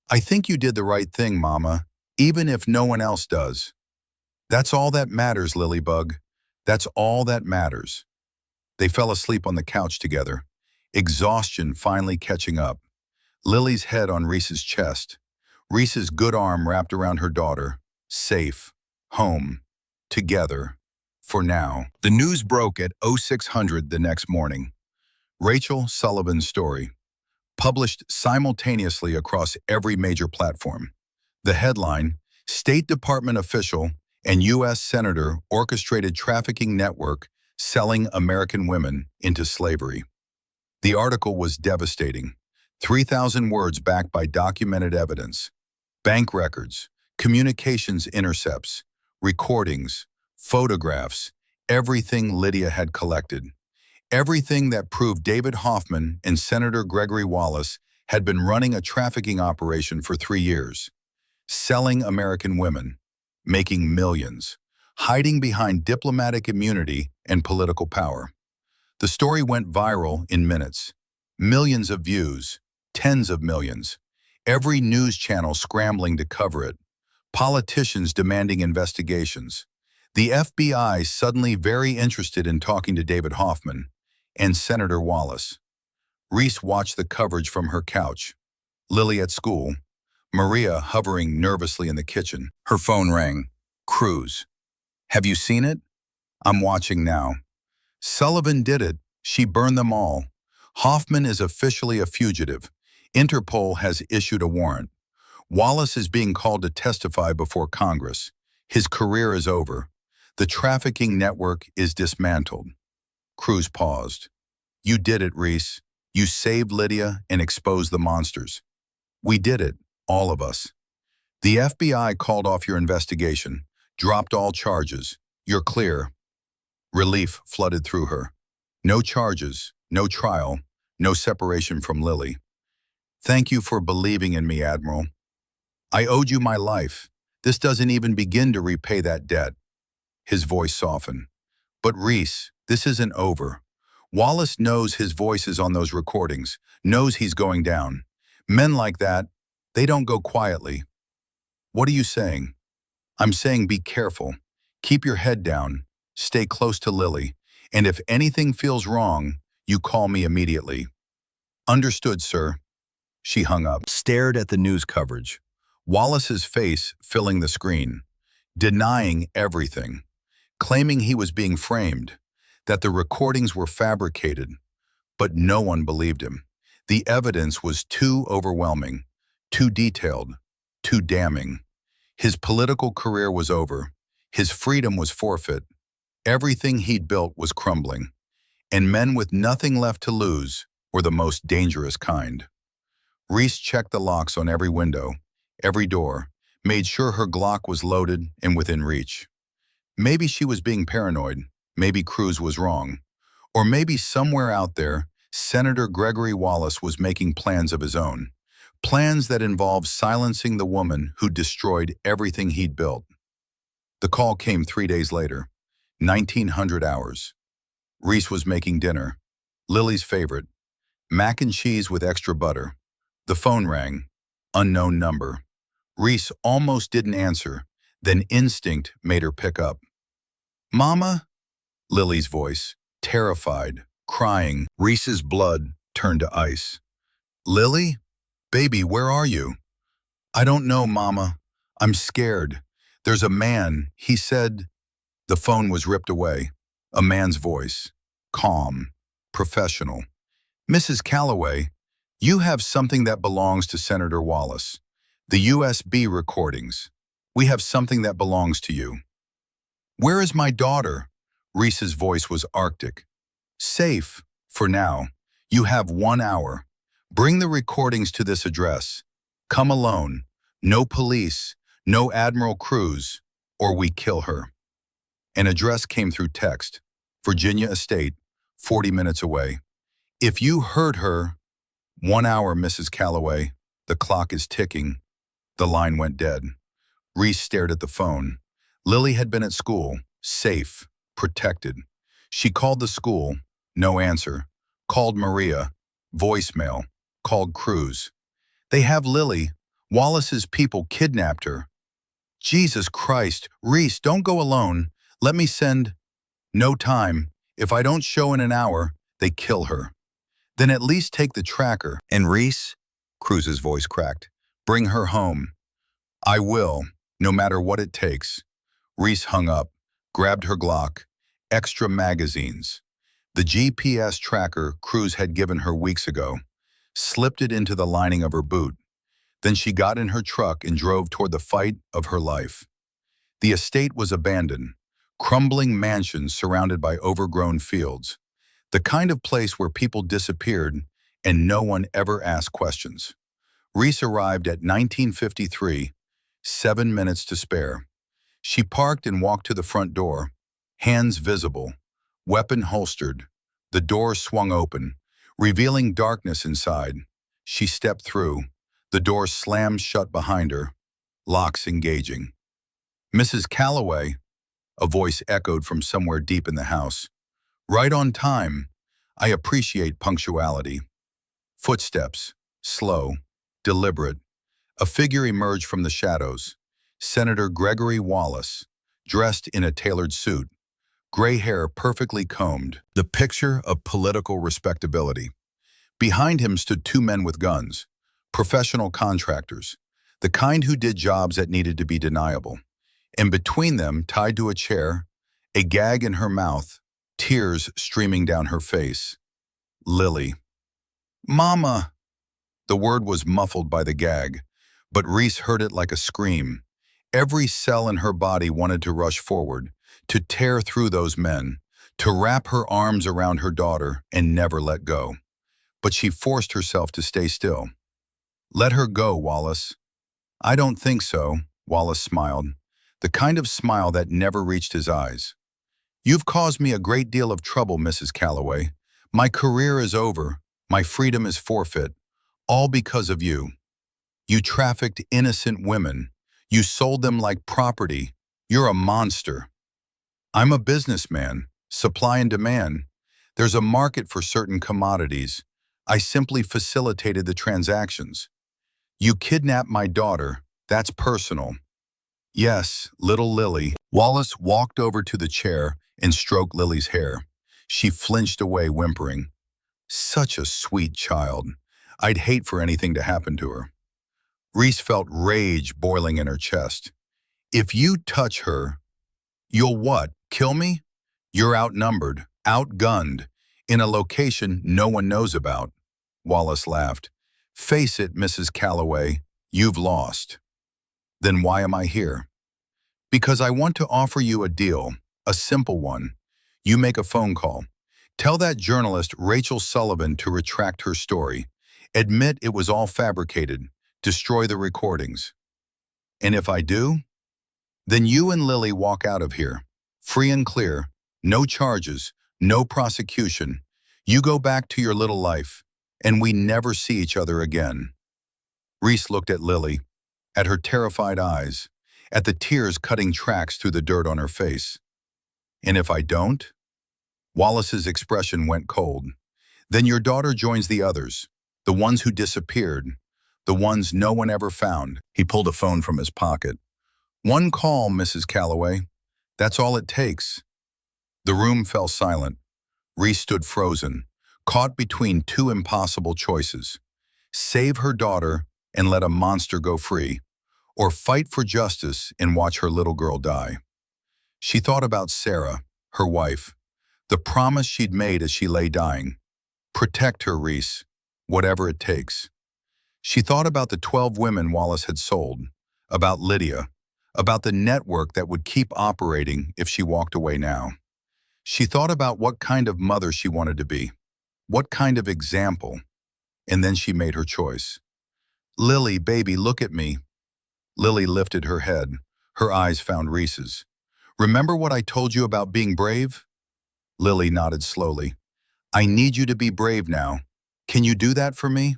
"I think you did the right thing, Mama. even if no one else does. That's all that matters, Lilybug. That's all that matters. They fell asleep on the couch together, exhaustion finally catching up. Lily's head on Reese's chest, Reese's good arm wrapped around her daughter. Safe. Home. Together. For now. The news broke at 0600 the next morning. Rachel Sullivan's story. Published simultaneously across every major platform. The headline, State Department official and U.S. Senator orchestrated trafficking network selling American women into slavery. The article was devastating. 3,000 words backed by documented evidence. Bank records, communications intercepts, recordings, photographs, everything Lydia had collected. Everything that proved David Hoffman and Senator Gregory Wallace had been running a trafficking operation for 3 years. Selling American women, making millions, hiding behind diplomatic immunity and political power. The story went viral in minutes. Millions of views, tens of millions. Every news channel scrambling to cover it. Politicians demanding investigations. The FBI suddenly very interested in talking to David Hoffman and Senator Wallace. Reese watched the coverage from her couch. Lily at school. Maria hovering nervously in the kitchen. Her phone rang. Cruz. Have you seen it? I'm watching now. Sullivan did it. She burned them all. Hoffman is officially a fugitive. Interpol has issued a warrant. Wallace is being called to testify before Congress. His career is over. The trafficking network is dismantled. Cruz paused. You did it, Reese. You saved Lydia and exposed the monsters. We did it, all of us. The FBI called off your investigation, dropped all charges. You're clear. Relief flooded through her. No charges, no trial, no separation from Lily. Thank you for believing in me, Admiral. I owed you my life. This doesn't even begin to repay that debt. His voice softened. But Reese, this isn't over. Wallace knows his voice is on those recordings, knows he's going down. Men like that, they don't go quietly. What are you saying? I'm saying be careful. Keep your head down. Stay close to Lily. And if anything feels wrong, you call me immediately. Understood, sir. She hung up, stared at the news coverage. Wallace's face filling the screen, denying everything, claiming he was being framed, that the recordings were fabricated, but no one believed him. The evidence was too overwhelming, too detailed, too damning. His political career was over. His freedom was forfeit. Everything he'd built was crumbling. And men with nothing left to lose were the most dangerous kind. Reese checked the locks on every window, every door, made sure her Glock was loaded and within reach. Maybe she was being paranoid. Maybe Cruz was wrong. Or maybe somewhere out there, Senator Gregory Wallace was making plans of his own. Plans that involved silencing the woman who destroyed everything he'd built. The call came 3 days later, 1900 hours. Reese was making dinner, Lily's favorite, mac and cheese with extra butter. The phone rang, unknown number. Reese almost didn't answer, then instinct made her pick up. Mama? Lily's voice, terrified, crying. Reese's blood turned to ice. Lily? Baby, where are you? I don't know, Mama. I'm scared. There's a man, he said. The phone was ripped away. A man's voice, calm, professional. Mrs. Calloway, you have something that belongs to Senator Wallace. The USB recordings. We have something that belongs to you. Where is my daughter? Reese's voice was arctic. Safe, for now. You have 1 hour. Bring the recordings to this address. Come alone. No police, no Admiral Cruz, or we kill her. An address came through text. Virginia Estate, 40 minutes away. If you heard her, 1 hour, Mrs. Calloway. The clock is ticking. The line went dead. Reese stared at the phone. Lily had been at school, safe, protected. She called the school, no answer. Called Maria, voicemail. Called Cruz. They have Lily. Wallace's people kidnapped her. Jesus Christ, Reese, don't go alone. Let me send. No time. If I don't show in an hour, they kill her. Then at least take the tracker. And Reese? Cruz's voice cracked. Bring her home. I will, no matter what it takes. Reese hung up, grabbed her Glock. Extra magazines. The GPS tracker Cruz had given her weeks ago. Slipped it into the lining of her boot. Then she got in her truck and drove toward the fight of her life. The estate was abandoned. Crumbling mansions surrounded by overgrown fields. The kind of place where people disappeared and no one ever asked questions. Reese arrived at 1953, 7 minutes to spare. She parked and walked to the front door, hands visible, weapon holstered. The door swung open, revealing darkness inside. She stepped through. The door slammed shut behind her, locks engaging. Mrs. Calloway, a voice echoed from somewhere deep in the house. Right on time. I appreciate punctuality. Footsteps, slow, deliberate. A figure emerged from the shadows. Senator Gregory Wallace, dressed in a tailored suit, gray hair perfectly combed, the picture of political respectability. Behind him stood two men with guns, professional contractors, the kind who did jobs that needed to be deniable. And between them, tied to a chair, a gag in her mouth, tears streaming down her face. Lily. Mama! The word was muffled by the gag, but Reese heard it like a scream. Every cell in her body wanted to rush forward, to tear through those men, to wrap her arms around her daughter and never let go. But she forced herself to stay still. Let her go, Wallace. I don't think so, Wallace smiled, the kind of smile that never reached his eyes. You've caused me a great deal of trouble, Mrs. Calloway. My career is over. My freedom is forfeit. All because of you. You trafficked innocent women. You sold them like property. You're a monster. I'm a businessman. Supply and demand. There's a market for certain commodities. I simply facilitated the transactions. You kidnapped my daughter. That's personal. Yes, little Lily. Wallace walked over to the chair and stroked Lily's hair. She flinched away, whimpering. Such a sweet child. I'd hate for anything to happen to her. Reese felt rage boiling in her chest. If you touch her, you'll what? Kill me? You're outnumbered, outgunned, in a location no one knows about. Wallace laughed. Face it, Mrs. Calloway, you've lost. Then why am I here? Because I want to offer you a deal, a simple one. You make a phone call. Tell that journalist Rachel Sullivan to retract her story. Admit it was all fabricated. Destroy the recordings. And if I do, then you and Lily walk out of here, free and clear, no charges, no prosecution. You go back to your little life, and we never see each other again. Reese looked at Lily, at her terrified eyes, at the tears cutting tracks through the dirt on her face. And if I don't? Wallace's expression went cold. Then your daughter joins the others, the ones who disappeared, the ones no one ever found. He pulled a phone from his pocket. One call, Mrs. Calloway. That's all it takes. The room fell silent. Reese stood frozen, caught between two impossible choices. Save her daughter and let a monster go free, or fight for justice and watch her little girl die. She thought about Sarah, her wife, the promise she'd made as she lay dying. Protect her, Reese, whatever it takes. She thought about the 12 women Wallace had sold, about Lydia, about the network that would keep operating if she walked away now. She thought about what kind of mother she wanted to be, what kind of example, and then she made her choice. Lily, baby, look at me. Lily lifted her head. Her eyes found Reese's. Remember what I told you about being brave? Lily nodded slowly. I need you to be brave now. Can you do that for me?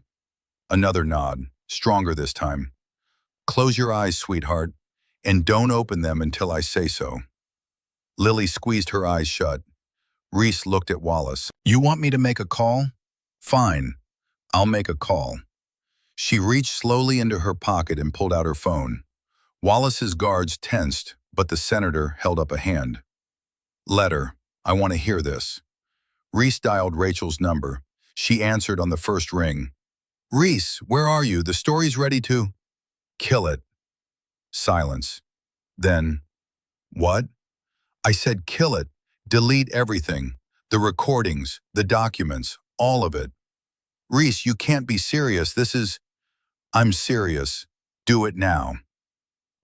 Another nod, stronger this time. Close your eyes, sweetheart, and don't open them until I say so. Lily squeezed her eyes shut. Reese looked at Wallace. You want me to make a call? Fine, I'll make a call. She reached slowly into her pocket and pulled out her phone. Wallace's guards tensed, but the senator held up a hand. Letter, I want to hear this. Reese dialed Rachel's number. She answered on the first ring. Reese, where are you? The story's ready to... Kill it. Silence. Then, what? I said kill it. Delete everything. The recordings, the documents, all of it. Reese, you can't be serious. This is... I'm serious. Do it now.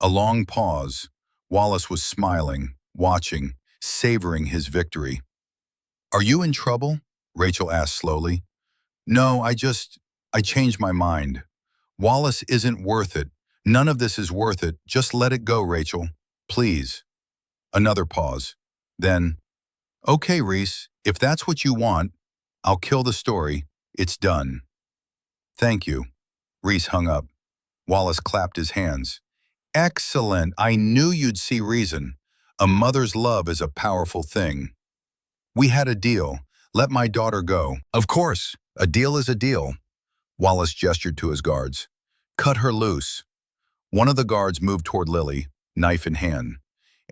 A long pause. Wallace was smiling, watching, savoring his victory. Are you in trouble? Rachel asked slowly. No, I changed my mind. Wallace isn't worth it. None of this is worth it. Just let it go, Rachel. Please. Another pause. Then, okay, Reese, if that's what you want, I'll kill the story. It's done. Thank you. Reese hung up. Wallace clapped his hands. Excellent. I knew you'd see reason. A mother's love is a powerful thing. We had a deal. Let my daughter go. Of course. A deal is a deal. Wallace gestured to his guards. Cut her loose. One of the guards moved toward Lily, knife in hand.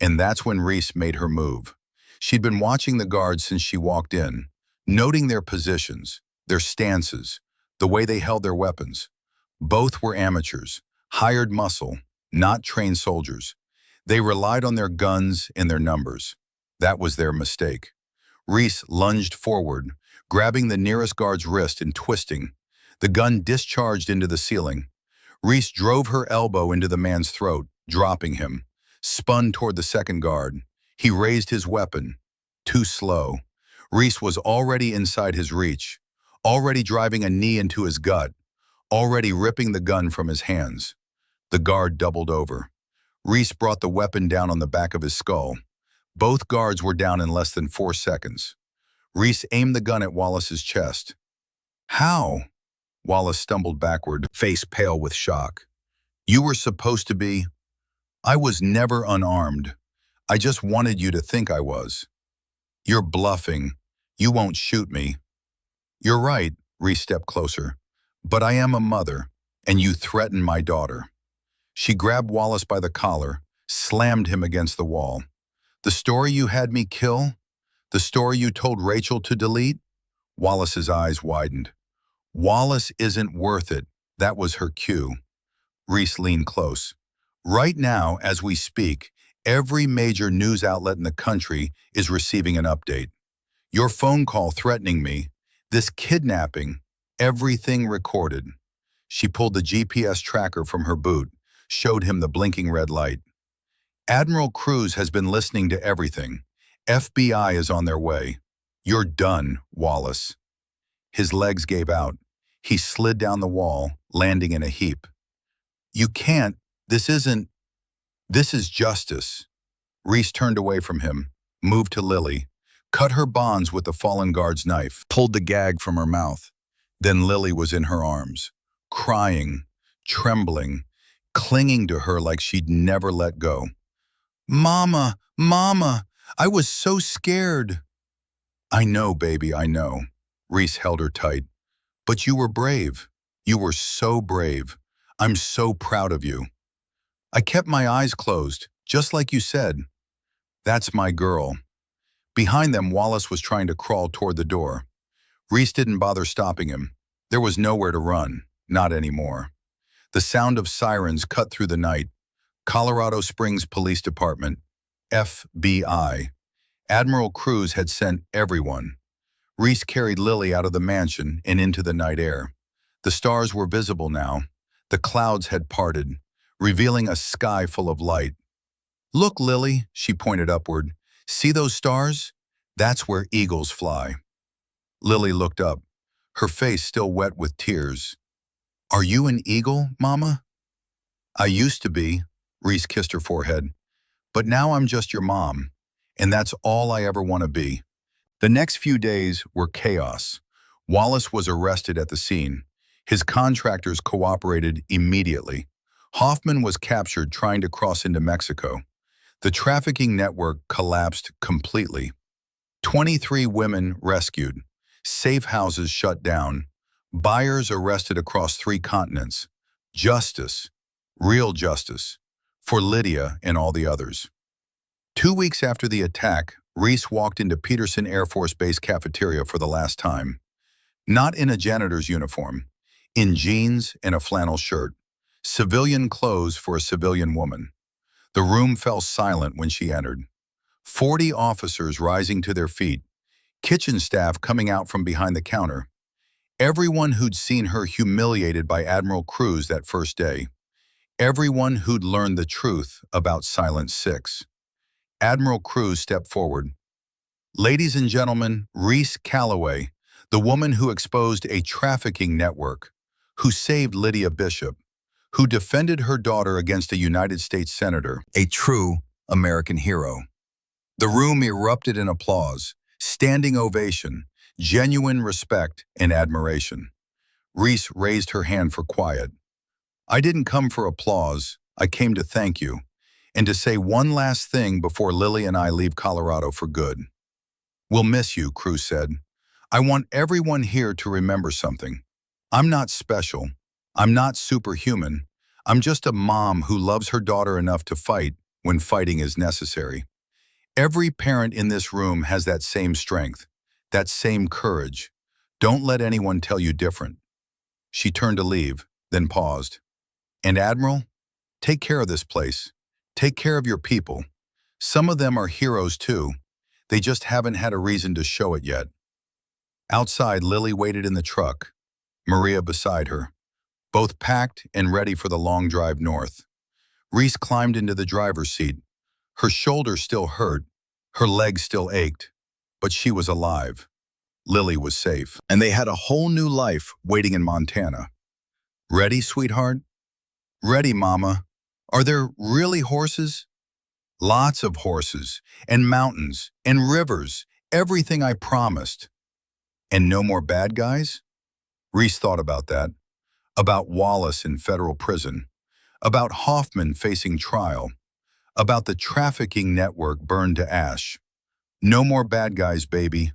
And that's when Reese made her move. She'd been watching the guards since she walked in, noting their positions, their stances, the way they held their weapons. Both were amateurs, hired muscle, not trained soldiers. They relied on their guns and their numbers. That was their mistake. Reese lunged forward, grabbing the nearest guard's wrist and twisting. The gun discharged into the ceiling. Reese drove her elbow into the man's throat, dropping him. Spun toward the second guard. He raised his weapon. Too slow. Reese was already inside his reach, already driving a knee into his gut, already ripping the gun from his hands. The guard doubled over. Reese brought the weapon down on the back of his skull. Both guards were down in less than 4 seconds. Reese aimed the gun at Wallace's chest. How? Wallace stumbled backward, face pale with shock. You were supposed to be... I was never unarmed. I just wanted you to think I was. You're bluffing. You won't shoot me. You're right, Reese stepped closer. But I am a mother, and you threaten my daughter. She grabbed Wallace by the collar, slammed him against the wall. The story you had me kill? The story you told Rachel to delete? Wallace's eyes widened. Wallace isn't worth it. That was her cue. Reese leaned close. Right now, as we speak, every major news outlet in the country is receiving an update. Your phone call threatening me, this kidnapping, everything recorded. She pulled the GPS tracker from her boot, showed him the blinking red light. Admiral Cruz has been listening to everything. FBI is on their way. You're done, Wallace. His legs gave out. He slid down the wall, landing in a heap. You can't. This is justice. Reese turned away from him, moved to Lily, cut her bonds with the fallen guard's knife, pulled the gag from her mouth. Then Lily was in her arms, crying, trembling, clinging to her like she'd never let go. Mama, Mama, I was so scared. I know, baby, I know. Reese held her tight. But you were brave. You were so brave. I'm so proud of you. I kept my eyes closed, just like you said. That's my girl. Behind them, Wallace was trying to crawl toward the door. Reese didn't bother stopping him. There was nowhere to run, not anymore. The sound of sirens cut through the night. Colorado Springs Police Department, FBI. Admiral Cruz had sent everyone. Reese carried Lily out of the mansion and into the night air. The stars were visible now. The clouds had parted, revealing a sky full of light. Look, Lily, she pointed upward. See those stars? That's where eagles fly. Lily looked up, her face still wet with tears. Are you an eagle, Mama? I used to be, Reese kissed her forehead. But now I'm just your mom, and that's all I ever want to be. The next few days were chaos. Wallace was arrested at the scene. His contractors cooperated immediately. Hoffman was captured trying to cross into Mexico. The trafficking network collapsed completely. 23 women rescued. Safe houses shut down. Buyers arrested across 3 continents. Justice. Real justice. for Lydia and all the others. 2 weeks after the attack, Reese walked into Peterson Air Force Base cafeteria for the last time. Not in a janitor's uniform, in jeans and a flannel shirt. Civilian clothes for a civilian woman. The room fell silent when she entered. 40 officers rising to their feet, kitchen staff coming out from behind the counter. Everyone who'd seen her humiliated by Admiral Cruz that first day. Everyone who'd learned the truth about Silent Six. Admiral Cruz stepped forward. Ladies and gentlemen, Reese Calloway, the woman who exposed a trafficking network, who saved Lydia Bishop, who defended her daughter against a United States senator, a true American hero. The room erupted in applause, standing ovation, genuine respect and admiration. Reese raised her hand for quiet. I didn't come for applause, I came to thank you, and to say one last thing before Lily and I leave Colorado for good. We'll miss you, Cruz said. I want everyone here to remember something. I'm not special. I'm not superhuman. I'm just a mom who loves her daughter enough to fight when fighting is necessary. Every parent in this room has that same strength, that same courage. Don't let anyone tell you different. She turned to leave, then paused. And Admiral, take care of this place. Take care of your people. Some of them are heroes too. They just haven't had a reason to show it yet. Outside, Lily waited in the truck, Maria beside her, both packed and ready for the long drive north. Reese climbed into the driver's seat. Her shoulder still hurt, her legs still ached, but she was alive. Lily was safe, and they had a whole new life waiting in Montana. Ready, sweetheart? Ready, Mama. Are there really horses? Lots of horses, and mountains, and rivers, everything I promised. And no more bad guys? Reese thought about that. About Wallace in federal prison. About Hoffman facing trial. About the trafficking network burned to ash. No more bad guys, baby.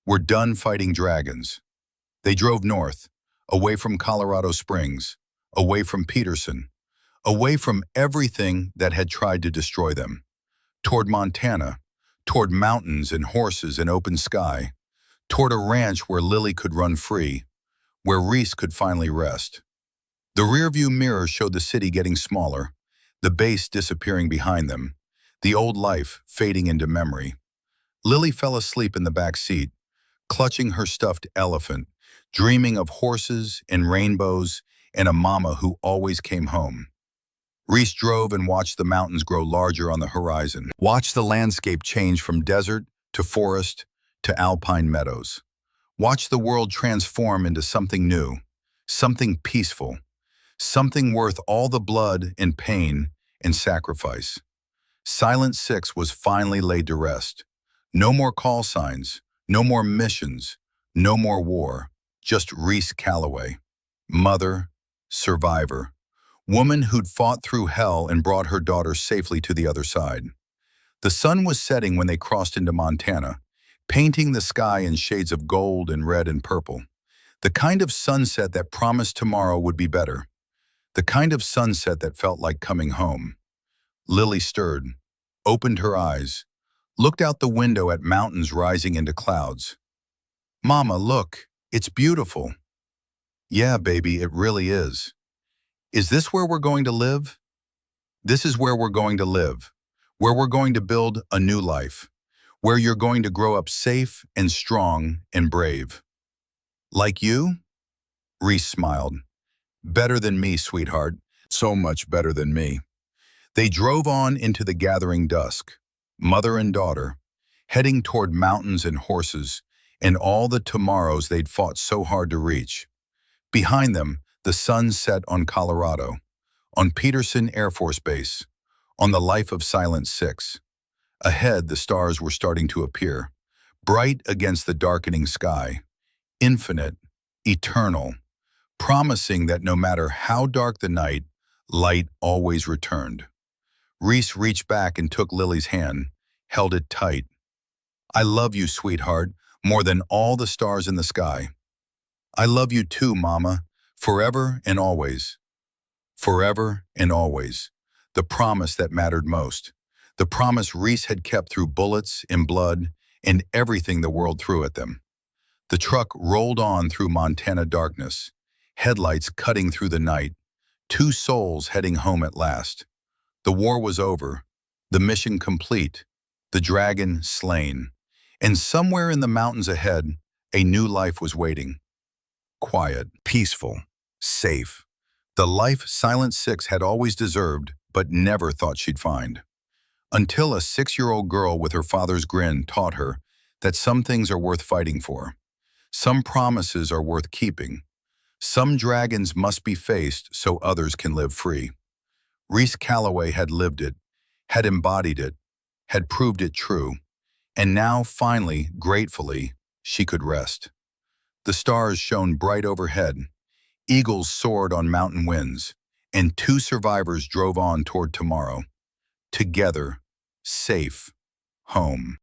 We're done fighting dragons. They drove north, away from Colorado Springs, away from Peterson, away from everything that had tried to destroy them. Toward Montana, toward mountains and horses and open sky, toward a ranch where Lily could run free, where Reese could finally rest. The rearview mirror showed the city getting smaller, the base disappearing behind them, the old life fading into memory. Lily fell asleep in the back seat, clutching her stuffed elephant, dreaming of horses and rainbows and a mama who always came home. Reese drove and watched the mountains grow larger on the horizon, watched the landscape change from desert to forest to alpine meadows. Watched the world transform into something new, something peaceful, something worth all the blood and pain and sacrifice. Silent Six was finally laid to rest. No more call signs, no more missions, no more war, just Reese Calloway, mother, survivor, woman who'd fought through hell and brought her daughter safely to the other side. The sun was setting when they crossed into Montana, painting the sky in shades of gold and red and purple. The kind of sunset that promised tomorrow would be better. The kind of sunset that felt like coming home. Lily stirred, opened her eyes, looked out the window at mountains rising into clouds. Mama, look, it's beautiful. Yeah, baby, it really is. Is this where we're going to live? This is where we're going to live, where we're going to build a new life, where you're going to grow up safe and strong and brave. Like you? Reese smiled. Better than me, sweetheart. So much better than me. They drove on into the gathering dusk, mother and daughter, heading toward mountains and horses and all the tomorrows they'd fought so hard to reach. Behind them, the sun set on Colorado, on Peterson Air Force Base, on the life of Silent Six. Ahead, the stars were starting to appear, bright against the darkening sky, infinite, eternal, promising that no matter how dark the night, light always returned. Reese reached back and took Lily's hand, held it tight. I love you, sweetheart, more than all the stars in the sky. I love you too, Mama, forever and always. Forever and always. The promise that mattered most. The promise Reese had kept through bullets and blood and everything the world threw at them. The truck rolled on through Montana darkness, headlights cutting through the night, two souls heading home at last. The war was over, the mission complete, the dragon slain, and somewhere in the mountains ahead, a new life was waiting. Quiet, peaceful, safe. The life Silent Six had always deserved, but never thought she'd find. Until a 6-year-old girl with her father's grin taught her that some things are worth fighting for. Some promises are worth keeping. Some dragons must be faced so others can live free. Reese Calloway had lived it, had embodied it, had proved it true, and now, finally, gratefully, she could rest. The stars shone bright overhead, eagles soared on mountain winds, and two survivors drove on toward tomorrow. Together, safe, home.